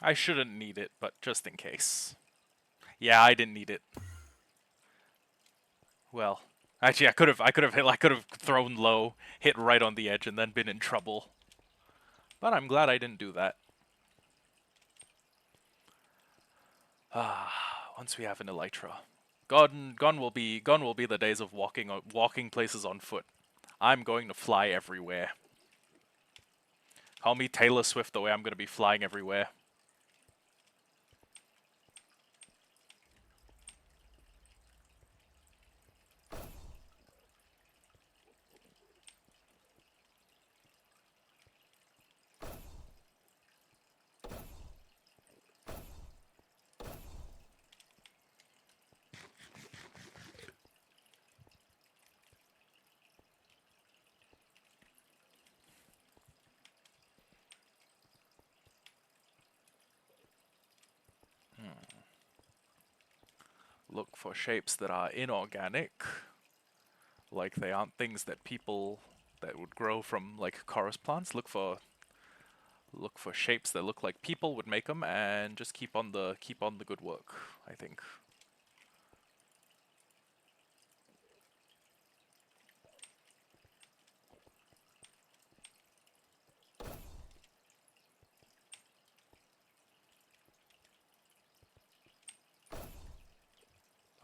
I shouldn't need it, but just in case. Yeah, I didn't need it. Well, actually, I could have thrown low, hit right on the edge, and then been in trouble. But I'm glad I didn't do that. Once we have an elytra, gone will be the days of walking places on foot. I'm going to fly everywhere. Call me Taylor Swift the way I'm going to be flying everywhere. Look for shapes that are inorganic, like they aren't things that people that would grow from like chorus plants. Look for shapes that look like people would make them, and just keep on the good work, I think.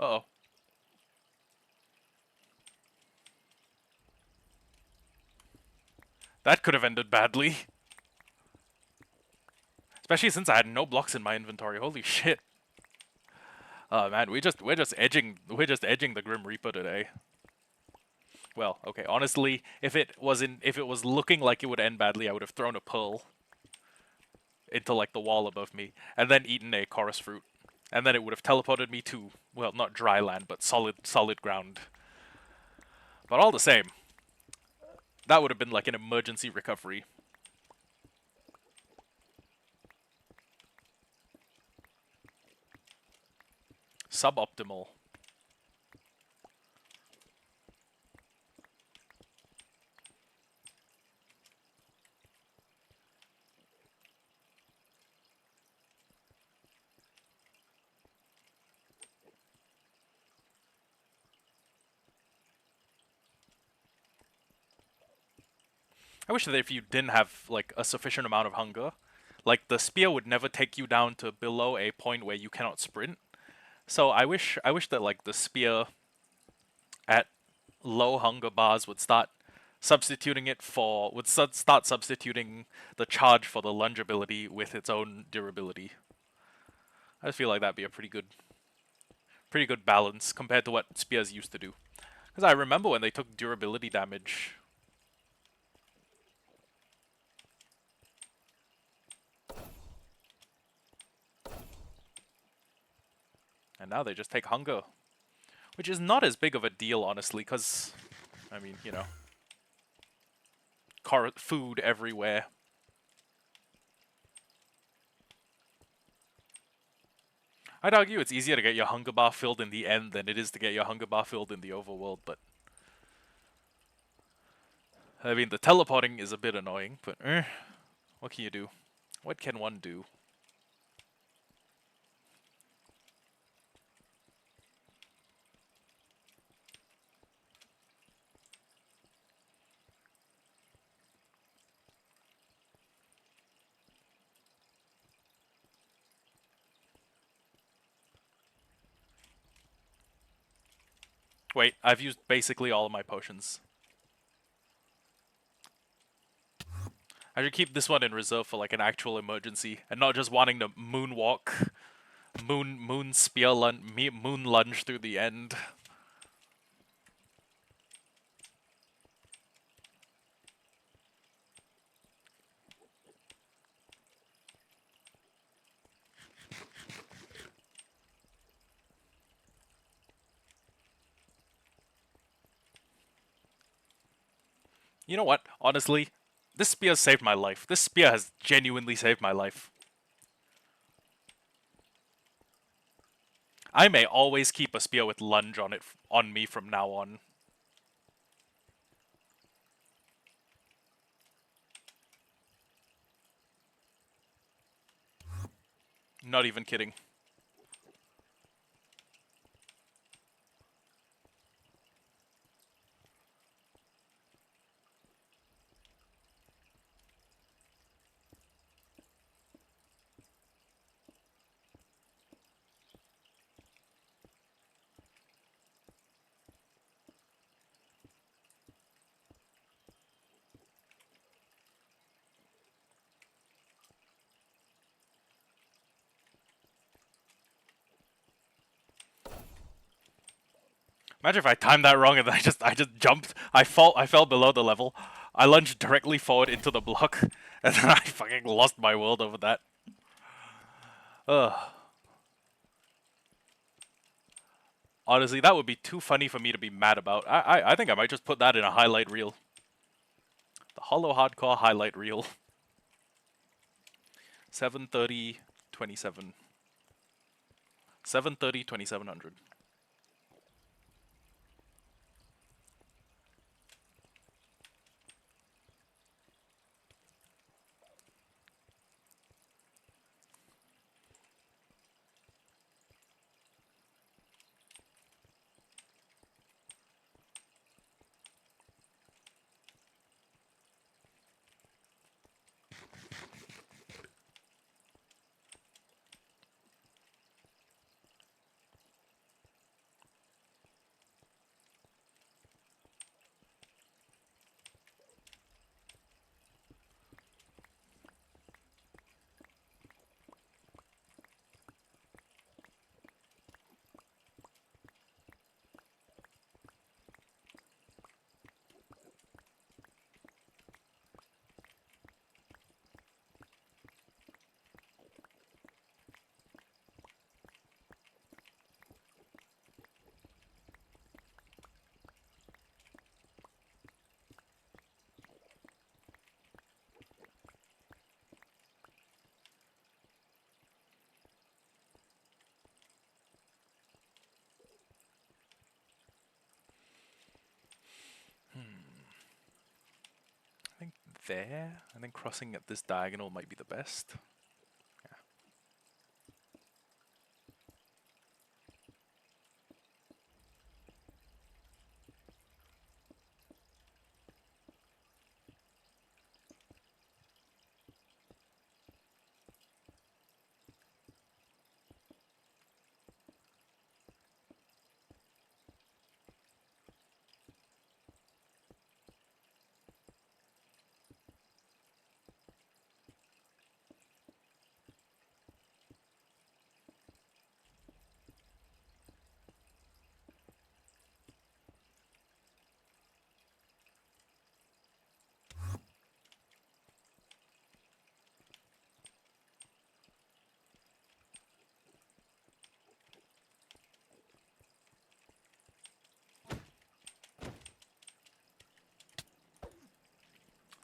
Uh-oh. That could have ended badly. Especially since I had no blocks in my inventory. Holy shit. Oh man, we're just edging the Grim Reaper today. Well, okay, honestly, if it was looking like it would end badly, I would have thrown a pearl into like the wall above me, and then eaten a chorus fruit. And then it would have teleported me to, well, not dry land, but solid ground. But all the same, that would have been like an emergency recovery. Suboptimal. I wish that if you didn't have like a sufficient amount of hunger, like the spear would never take you down to below a point where you cannot sprint. So I wish that like the spear at low hunger bars would start substituting it for start substituting the charge for the lunge ability with its own durability. I just feel like that'd be a pretty good balance compared to what spears used to do. Because I remember when they took durability damage. And now they just take hunger. Which is not as big of a deal, honestly, because, I mean, you know, food everywhere. I'd argue it's easier to get your hunger bar filled in the end than it is to get your hunger bar filled in the overworld, but... I mean, the teleporting is a bit annoying, but what can you do? What can one do? Wait, I've used basically all of my potions. I should keep this one in reserve for like an actual emergency, and not just wanting to moonwalk, moon spear lunge, moon lunge through the end. You know what? Honestly, this spear saved my life. This spear has genuinely saved my life. I may always keep a spear with lunge on it on me from now on. Not even kidding. Imagine if I timed that wrong and I just jumped. I fell below the level. I lunged directly forward into the block, and then I fucking lost my world over that. Ugh. Honestly, that would be too funny for me to be mad about. I think I might just put that in a highlight reel. The Hollowhardcore highlight reel. 730, 27. 730, 2700. I think there, and then crossing at this diagonal might be the best. Yeah.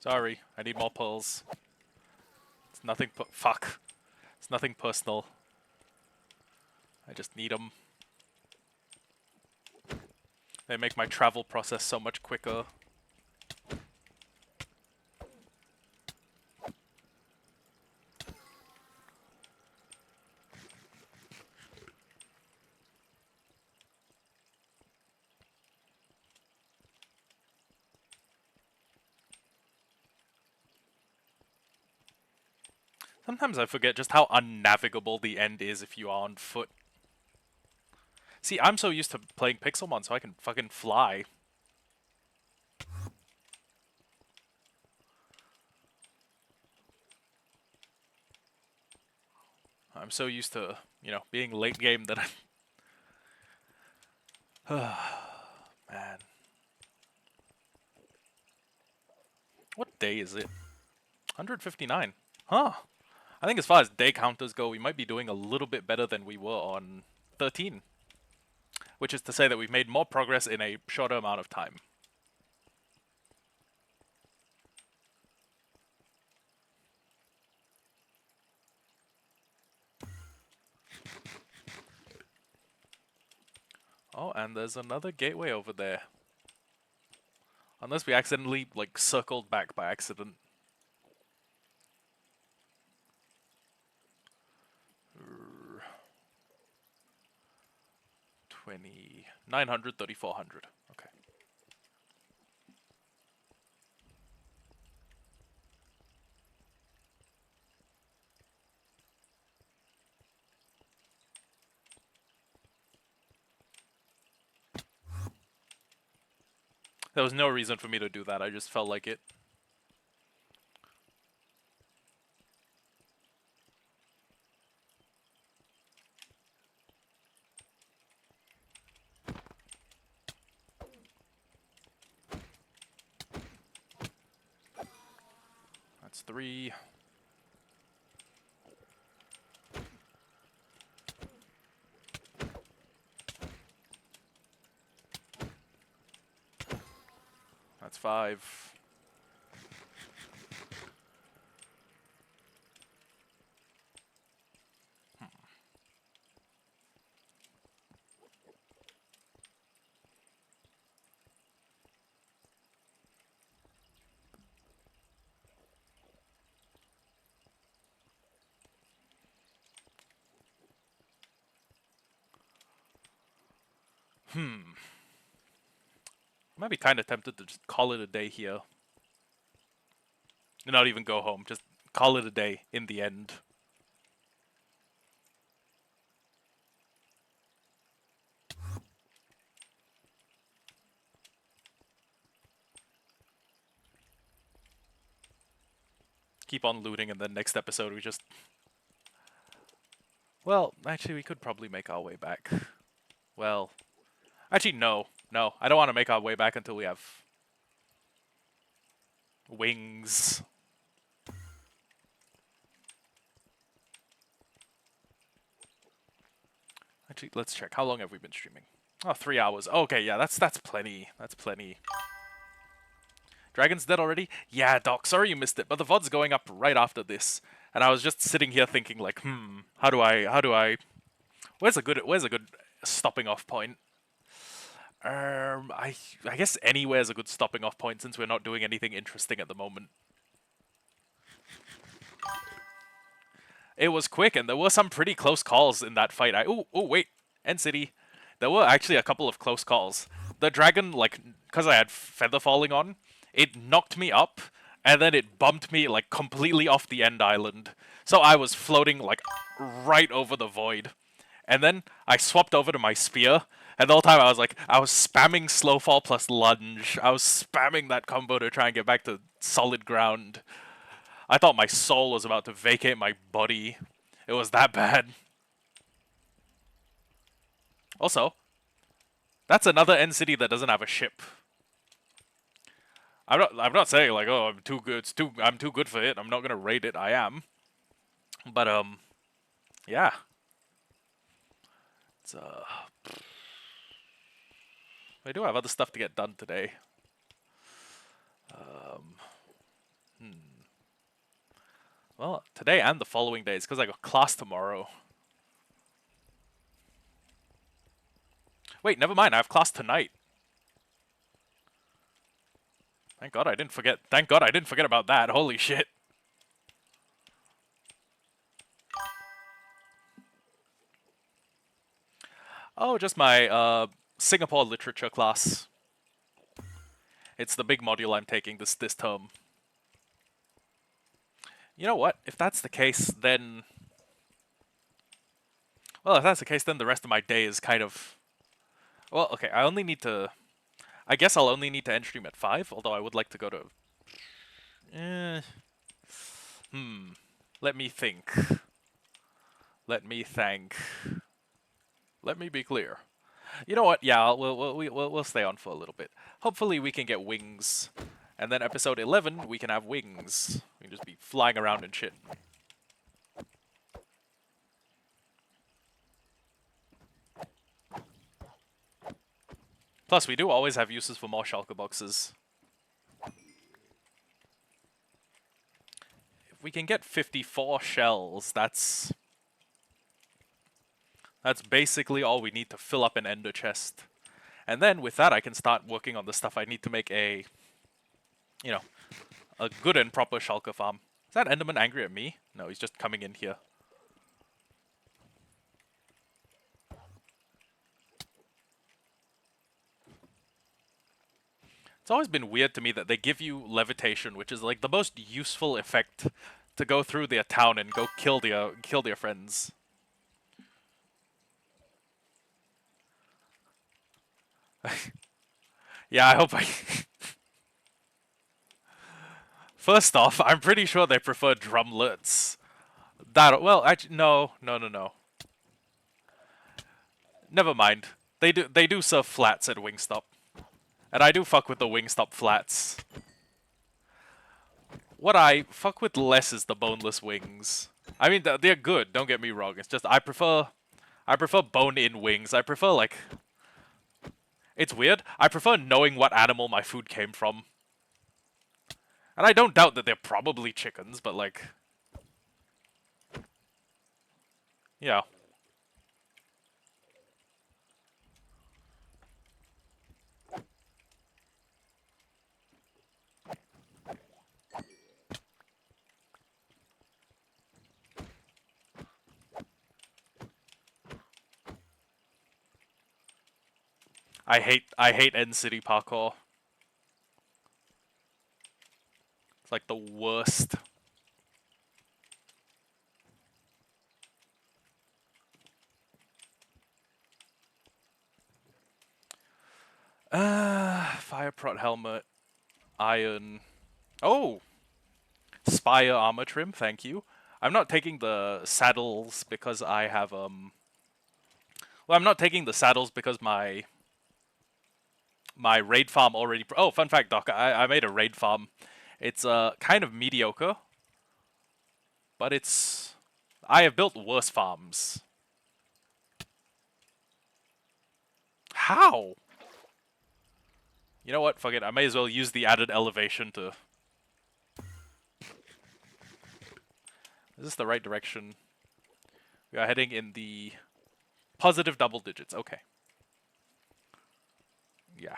Sorry, I need more pearls. It's nothing fuck. It's nothing personal. I just need them. They make my travel process so much quicker. Sometimes I forget just how unnavigable the end is if you are on foot. See, I'm so used to playing Pixelmon so I can fucking fly. I'm so used to, you know, being late game that I... Man. What day is it? 159. Huh. I think as far as day counters go, we might be doing a little bit better than we were on 13. Which is to say that we've made more progress in a shorter amount of time. Oh, and there's another gateway over there. Unless we accidentally, like, circled back by accident. 20... 900, 3400. Okay. There was no reason for me to do that, I just felt like it. That's 3. That's 5. I might be kind of tempted to just call it a day here. Not even go home, just call it a day in the end. Keep on looting, and then next episode we just... Well, actually, we could probably make our way back. Well... Actually, no. No, I don't want to make our way back until we have... wings. Actually, let's check. How long have we been streaming? Oh, 3 hours. Okay, yeah, that's plenty. That's plenty. Dragon's dead already? Yeah, Doc, sorry you missed it, but the VOD's going up right after this. And I was just sitting here thinking like, how do I where's a good stopping off point? I guess anywhere's a good stopping off point since we're not doing anything interesting at the moment. It was quick, and there were some pretty close calls in that fight. Oh wait, End City. There were actually a couple of close calls. The dragon, like, because I had feather falling on, it knocked me up, and then it bumped me, like, completely off the end island. So I was floating, like, right over the void. And then I swapped over to my spear, and the whole time I was spamming slow fall plus lunge. I was spamming that combo to try and get back to solid ground. I thought my soul was about to vacate my body. It was that bad. Also, that's another end city that doesn't have a ship. I'm not saying like, oh, I'm too good. I'm too good for it. I'm not gonna raid it. I am. But yeah. It's I do have other stuff to get done today. Well, today and the following days, because I got class tomorrow. Wait, never mind. I have class tonight. Thank God I didn't forget. Thank God I didn't forget about that. Holy shit. Oh, just my Singapore literature class. It's the big module I'm taking this term. You know what? If that's the case, then... Well, if that's the case, then the rest of my day is kind of... Well, okay, I only need to... I guess I'll only need to end stream at 5, although I would like to go to... Let me think. Let me think. Let me be clear. You know what? Yeah, we'll stay on for a little bit. Hopefully we can get wings, and then episode 11 we can have wings. We can just be flying around and shit. Plus, we do always have uses for more shulker boxes. If we can get 54 shells, that's basically all we need to fill up an ender chest. And then with that, I can start working on the stuff I need to make a, you know, a good and proper shulker farm. Is that Enderman angry at me? No, he's just coming in here. It's always been weird to me that they give you levitation, which is like the most useful effect to go through their town and go kill their friends. Yeah, I hope I... First off, I'm pretty sure they prefer drumlets. That, well, actually, no. Never mind. They do serve flats at Wingstop. And I do fuck with the Wingstop flats. What I fuck with less is the boneless wings. I mean, they're good, don't get me wrong. It's just I prefer bone-in wings. I prefer, like... It's weird. I prefer knowing what animal my food came from. And I don't doubt that they're probably chickens, but like... Yeah. I hate End City parkour. It's like the worst. Fire prot helmet, iron. Oh, spire armor trim. Thank you. I'm not taking the saddles because I have Well, I'm not taking the saddles because my raid farm already. Oh, fun fact, Doc. I made a raid farm. It's kind of mediocre, but it's. I have built worse farms. How? You know what? Fuck it. I may as well use the added elevation to... Is this the right direction? We are heading in the positive double digits. Okay. Yeah.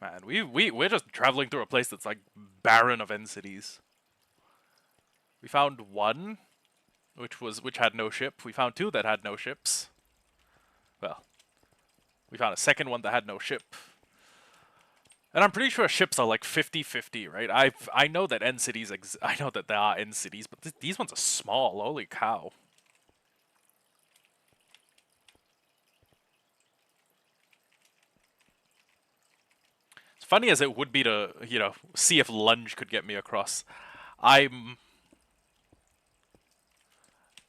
Man, we're just traveling through a place that's like barren of end cities. We found one, which had no ship. We found two that had no ships. Well, we found a second one that had no ship. And I'm pretty sure ships are like 50-50, right? I know that end cities I know that there are end cities, but these ones are small. Holy cow. As funny as it would be to, you know, see if Lunge could get me across, I'm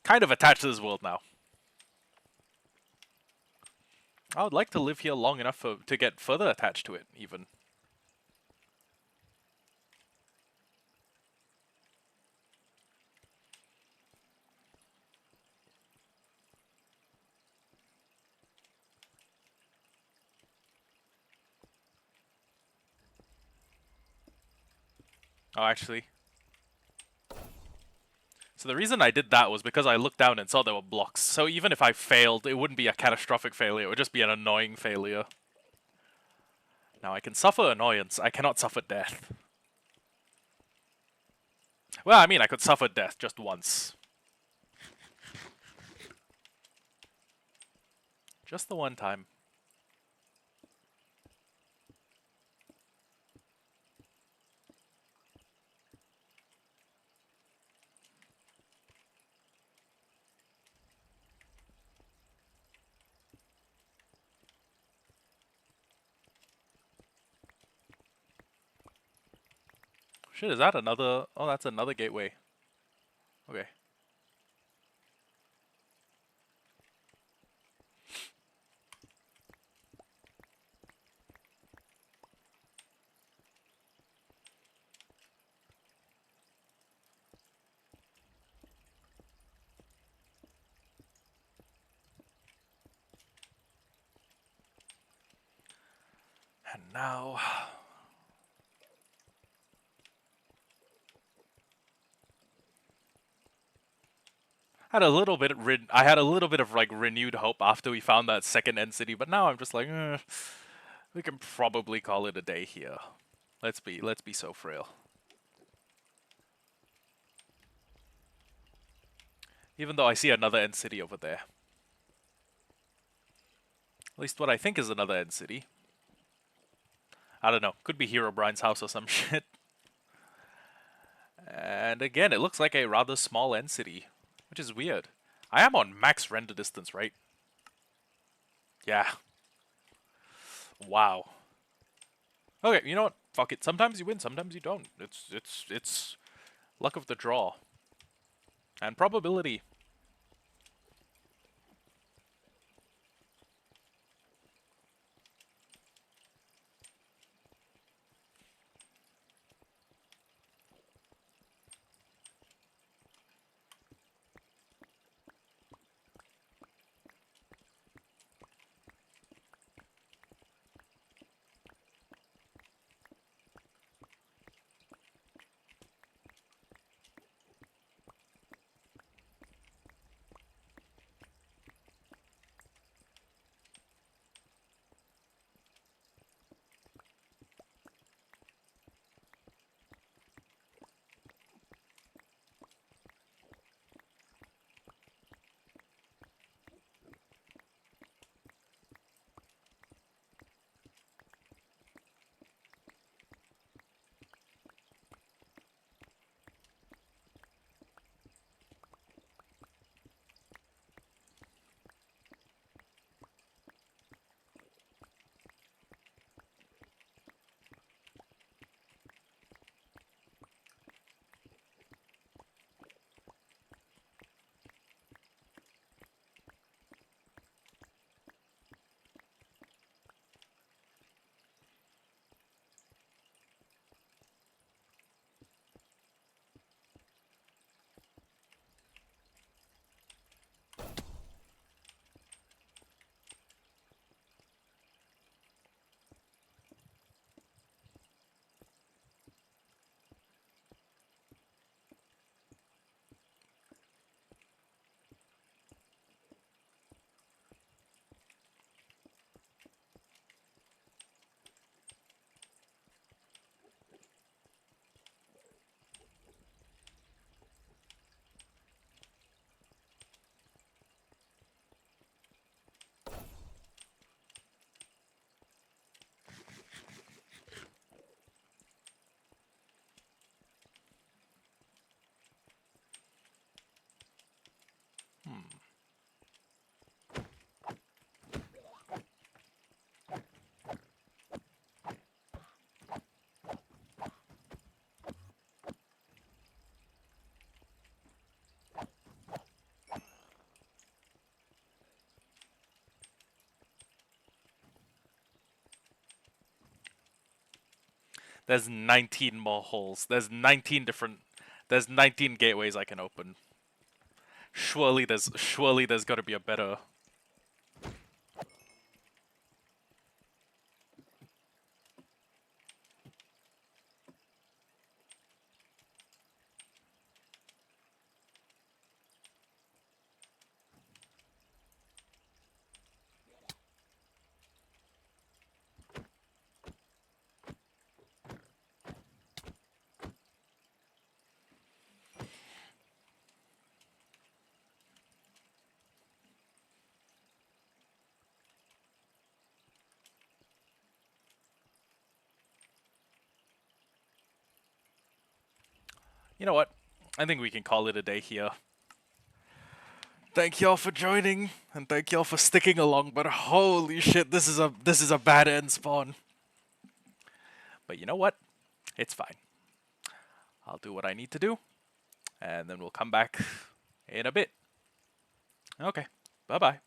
kind of attached to this world now. I would like to live here long enough to get further attached to it, even. Oh, actually. So the reason I did that was because I looked down and saw there were blocks. So even if I failed, it wouldn't be a catastrophic failure. It would just be an annoying failure. Now I can suffer annoyance. I cannot suffer death. Well, I mean, I could suffer death just once. Just the one time. Shit, is that another... Oh, that's another gateway. Okay. And now... had a little bit I had a little bit of like renewed hope after we found that second end city, but now I'm just like, we can probably call it a day here. Let's be so frail. Even though I see another end city over there. At least what I think is another end city. I don't know. Could be Herobrine's house or some shit. And again, it looks like a rather small end city, which is weird. I am on max render distance, right? Yeah. Wow. Okay, you know what? Fuck it. Sometimes you win, sometimes you don't. It's luck of the draw. And probability. There's 19 more holes. There's 19 different... There's 19 gateways I can open. Surely there's got to be a better... you know what? I think we can call it a day here. Thank y'all for joining, and thank y'all for sticking along. But holy shit, this is a bad end spawn. But you know what? It's fine. I'll do what I need to do, and then we'll come back in a bit. Okay, bye bye.